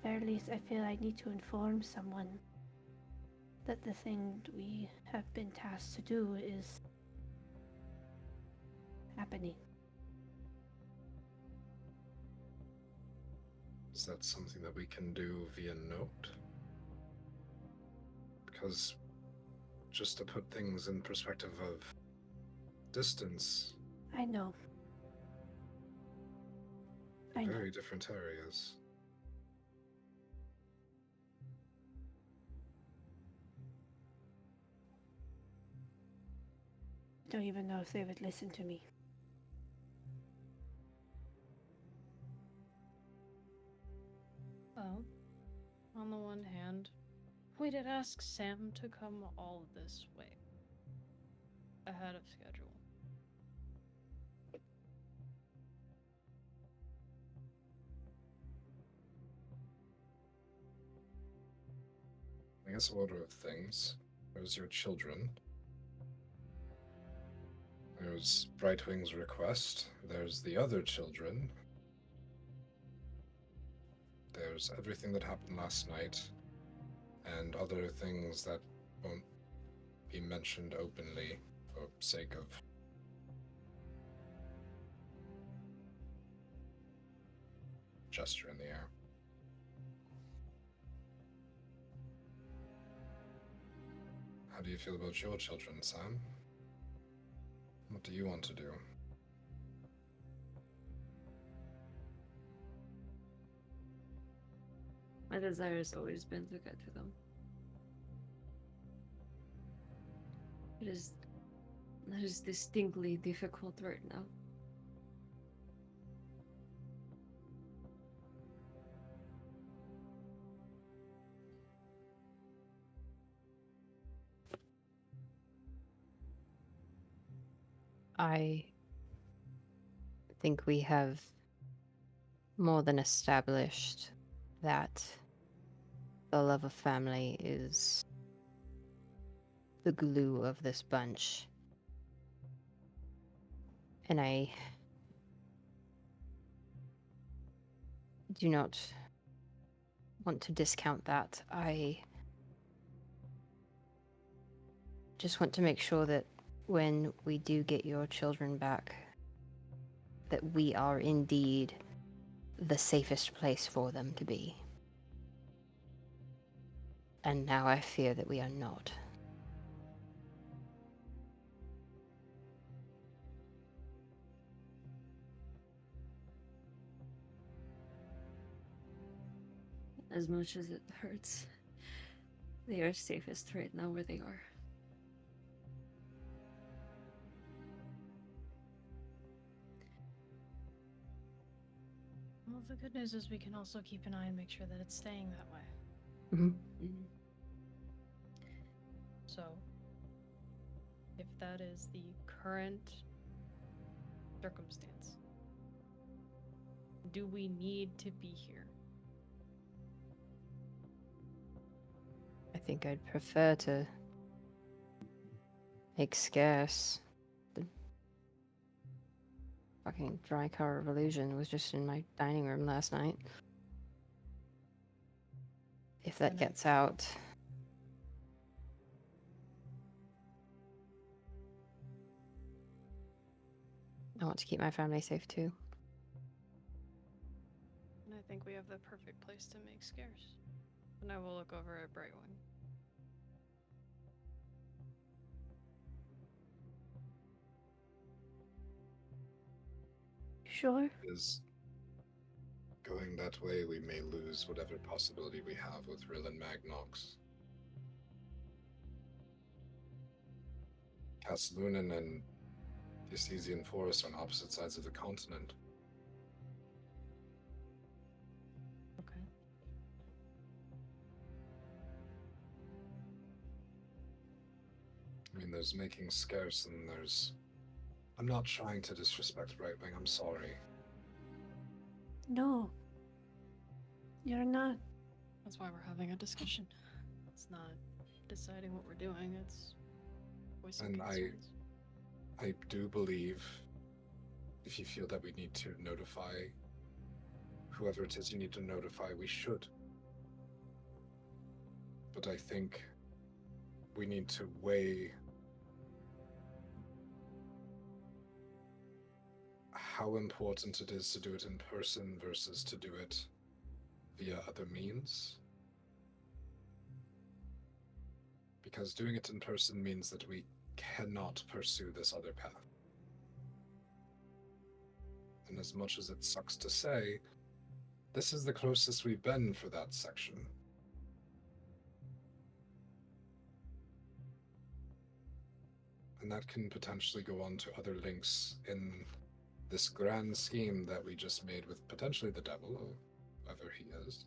kind of- least, I feel I need to inform someone that the thing we have been tasked to do is happening. Is that something that we can do via note? Because just to put things in perspective of distance, I know. I know. very different areas. Don't even know if they would listen to me. Well, on the one hand, we did ask Sam to come all this way. Ahead of schedule. this order of things, there's your children. There's Brightwing's request. There's the other children. There's everything that happened last night, and other things that won't be mentioned openly for sake of gesture in the air. How do you feel about your children, Sam? What do you want to do? My desire has always been to get to them. It is distinctly difficult right now. I think we have more than established that the love of family is the glue of this bunch. And I do not want to discount that. I just want to make sure that when we do get your children back, that we are indeed the safest place for them to be. And now I fear that we are not. As much as it hurts, they are safest right now where they are. Well, the good news is we can also keep an eye and make sure that it's staying that way. Mm-hmm. So, if that is the current circumstance, do we need to be here? I think I'd prefer to make scarce. The fucking dry car of illusion was just in my dining room last night. If that gets out, I want to keep my family safe too. And I think we have the perfect place to make scarce. And I will look over at Brightwing. Sure. Is going that way, we may lose whatever possibility we have with Rill and Magnox. Caslunan and the Estesian Forest on opposite sides of the continent. Okay. I mean, there's making scarce and there's... I'm not trying to disrespect Brightwing, I'm sorry. No. You're not. That's why we're having a discussion. It's not deciding what we're doing, it's voicing And concerns. I do believe if you feel that we need to notify whoever it is you need to notify, we should. But I think we need to weigh how important it is to do it in person versus to do it via other means. Because doing it in person means that we cannot pursue this other path. And as much as it sucks to say, this is the closest we've been for that section. And that can potentially go on to other links in this grand scheme that we just made with potentially the devil, or whoever he is.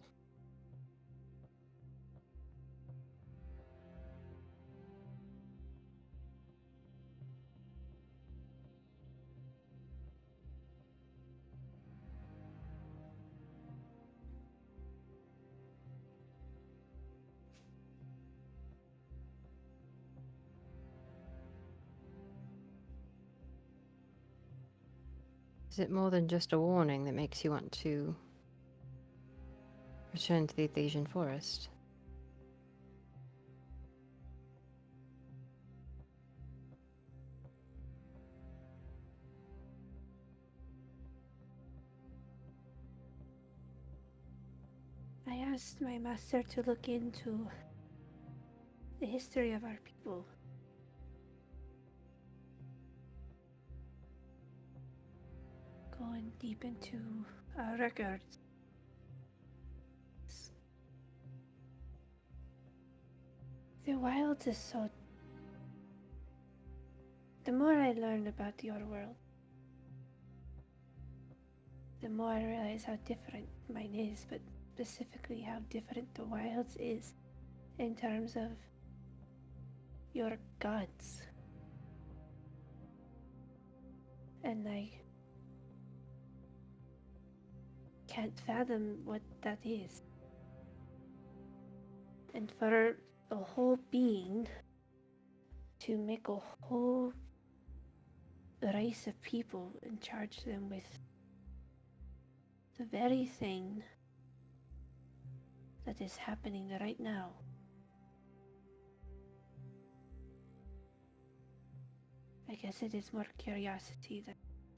Is it more than just a warning that makes you want to return to the Ethesian forest? I asked my master to look into the history of our people. Going deep into our records. The wilds is so... The more I learn about your world, the more I realize how different mine is, but specifically how different the wilds is in terms of your gods. And I can't fathom what that is. And for a whole being to make a whole race of people and charge them with the very thing that is happening right now. I guess it is more curiosity than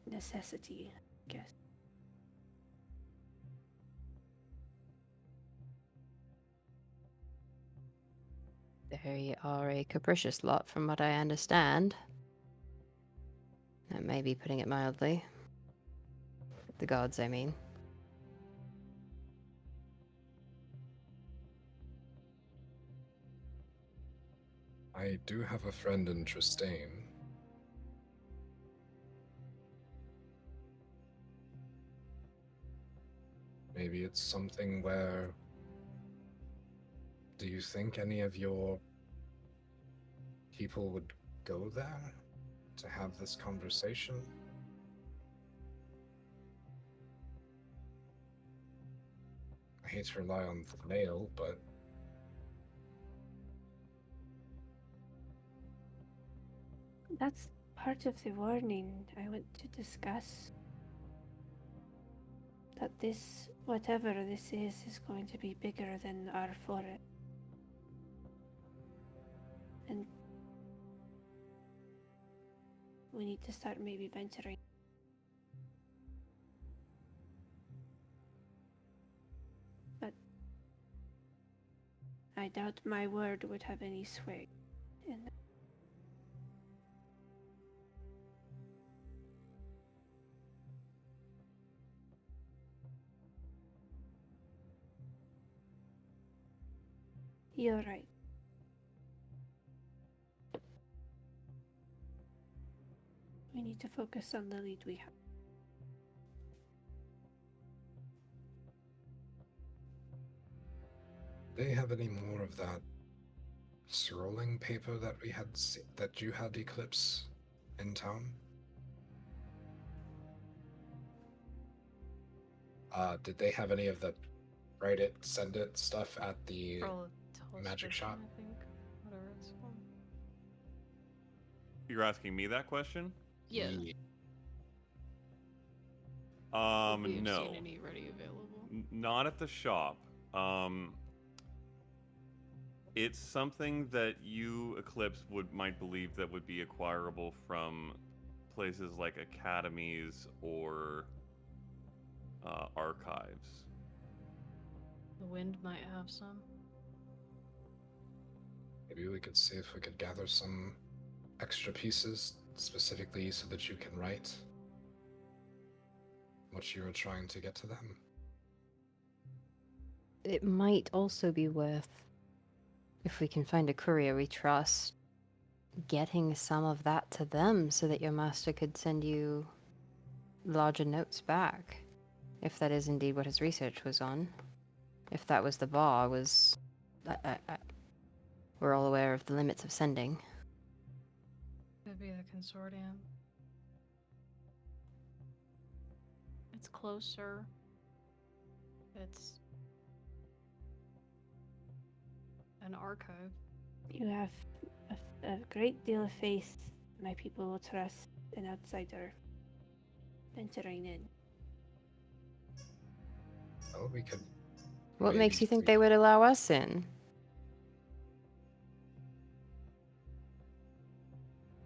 necessity, I guess. They are a capricious lot, from what I understand. That may be putting it mildly. The gods, I mean. I do have a friend in Tristane. Maybe it's something where... Do you think any of your people would go there to have this conversation? I hate to rely on the mail, but That's part of the warning I want to discuss. That this, whatever this is going to be bigger than our forest. And we need to start maybe venturing. But I doubt my word would have any sway in that. You're right. We need to focus on the lead we have. do they have any more of that scrolling paper that we had that you had, Eclipse, in town? Did they have any of the write it, send it stuff at the magic shop? I think. Whatever it's called. You're asking me that question? Yeah. No. Seen any ready available? Not at the shop. It's something that you, Eclipse, might believe that would be acquirable from places like academies or archives. The wind might have some. Maybe we could see if we could gather some extra pieces specifically so that you can write what you were trying to get to them. It might also be worth, if we can find a courier we trust, getting some of that to them so that your master could send you larger notes back, if that is indeed what his research was on. If that was the bar, we're all aware of the limits of sending. Could be the consortium. It's closer. It's an archive. You have a great deal of faith my people will trust an outsider venturing in. Well, we could. What makes maybe you think see- they would allow us in?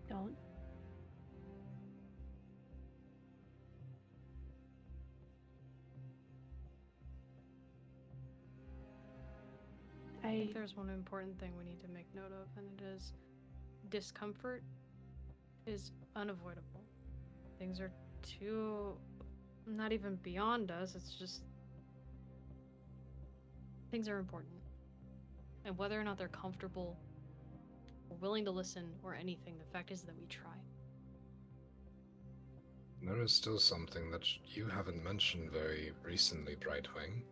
Don't. I think there's one important thing we need to make note of, and it is discomfort is unavoidable. Things are too, not even beyond us, it's just things are important. And whether or not they're comfortable or willing to listen or anything, the fact is that we try. There is still something that you haven't mentioned very recently, Brightwing.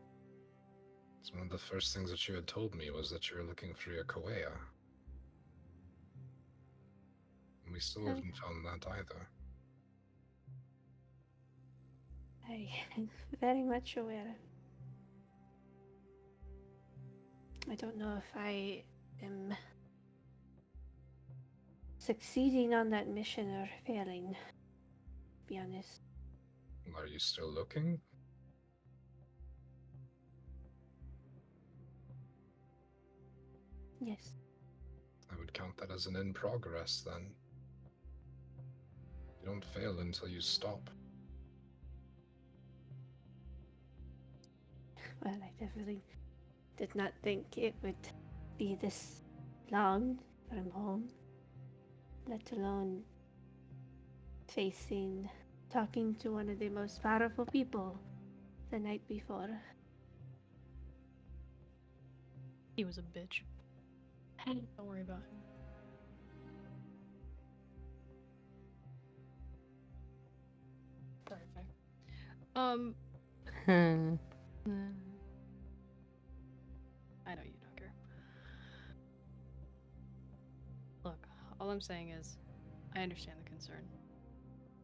It's one of the first things that you had told me was that you were looking for your Kawea. And we still haven't found that either. I am very much aware. I don't know if I am succeeding on that mission or failing, to be honest. Are you still looking? Yes. I would count that as an in progress then. You don't fail until you stop. Well, I definitely did not think it would be this long from home, let alone talking to one of the most powerful people the night before. He was a bitch. Don't worry about him. Sorry, Faye. I know you don't care. Look, all I'm saying is, I understand the concern.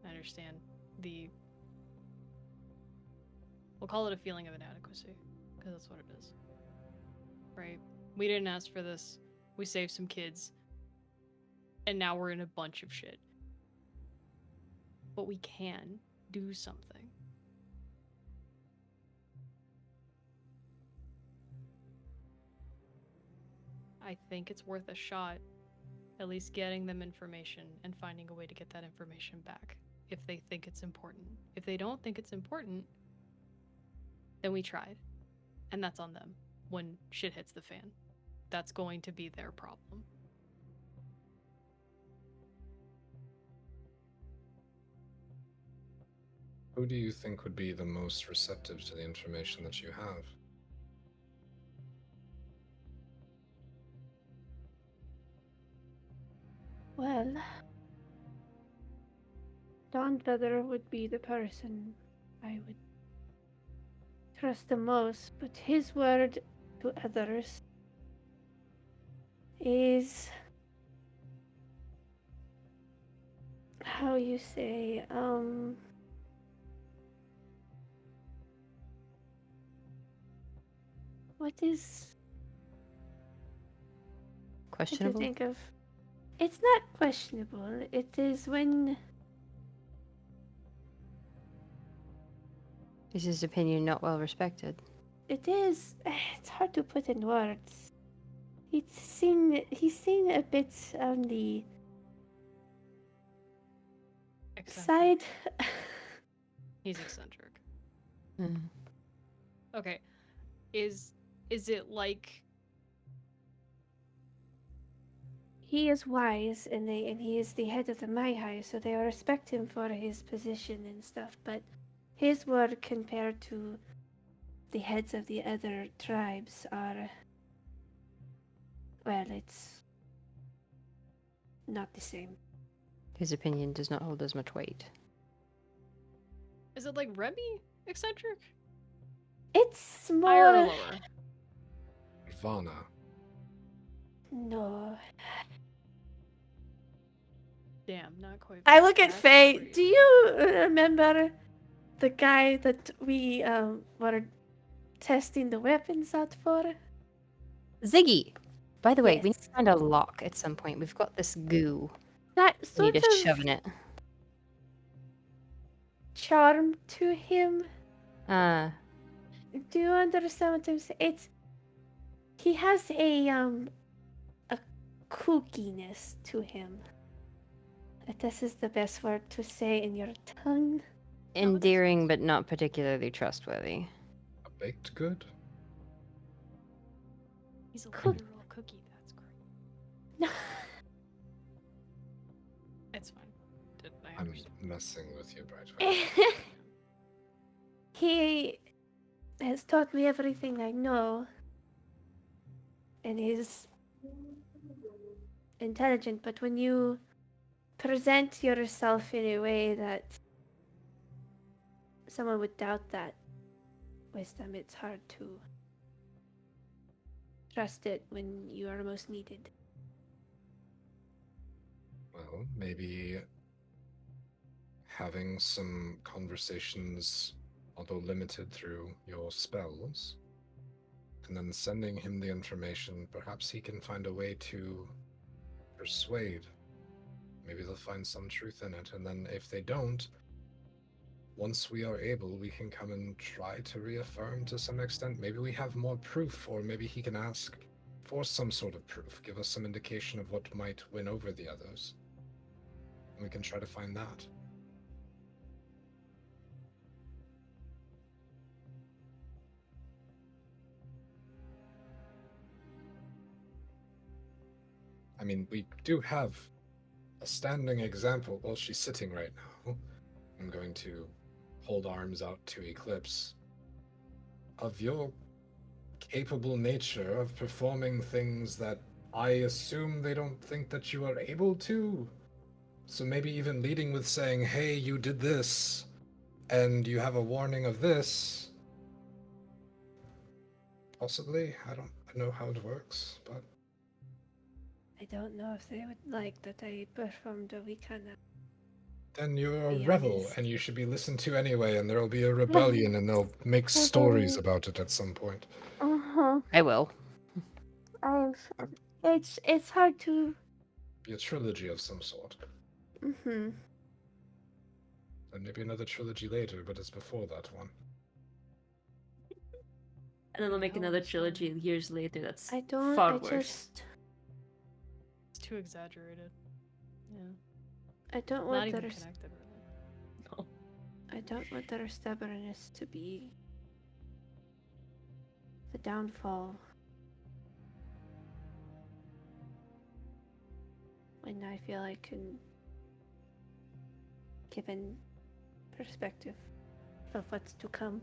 I understand we'll call it a feeling of inadequacy, because that's what it is. Right? We didn't ask for this. We saved some kids. And now we're in a bunch of shit. But we can do something. I think it's worth a shot, at least getting them information and finding a way to get that information back, if they think it's important. If they don't think it's important, then we tried. And that's on them when shit hits the fan. That's going to be their problem. Who do you think would be the most receptive to the information that you have? Well, Dawnfeather would be the person I would trust the most, but his word to others is, how you say, what is, I can Questionable? think of, it's not questionable, it is when, Is his opinion not well respected? it is, it's hard to put in words. He's seen a bit on the Eccentric. side. He's eccentric. Hmm. Okay. Is it like He is wise, and he is the head of the Maihai, so they respect him for his position and stuff. But his word compared to the heads of the other tribes are, well, it's not the same. His opinion does not hold as much weight. is it like Remy eccentric? It's Higher or more lower? Ivana. no. Damn, not quite. I look at That's Faye. great. Do you remember the guy that we were testing the weapons out for? Ziggy! By the way, we need Yes. to find a lock at some point. We've got this goo. That We sort need to of shove in it. charm to him. Uh, Do you understand what I'm saying? He has a kookiness to him. This is the best word to say in your tongue. endearing, but not particularly trustworthy. A baked good? He's a Cook- literal cookie. That's great. It's fine. I I'm understand. messing with you, Brightwing. He has taught me everything I know. And is intelligent, but when you present yourself in a way that someone would doubt that wisdom, it's hard to trust it when you are most needed. Well, maybe having some conversations, although limited through your spells, and then sending him the information, perhaps he can find a way to persuade. Maybe they'll find some truth in it, and then if they don't, once we are able, we can come and try to reaffirm to some extent. Maybe we have more proof, or maybe he can ask for some sort of proof, give us some indication of what might win over the others. And we can try to find that. I mean, we do have a standing example. Well, she's sitting right now. I'm going to hold arms out to Eclipse. Of your capable nature of performing things that I assume they don't think that you are able to. So maybe even leading with saying, hey, you did this, and you have a warning of this. Possibly. I don't know how it works, but I don't know if they would like that I performed a weekend. then you're a Be rebel, honest. and you should be listened to anyway, and there'll be a rebellion, and they'll make stories about it at some point. I will. It's hard to. Be a trilogy of some sort. Mm-hmm. And maybe another trilogy later, but it's before that one. And then they'll make Hell another is trilogy years later. That's I don't. far I worse. just. It's too exaggerated. Yeah. I don't Not want even their. connected, really. No. I don't want their stubbornness to be the downfall. When I feel I can give an perspective of what's to come.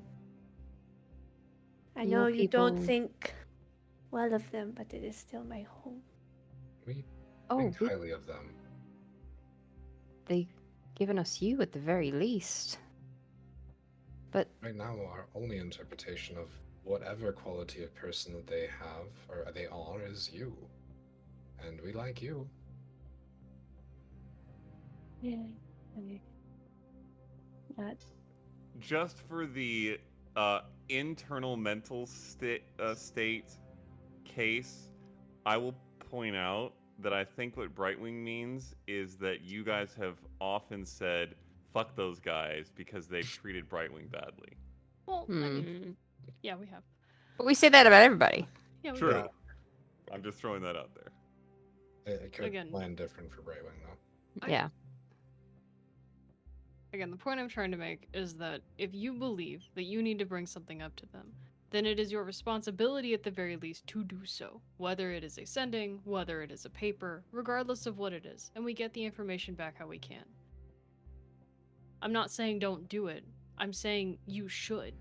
I know Your you don't people- think well of them, but it is still my home. We Oh, think highly of them. they've given us you at the very least. But Right now, our only interpretation of whatever quality of person that they have, or they are, is you. And we like you. Yeah. Not. Just for the internal mental state case, I will point out that I think what Brightwing means is that you guys have often said, fuck those guys, because they've treated Brightwing badly. Well, I Hmm. mean, yeah, we have. but we say that about everybody. Yeah, we True. have. I'm just throwing that out there. It could Again. land different for Brightwing, though. I- Yeah. Again, the point I'm trying to make is that if you believe that you need to bring something up to them, then it is your responsibility at the very least to do so. Whether it is a sending, whether it is a paper, regardless of what it is, and we get the information back how we can. I'm not saying don't do it. I'm saying you should.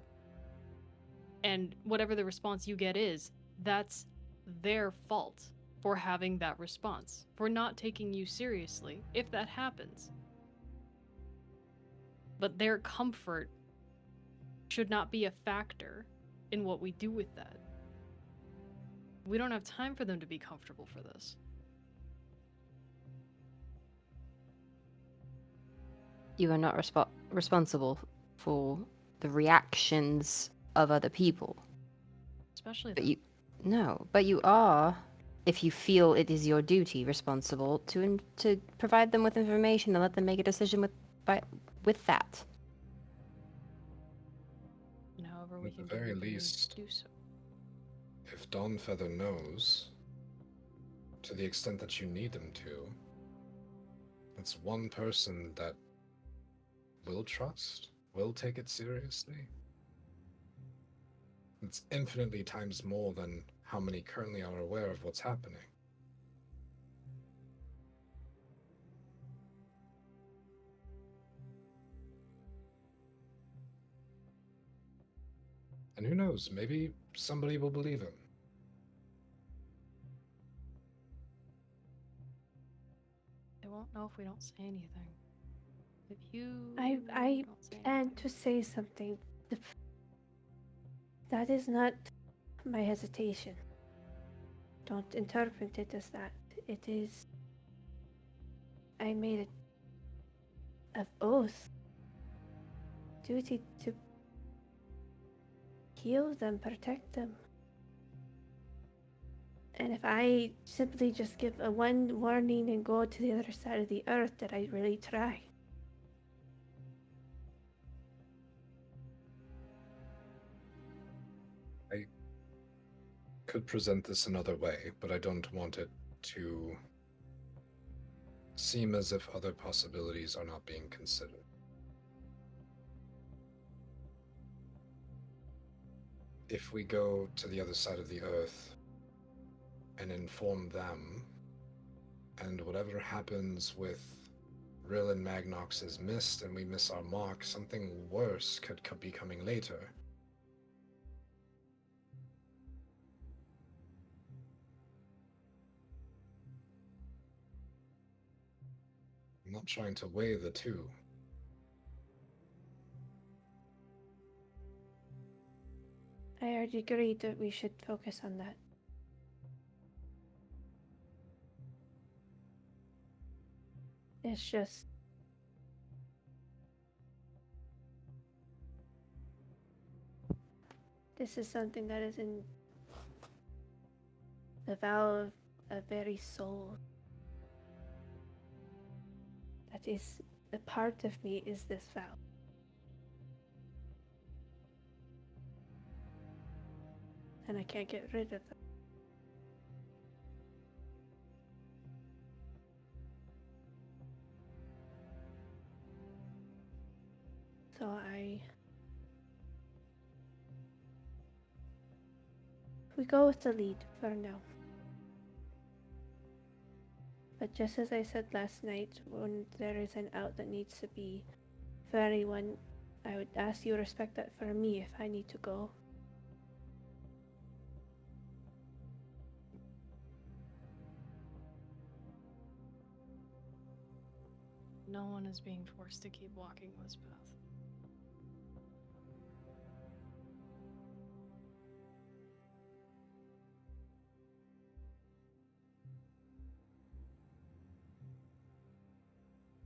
And whatever the response you get is, that's their fault for having that response, for not taking you seriously, if that happens. But their comfort should not be a factor in what we do with that. We don't have time for them to be comfortable for this. You are not responsible for the reactions of other people. Especially But them. but you are, if you feel it is your duty, responsible to provide them with information and let them make a decision with that. whatever we At can the do very we need least, to do so. if Dawnfeather knows, to the extent that you need them to, it's one person that will trust, will take it seriously. It's infinitely times more than how many currently are aware of what's happening. And who knows, maybe somebody will believe him. They won't know if we don't say anything. If you I don't say and anything. to say something. That is not my hesitation. Don't interpret it as that. It is. I made it of oath. Duty to heal them, protect them. And if I simply just give a one warning and go to the other side of the earth, did I really try? I could present this another way, but I don't want it to seem as if other possibilities are not being considered. If we go to the other side of the earth and inform them, and whatever happens with Rill and Magnox is missed and we miss our mark, something worse could be coming later. I'm not trying to weigh the two. I already agreed that we should focus on that. It's just this is something that is in the vow of a very soul. That is the part of me is this vow. And I can't get rid of them. So we go with the lead for now. But just as I said last night, when there is an out that needs to be for anyone, I would ask you to respect that for me if I need to go. No one is being forced to keep walking this path.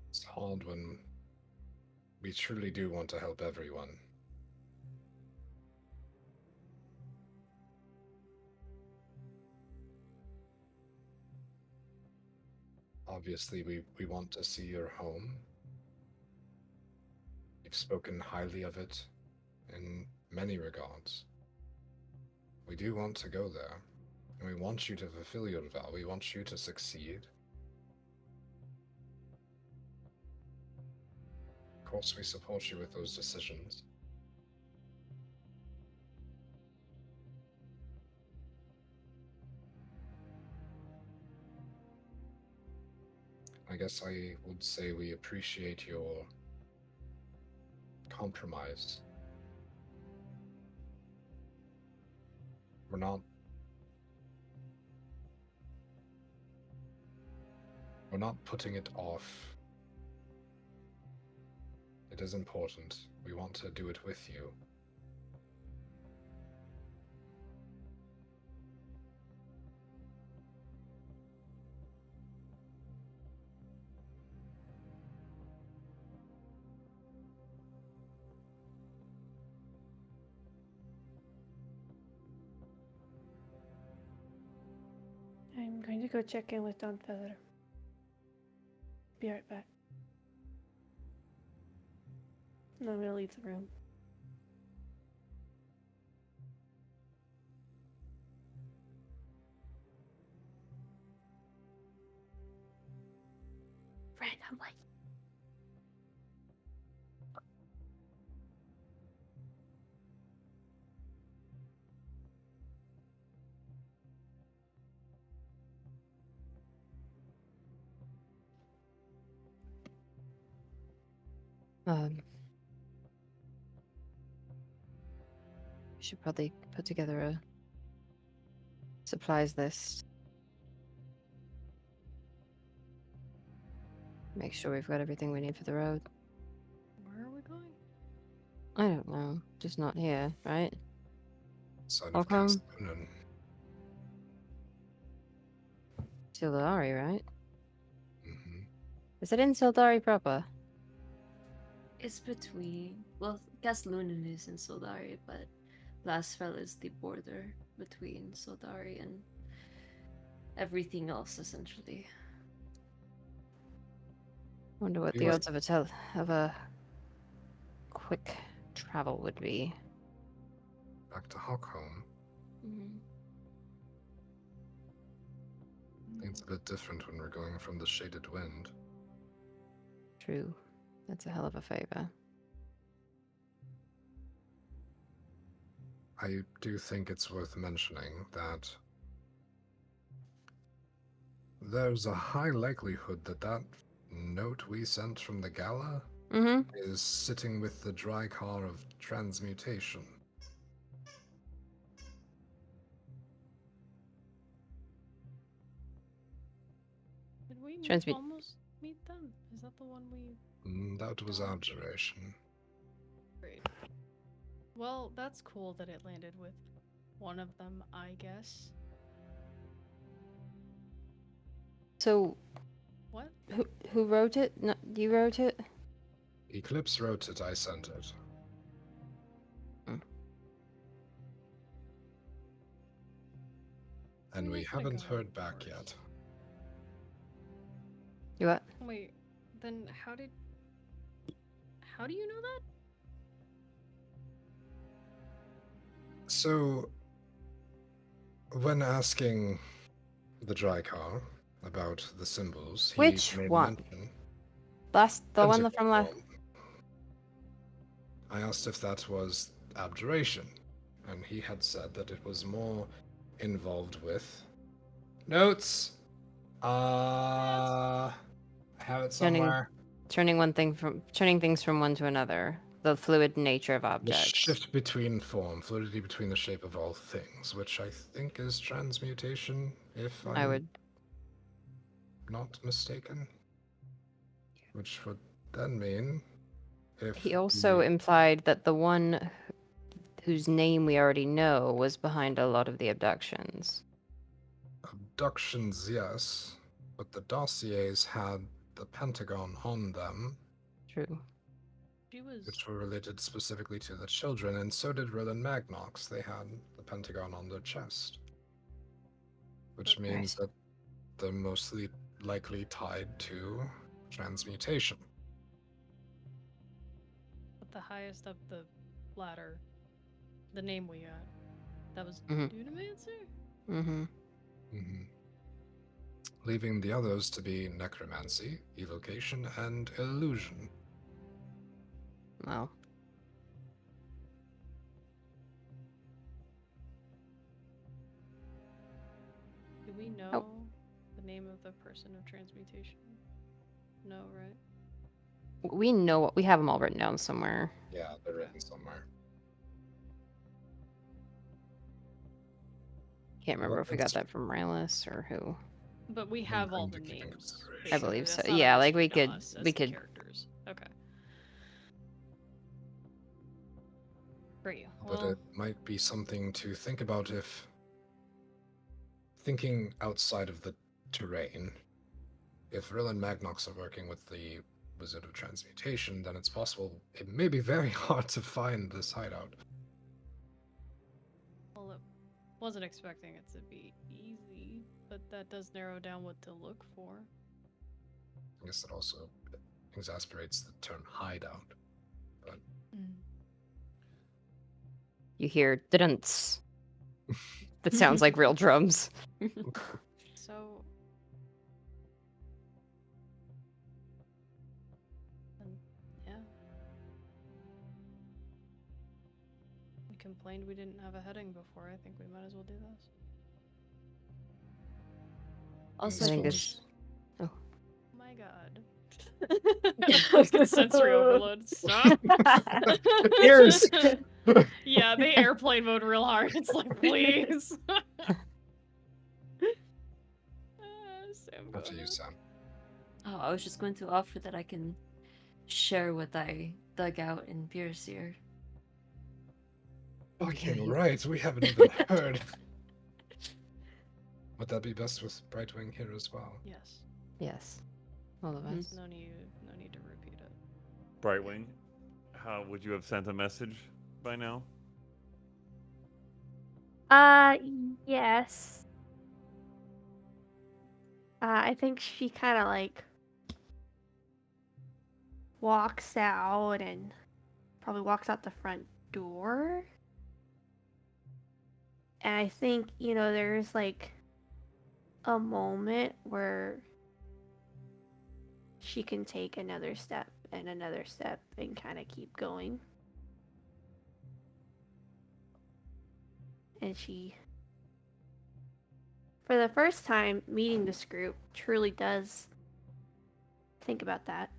It's hard when we truly do want to help everyone. Obviously, we want to see your home. You've spoken highly of it in many regards. We do want to go there, and we want you to fulfill your vow. We want you to succeed. Of course, we support you with those decisions. I guess I would say we appreciate your compromise. We're not putting it off. It is important. We want to do it with you. I'm going to go check in with Dawnfeather. Be right back. And I'm gonna leave the room. family. We should probably put together a supplies list. Make sure we've got everything we need for the road. Where are we going? I don't know. Just not here, right? Son of Okay. Castellan. Sildari, right? Mm-hmm. Is it in Sildari proper? It's between. Well, Gaslunan is in Soldari, but Lasfell is the border between Soldari and everything else, essentially. Wonder what You the were- odds of a quick travel would be. Back to Hockholm. Mm-hmm. I think it's a bit different when we're going from the Shaded Wind. True. That's a hell of a favor. I do think it's worth mentioning that there's a high likelihood that that note we sent from the gala Mm-hmm. is sitting with the dry car of transmutation. Did we Transmute- almost meet them? Is that the one we... That was abjuration. Great. Well, that's cool that it landed with one of them, I guess. So, What? who wrote it? No, you wrote it? Eclipse wrote it, I sent it. And we Maybe I could've haven't gone heard back first. yet. You what? Wait, then how do you know that? So, when asking the dry car about the symbols, he Which made one? mention. The one from last. Pentagram. I asked if that was abjuration, and he had said that it was more involved with notes. I have it Turning- somewhere. Turning things from one to another. The fluid nature of The objects. shift between form, fluidity between the shape of all things, which I think is transmutation, if I I'm would. not mistaken. Which would then mean if He also we- implied that the one whose name we already know was behind a lot of the abductions. abductions, yes, but the dossiers had the Pentagon on them, True. She was... which were related specifically to the children, and so did Roland Magnox. They had the Pentagon on their chest. Which Okay. means that they're mostly likely tied to transmutation. But the highest up the ladder, the name we got, that was Mhm. Dunamancer? Mm-hmm. Mhm. Leaving the others to be necromancy, evocation, and illusion. Well, Do we know Oh. the name of the person of transmutation? No, right? we know we have them all written down somewhere. Yeah, they're written somewhere. Can't remember What if we got is- that from Rylus or who. But we One have all thing the to keep in names. consideration. I believe basically. so. That's not a Yeah, like we mystery to could- us as we the could- characters. Okay. Great. But Well, it might be something to think about if thinking outside of the terrain. If Rill and Magnox are working with the Wizard of Transmutation, then it's possible it may be very hard to find this hideout. well, it wasn't expecting it to be easy, but that does narrow down what to look for. I guess it also exasperates the term hideout. You hear didn't. That sounds like real drums. So, complained we didn't have a heading before. I think we might as well do this. Also, I think Sorry. this. Oh my god. I was getting sensory overload. Stop. Ears. Yeah, they airplane mode real hard. It's like, please. Sam, go After you, ahead. Sam. oh, I was just going to offer that I can share what I dug out in Beerseer. Fucking right, we haven't even heard. Would that be best with Brightwing here as well? Yes. Yes. All of Mhm. us. No need to repeat it. Brightwing, how would you have sent a message by now? Yes. I think she kind of like walks out and probably walks out the front door. And I think, there's like a moment where she can take another step and kind of keep going. And she, for the first time meeting this group, truly does think about that.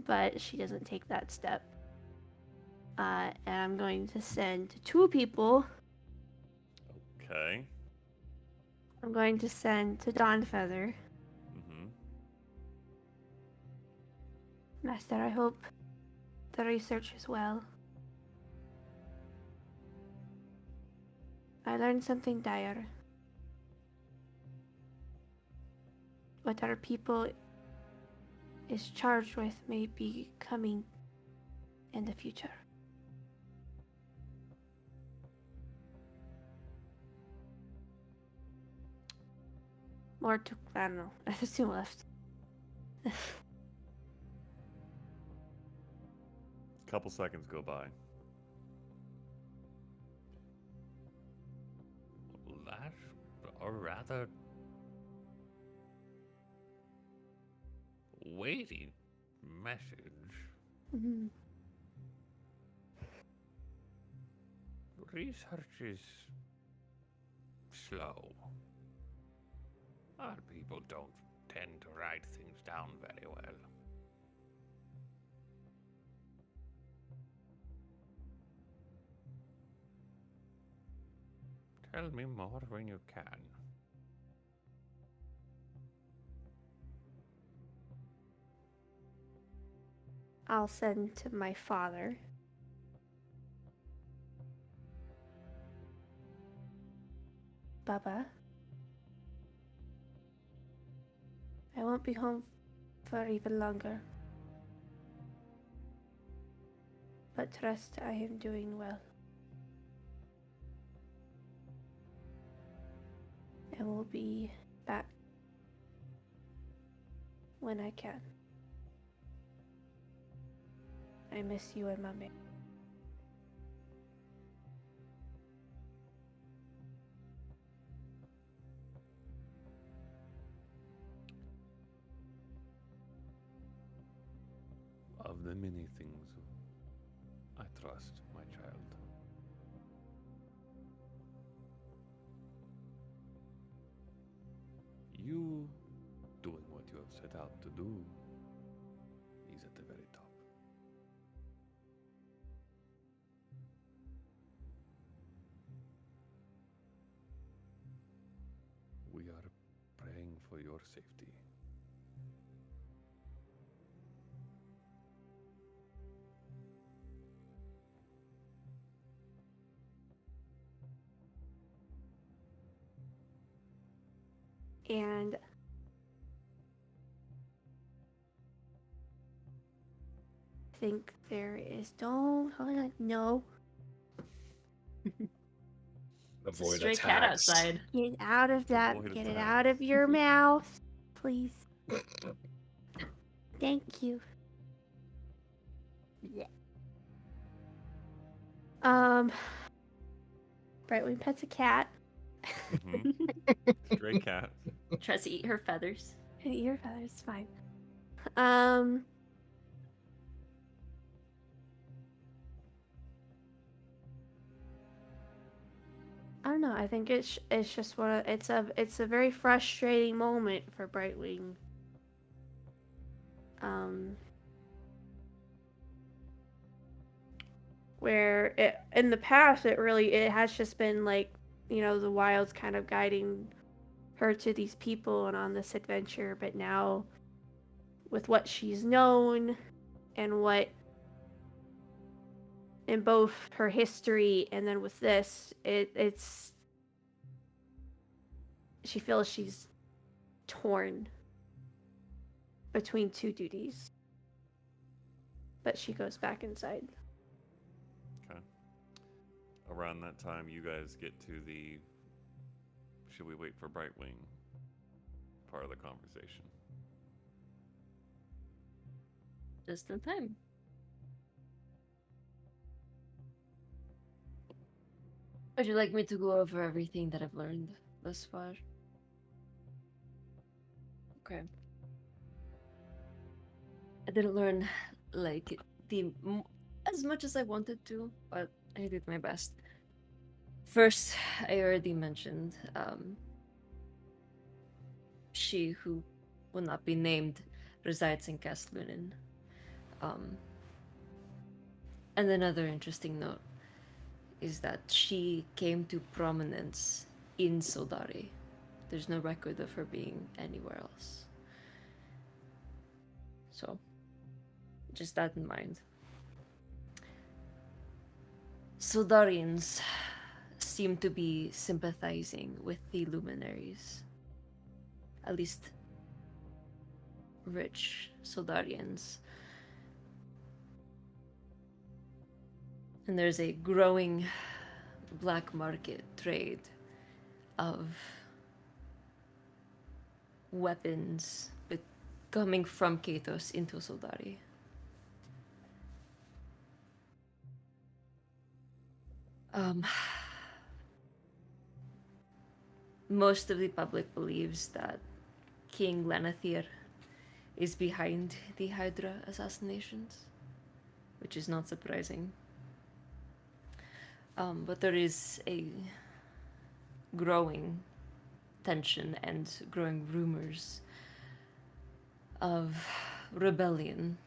But she doesn't take that step. And I'm going to send 2 people. Okay. I'm going to send to Dawnfeather. Mm-hmm. Master, I hope the research is well. I learned something dire. What our people is charged with may be coming in the future. More to, I don't know. There's 2 left. Couple seconds go by. That's a rather weighty message. Mhm. Research is slow. Our people don't tend to write things down very well. Tell me more when you can. I'll send to my father. Baba, I won't be home for even longer. But trust I am doing well. I will be back when I can. I miss you and Mommy. Of the many things I trust, my child. You doing what you have set out to do is at the very top. We are praying for your safety. And I think there is hold on, no. It's a Avoid stray cat attacks. outside. Get out of that. Avoid Get it attacks. out of your mouth, please. Thank you. Yeah. Brightwing pets a cat. Mhm. Stray cat. Tries to eat her feathers. Your feathers, fine. no. I think it's just it's a very frustrating moment for Brightwing. Where in the past it has just been like, the wilds kind of guiding her to these people and on this adventure, but now with what she's known and what in both her history and then with this, it's she feels she's torn between two duties. But she goes back inside. Okay. Around that time, you guys get to the should we wait for Brightwing part of the conversation. Just in time. Would you like me to go over everything that I've learned thus far? Okay. I didn't learn like as much as I wanted to, but I did my best. First, I already mentioned she who will not be named resides in Castlunin. And another interesting note is that she came to prominence in Soldari. There's no record of her being anywhere else. So, just that in mind. Soldarians seem to be sympathizing with the luminaries. At least rich Soldarians. And there's a growing black market trade of weapons coming from Katos into Soldari. Most of the public believes that King Lenathir is behind the Hydra assassinations, which is not surprising. But there is a growing tension and growing rumors of rebellion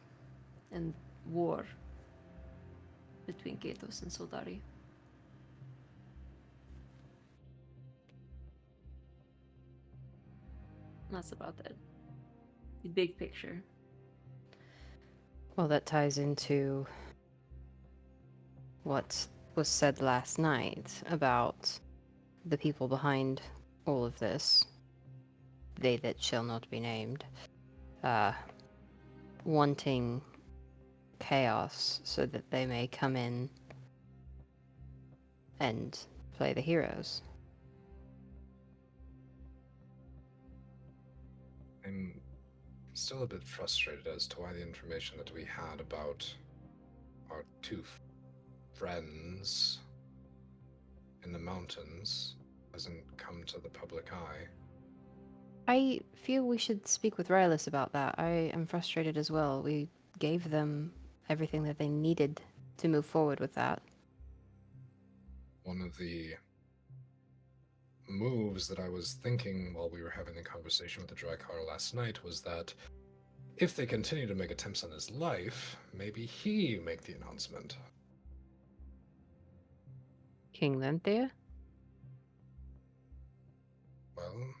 and war between Katos and Soldari. That's about it. The big picture. Well, that ties into what was said last night about the people behind all of this, they that shall not be named, wanting chaos so that they may come in and play the heroes. I'm still a bit frustrated as to why the information that we had about our two friends in the mountains hasn't come to the public eye. I feel we should speak with Rylus about that. I am frustrated as well. We gave them everything that they needed to move forward with that. One of the moves that I was thinking while we were having the conversation with the Drycar last night was that if they continue to make attempts on his life, maybe he make the announcement. King Lenthea? Well,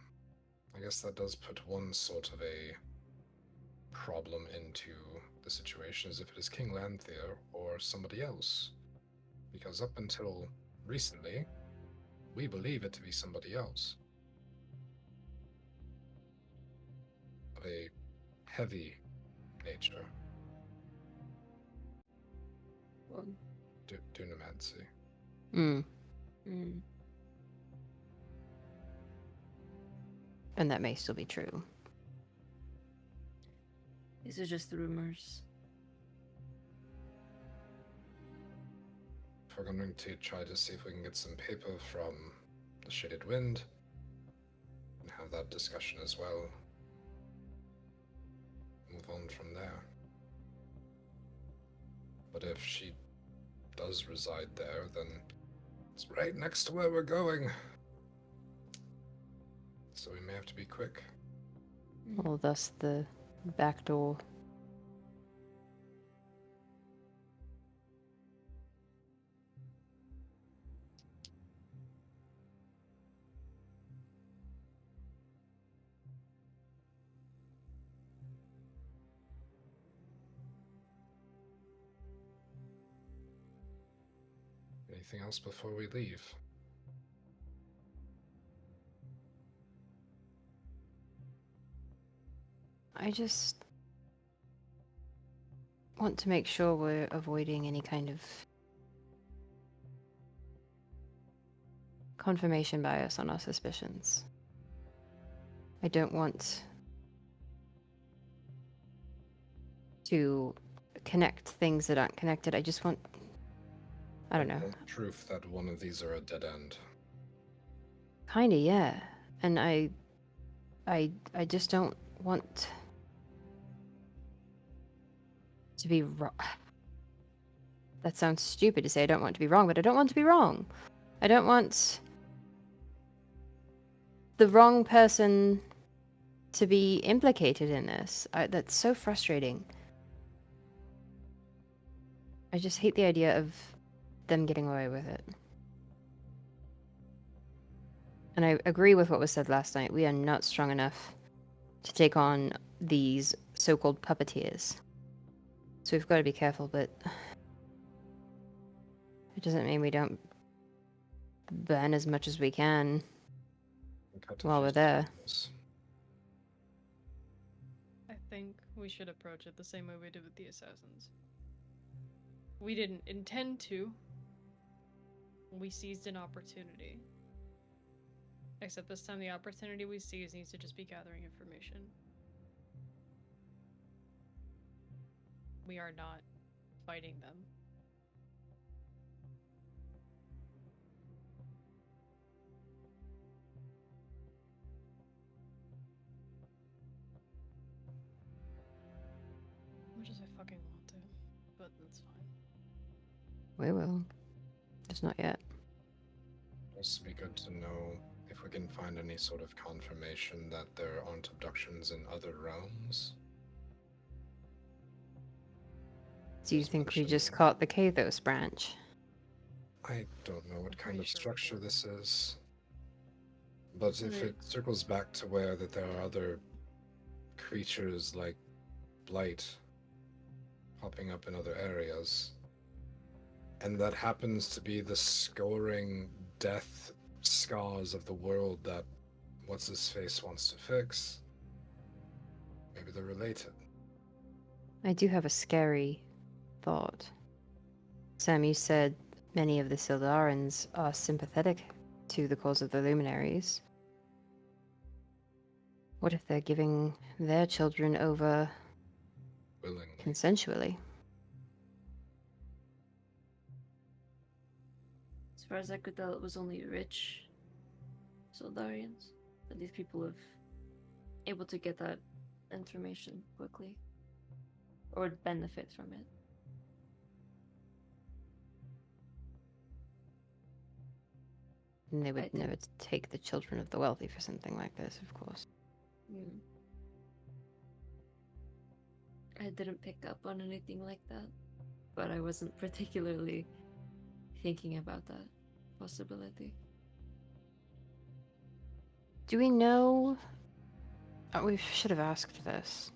I guess that does put one sort of a problem into the situation, as if it is King Lanthea or somebody else. Because up until recently, we believe it to be somebody else. Of a heavy nature. Well, Dunamancy. And that may still be true. These are just rumors. We're going to try to see if we can get some paper from the Shaded Wind and have that discussion as well. Move on from there. But if she does reside there, then It's right next to where we're going. So we may have to be quick. Well, thus the back door. Anything else before we leave? I just want to make sure we're avoiding any kind of confirmation bias on our suspicions. I don't want to connect things that aren't connected. I just want... I don't know. Proof that one of these are a dead end. Kinda, yeah. And I just don't want to be wrong. That sounds stupid to say I don't want to be wrong, but I don't want to be wrong. I don't want the wrong person to be implicated in this. That's so frustrating. I just hate the idea of them getting away with it. And I agree with what was said last night. We are not strong enough to take on these so-called puppeteers. So we've got to be careful, but it doesn't mean we don't burn as much as we can while we're there. I think we should approach it the same way we did with the assassins. We didn't intend to. We seized an opportunity. Except this time the opportunity we seize needs to just be gathering information. We are not fighting them. Much as I fucking want to, but that's fine. We will. Just not yet. It'll also be good to know if we can find any sort of confirmation that there aren't abductions in other realms. Do you think we just caught the Kathos branch? I don't know what kind pretty of sure we structure did. this is. But if it circles back to where that there are other creatures like blight popping up in other areas, and that happens to be the scoring death scars of the world that what's-his-face wants to fix, maybe they're related. I do have a scary thought. Sam, you said many of the Sildarans are sympathetic to the cause of the Luminaries. What if they're giving their children over Willingly. consensually? As far as I could tell, it was only rich Soldarians. But these people have able to get that information quickly. Or would benefit from it. And they I would think- never take the children of the wealthy for something like this, of course. I didn't pick up on anything like that. But I wasn't particularly thinking about that possibility. Do we know... Oh, we should have asked this.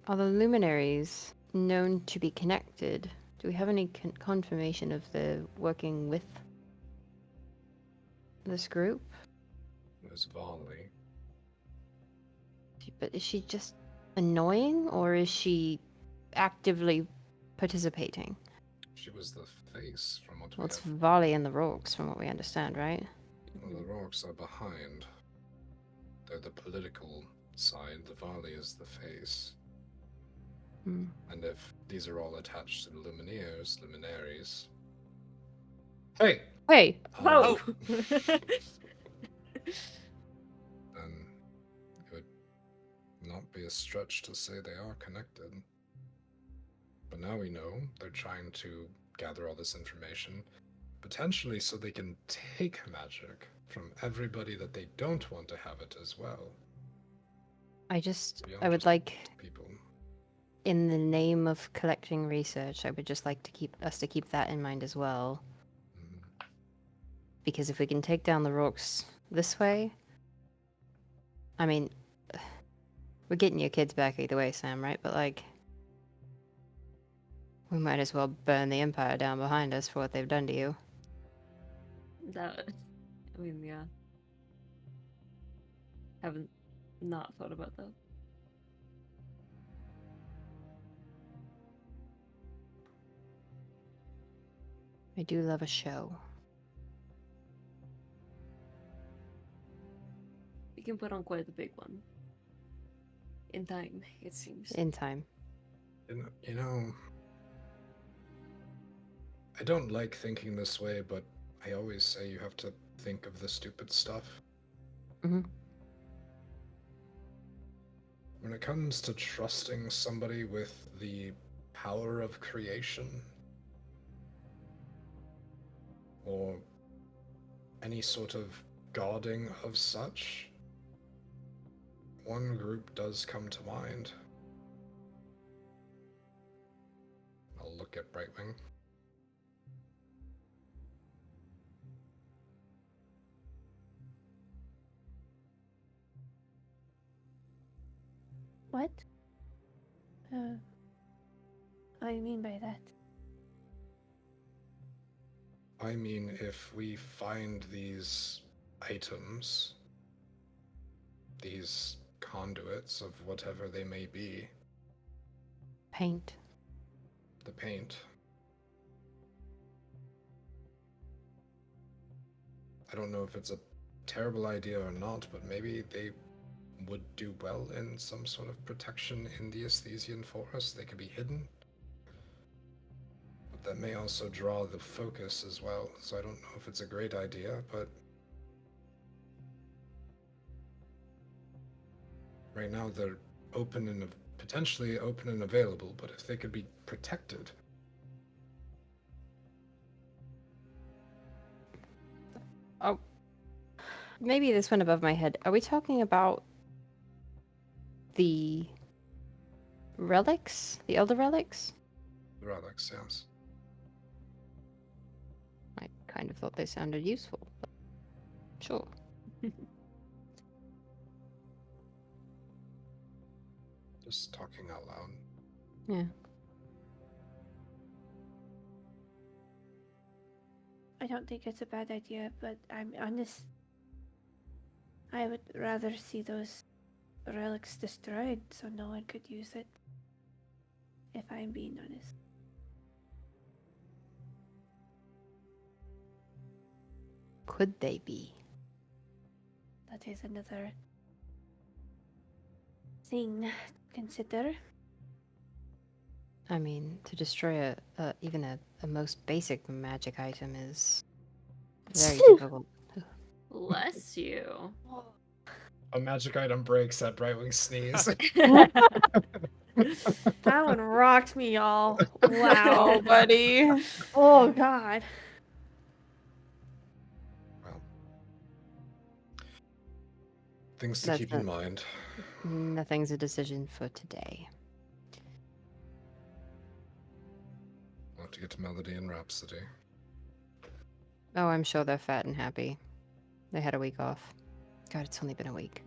Are the Luminaries known to be connected? Do we have any confirmation of the working with this group? There's Volley. But is she just annoying, or is she actively participating? She was the face from what Well, we it's have. Volley and the Rorks, from what we understand, right? Well, the Rorks are behind. They're the political side. The Volley is the face. Hmm. And if these are all attached to the Luminaries... Hey! Hey! Whoa! Then it would not be a stretch to say they are connected. But now we know they're trying to gather all this information. potentially so they can take magic from everybody that they don't want to have it as well. I Beyond would just like, people. in the name of collecting research, I would just like to keep that in mind as well. Mhm. Because if we can take down the rocks this way, I mean, we're getting your kids back either way, Sam, right? But like, we might as well burn the Empire down behind us for what they've done to you. That, I mean, yeah. Haven't not thought about that. I do love a show. We can put on quite a big one. In time, it seems. In time. You know, I don't like thinking this way, but I always say you have to think of the stupid stuff. Mm-hmm. When it comes to trusting somebody with the power of creation, or any sort of guarding of such, one group does come to mind. I'll look at Brightwing. What? What do you mean by that? I mean, if we find these items, these conduits of whatever they may be, Paint. the paint, I don't know if it's a terrible idea or not, but maybe they would do well in some sort of protection in the Aesthesian forest. They could be hidden. But that may also draw the focus as well, so I don't know if it's a great idea, but right now they're open and potentially open and available, but if they could be protected. Oh, maybe this went above my head. Are we talking about the relics? The elder relics? The relics, yes. I kind of thought they sounded useful. But sure. Just talking out loud. Yeah. I don't think it's a bad idea, but I'm honest. I would rather see those relics destroyed so no one could use it. If I'm being honest. Could they be? That is another thing to consider. I mean, to destroy even a most basic magic item is very difficult. Bless you. A magic item breaks at Brightwing sneeze. That one rocked me, y'all. Wow. Oh, buddy. Oh, God. Well, things to That's keep in mind. Nothing's a decision for today. We'll have to get to Melody and Rhapsody. Oh, I'm sure they're fat and happy. They had a week off. God, it's only been a week.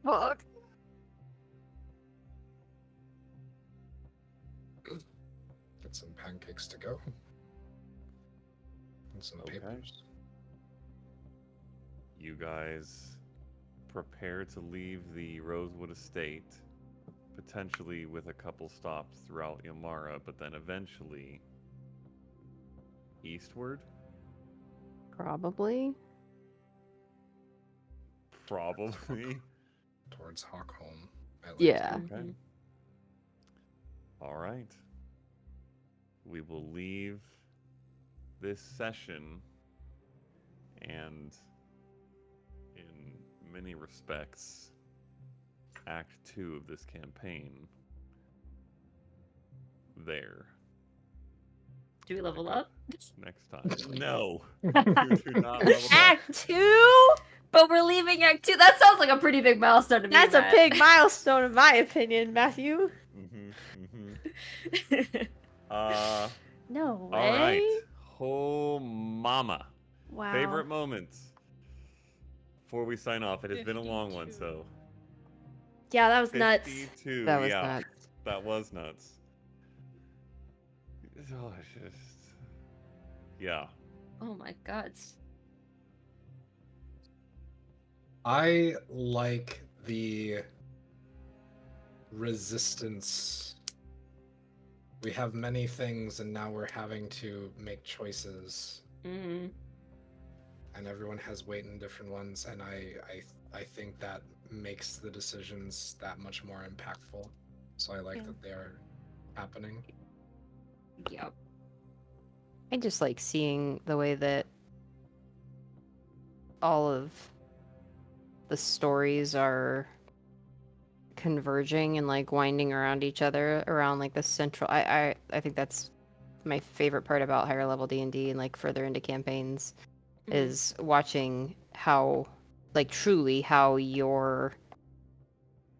Fuck. Get some pancakes to go. And some Okay. papers. You guys prepare to leave the Rosewood Estate, potentially with a couple stops throughout Yamara, but then eventually eastward? Probably. Probably. Towards Hawkholm. At Yeah. least. Okay. All right. We will leave this session, and in many respects, Act 2 of this campaign there. Do we level up? next time. No. You do not level up. Act 2? But we're leaving Act 2. That sounds like a pretty big milestone to me. That's a Matt. big milestone in my opinion, Matthew. No way. All right. Oh, mama. Wow. Favorite moments before we sign off. It has been a long one, 52. so. Yeah, that was nuts. 52. That was yeah, nuts. that was nuts. Oh, it's just. Yeah. Oh my god. I like the resistance. We have many things, and now we're having to make choices, Mm-hmm. and everyone has weight in different ones. And I think that makes the decisions that much more impactful. So I like Yeah. that they're happening. Yep. I just like seeing the way that all of the stories are converging and like winding around each other around like the central. I think that's my favorite part about higher level D&D and like further into campaigns is watching how like truly how your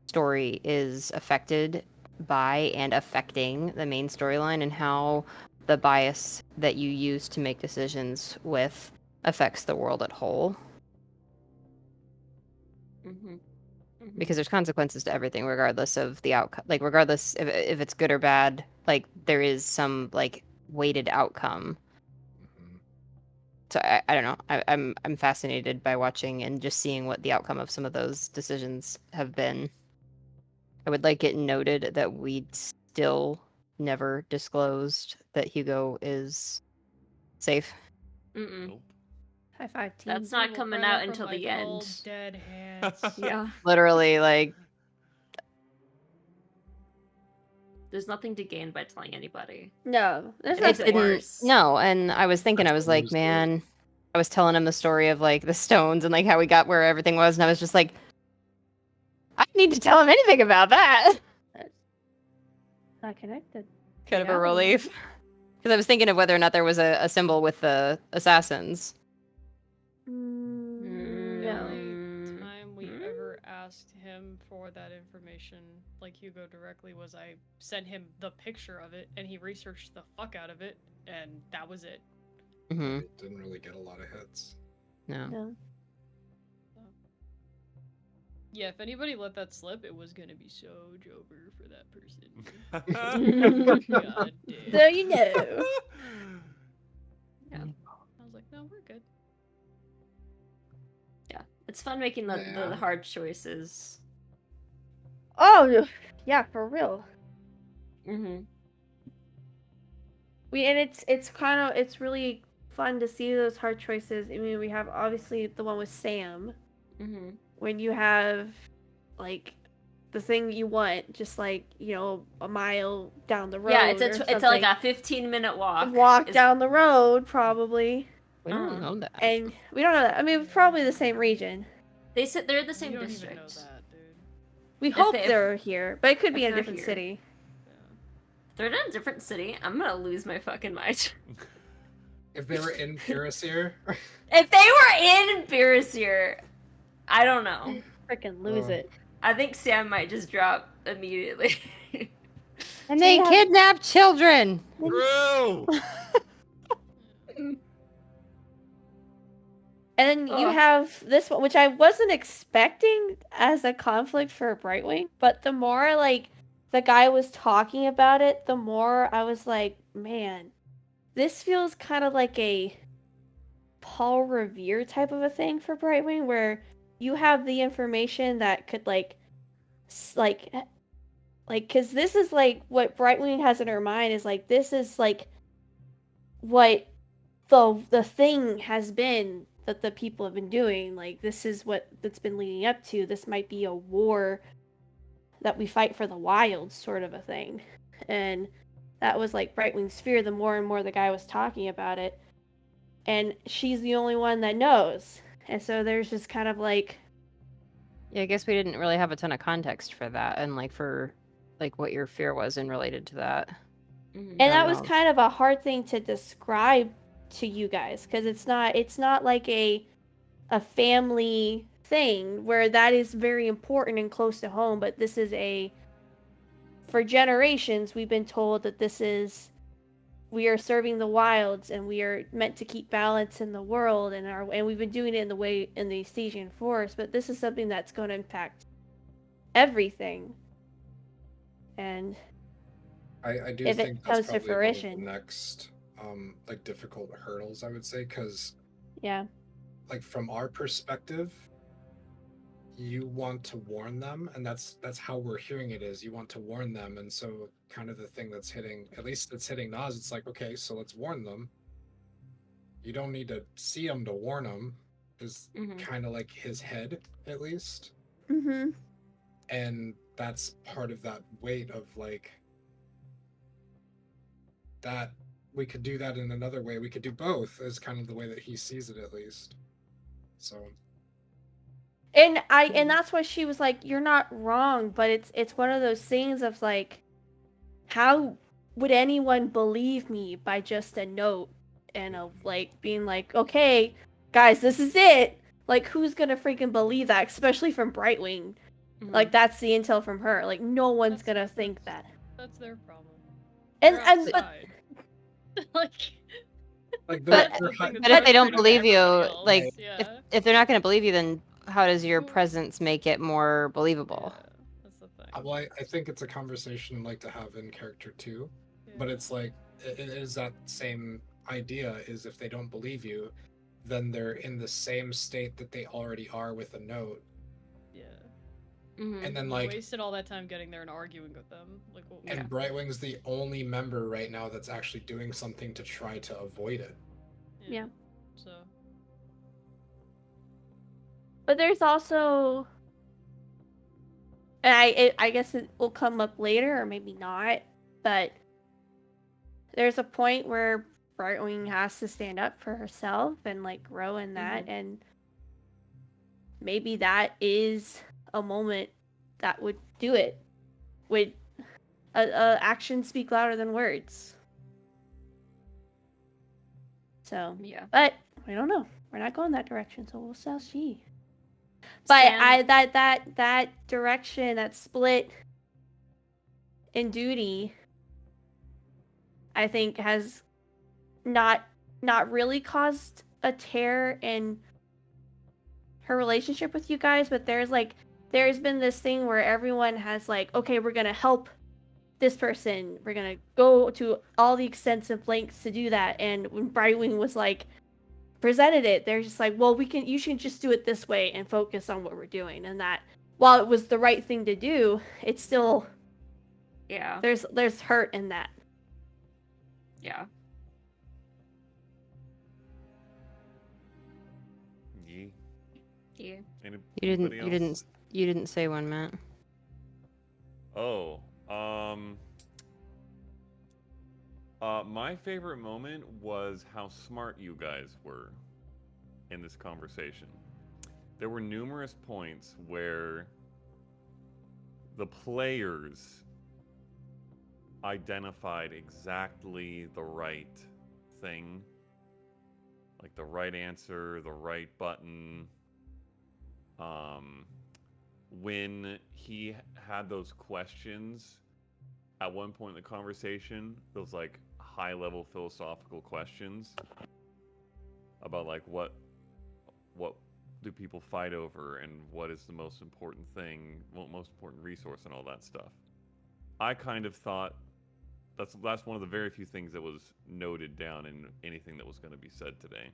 story is affected by and affecting the main storyline, and how the bias that you use to make decisions with affects the world at whole. Mm-hmm. Because there's consequences to everything regardless of the outcome, like regardless if it's good or bad, like there is some like weighted outcome. Mhm. So I don't know, I'm fascinated by watching and just seeing what the outcome of some of those decisions have been. I would like it noted that we still never disclosed that Hugo is safe. Mm-mm. Nope. High five, team. That's not Will coming credit out from until my the cold, end. dead hands. Yeah. Literally, like, There's nothing to gain by telling anybody. No, there's It makes nothing. it worse. No, and I was thinking, That's I was the like, news story. man, I was telling him the story of like the stones and like how we got where everything was, and I was just like, I don't need to tell him anything about that. Not connected. Kind of a Yeah. relief. Because I was thinking of whether or not there was a symbol with the assassins. The No. only time we ever asked him for that information, like Hugo directly, was I sent him the picture of it, and he researched the fuck out of it, and that was it. Mm-hmm. It didn't really get a lot of hits. No. No. Yeah, if anybody let that slip, it was gonna be so Jober for that person. God damn. So you know. Yeah. I was like, no, we're good. Yeah. It's fun making the Yeah. hard choices. Oh, yeah, for real. Mm-hmm. It's really fun to see those hard choices. I mean, we have obviously the one with Sam, Mm-hmm. when you have like the thing you want, just like, you know, a mile down the road. Yeah, or it's like something. a 15-minute walk. walk Is- down the road probably, We don't Uh-huh. know that. and we don't know that. I mean, probably the same region. They said they're in the We same don't district. even know that, dude. We If hope they- if- they're here, but it could be if in a they're different here. city. Yeah. They're in a different city. I'm gonna lose my fucking mind. If they were in Pirasir, If they were in Beerusir, I don't know. Freaking lose Oh. it. I think Sam might just drop immediately. And they have- kidnap children. True. And then you Ugh. have this one, which I wasn't expecting as a conflict for Brightwing, but the more like the guy was talking about it, the more I was like, man, this feels kind of like a Paul Revere type of a thing for Brightwing, where you have the information that could like, because this is like what Brightwing has in her mind is like, this is like what the thing has been that the people have been doing. Like, this is what that's been leading up to. This might be a war that we fight for the wild, sort of a thing. And that was like Brightwing's fear the more and more the guy was talking about it. And she's the only one that knows. And so there's just kind of like, Yeah, I guess we didn't really have a ton of context for that, and like for like what your fear was and related to that. And Don't that was know. kind of a hard thing to describe to you guys because it's not like a family thing where that is very important and close to home, but this is for generations we've been told that we are serving the wilds and we are meant to keep balance in the world and we've been doing it in the Stygian forest, but this is something that's going to impact everything. And I do if it think that's comes to probably one of fruition. the next like difficult hurdles, I would say, because Yeah. like from our perspective, you want to warn them, and that's how we're hearing it is you want to warn them. And so kind of the thing that's hitting, at least it's hitting Nas, it's like, okay, so let's warn them. You don't need to see them to warn them, is kind of like his head, at least. Mm-hmm. And that's part of that weight of like that we could do that in another way, we could do both, is kind of the way that he sees it, at least. So And that's why she was like, you're not wrong, but it's one of those things of like, how would anyone believe me by just a note and like being like, okay, guys, this is it. Like, who's gonna freaking believe that? Especially from Brightwing. Like, that's the intel from her. Like, no one's gonna think that. That's their problem. And They're but outside. like like But- they're But if they don't believe you, like, yeah. if they're not going to believe you, then how does your presence make it more believable? Yeah, that's the thing. well, I think it's a conversation I'd like to have in character too, but Yeah. it's like it is that same idea, is if they don't believe you, then they're in the same state that they already are with a note. Yeah. And then We like wasted all that time getting there and arguing with them. Like, what we and Brightwing's the only member right now that's actually doing something to try to avoid it. Yeah. So. But there's also, and I guess it will come up later or maybe not, but there's a point where Brightwing has to stand up for herself and like grow in that, and maybe that is a moment that would do it. Would actions speak louder than words? So Yeah. but we don't know. We're not going that direction, so we'll see. But Sam- that direction, that split in duty, I think has not really caused a tear in her relationship with you guys, but there's been this thing where everyone has like, okay, we're gonna help this person, we're gonna go to all the extensive lengths to do that. And when Brightwing was like presented it, they're just like, well, you should just do it this way and focus on what we're doing. And that while it was the right thing to do, it's still there's hurt in that. Yeah. Yeah. You didn't say one, Matt. Oh, my favorite moment was how smart you guys were in this conversation. There were numerous points where the players identified exactly the right thing, like the right answer, the right button. When he had those questions at one point in the conversation, those like high-level philosophical questions about like what do people fight over and what is the most important thing, most important resource and all that stuff. I kind of thought that's one of the very few things that was noted down in anything that was going to be said today.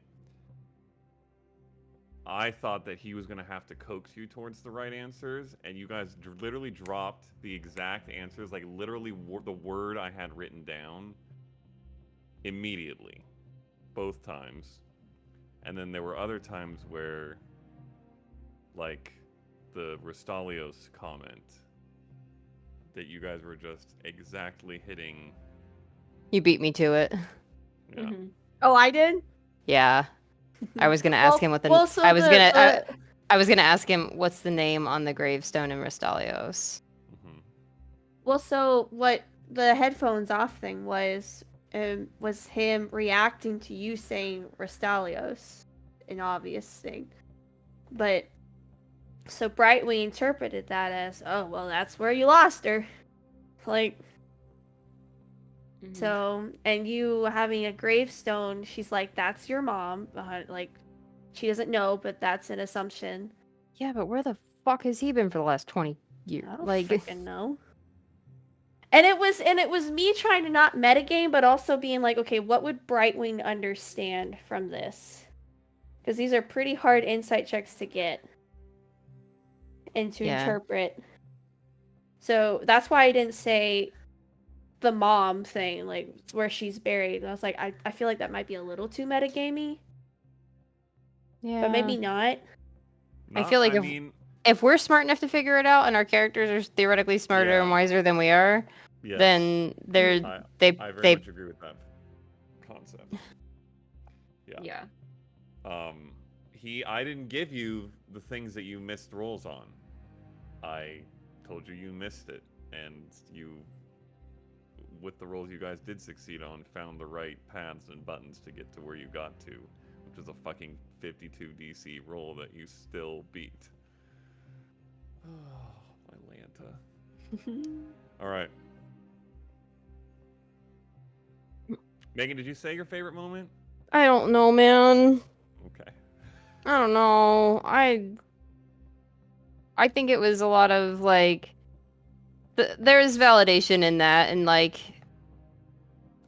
I thought that he was going to have to coax you towards the right answers, and you guys literally dropped the exact answers, like literally the word I had written down immediately, both times. And then there were other times where, like, the Ristalios comment, that you guys were just exactly hitting. You beat me to it. Yeah. Oh, I did? Yeah. I was gonna ask him what the I was gonna ask him what's the name on the gravestone in Ristalios. Well, so what the headphones off thing was him reacting to you saying Restalios, an obvious thing. But so Brightwing interpreted that as, oh well, that's where you lost her. Like, so, and you having a gravestone, she's like, that's your mom. Like, she doesn't know, but that's an assumption. Yeah, but where the fuck has he been for the last 20 years? I don't Like, freaking know. And it was me trying to not metagame, but also being like, okay, what would Brightwing understand from this? Because these are pretty hard insight checks to get and to interpret. So that's why I didn't say the mom thing, like where she's buried. And I was like, I feel like that might be a little too metagamey. yeah. But maybe not. I feel like if we're smart enough to figure it out and our characters are theoretically smarter and wiser than we are, then they very much agree with that concept. Yeah. I didn't give you the things that you missed rolls on. I told you missed it, and you, with the rolls you guys did succeed on, found the right paths and buttons to get to where you got to, which was a fucking 52 DC roll that you still beat. Oh, my Lanta. All right. Megan, did you say your favorite moment? I don't know, man. Okay. I don't know. I think it was a lot of like there's validation in that, and like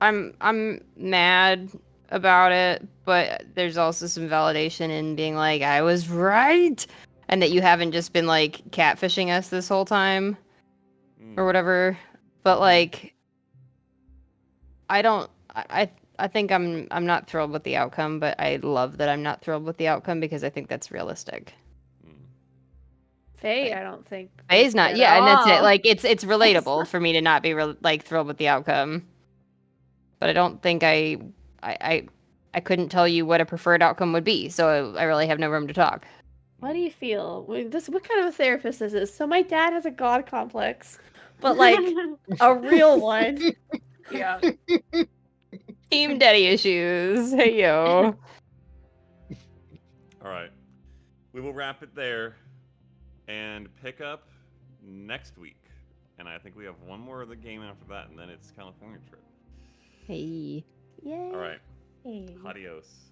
I'm mad about it, but there's also some validation in being like I was right, and that you haven't just been like catfishing us this whole time or whatever. But like I think I'm not thrilled with the outcome, but I love that I'm not thrilled with the outcome because I think that's realistic. Faye, I don't think. Faye's not, and that's it. Like it's relatable for me to not be like thrilled with the outcome. But I don't think I couldn't tell you what a preferred outcome would be, so I really have no room to talk. What do you feel? What kind of a therapist is this? So my dad has a god complex, but like a real one. Yeah. Team daddy issues. Hey yo. All right. We will wrap it there and pick up next week. And I think we have one more of the game after that, and then it's California trip. Hey. Yay. All right. Hey. Adios.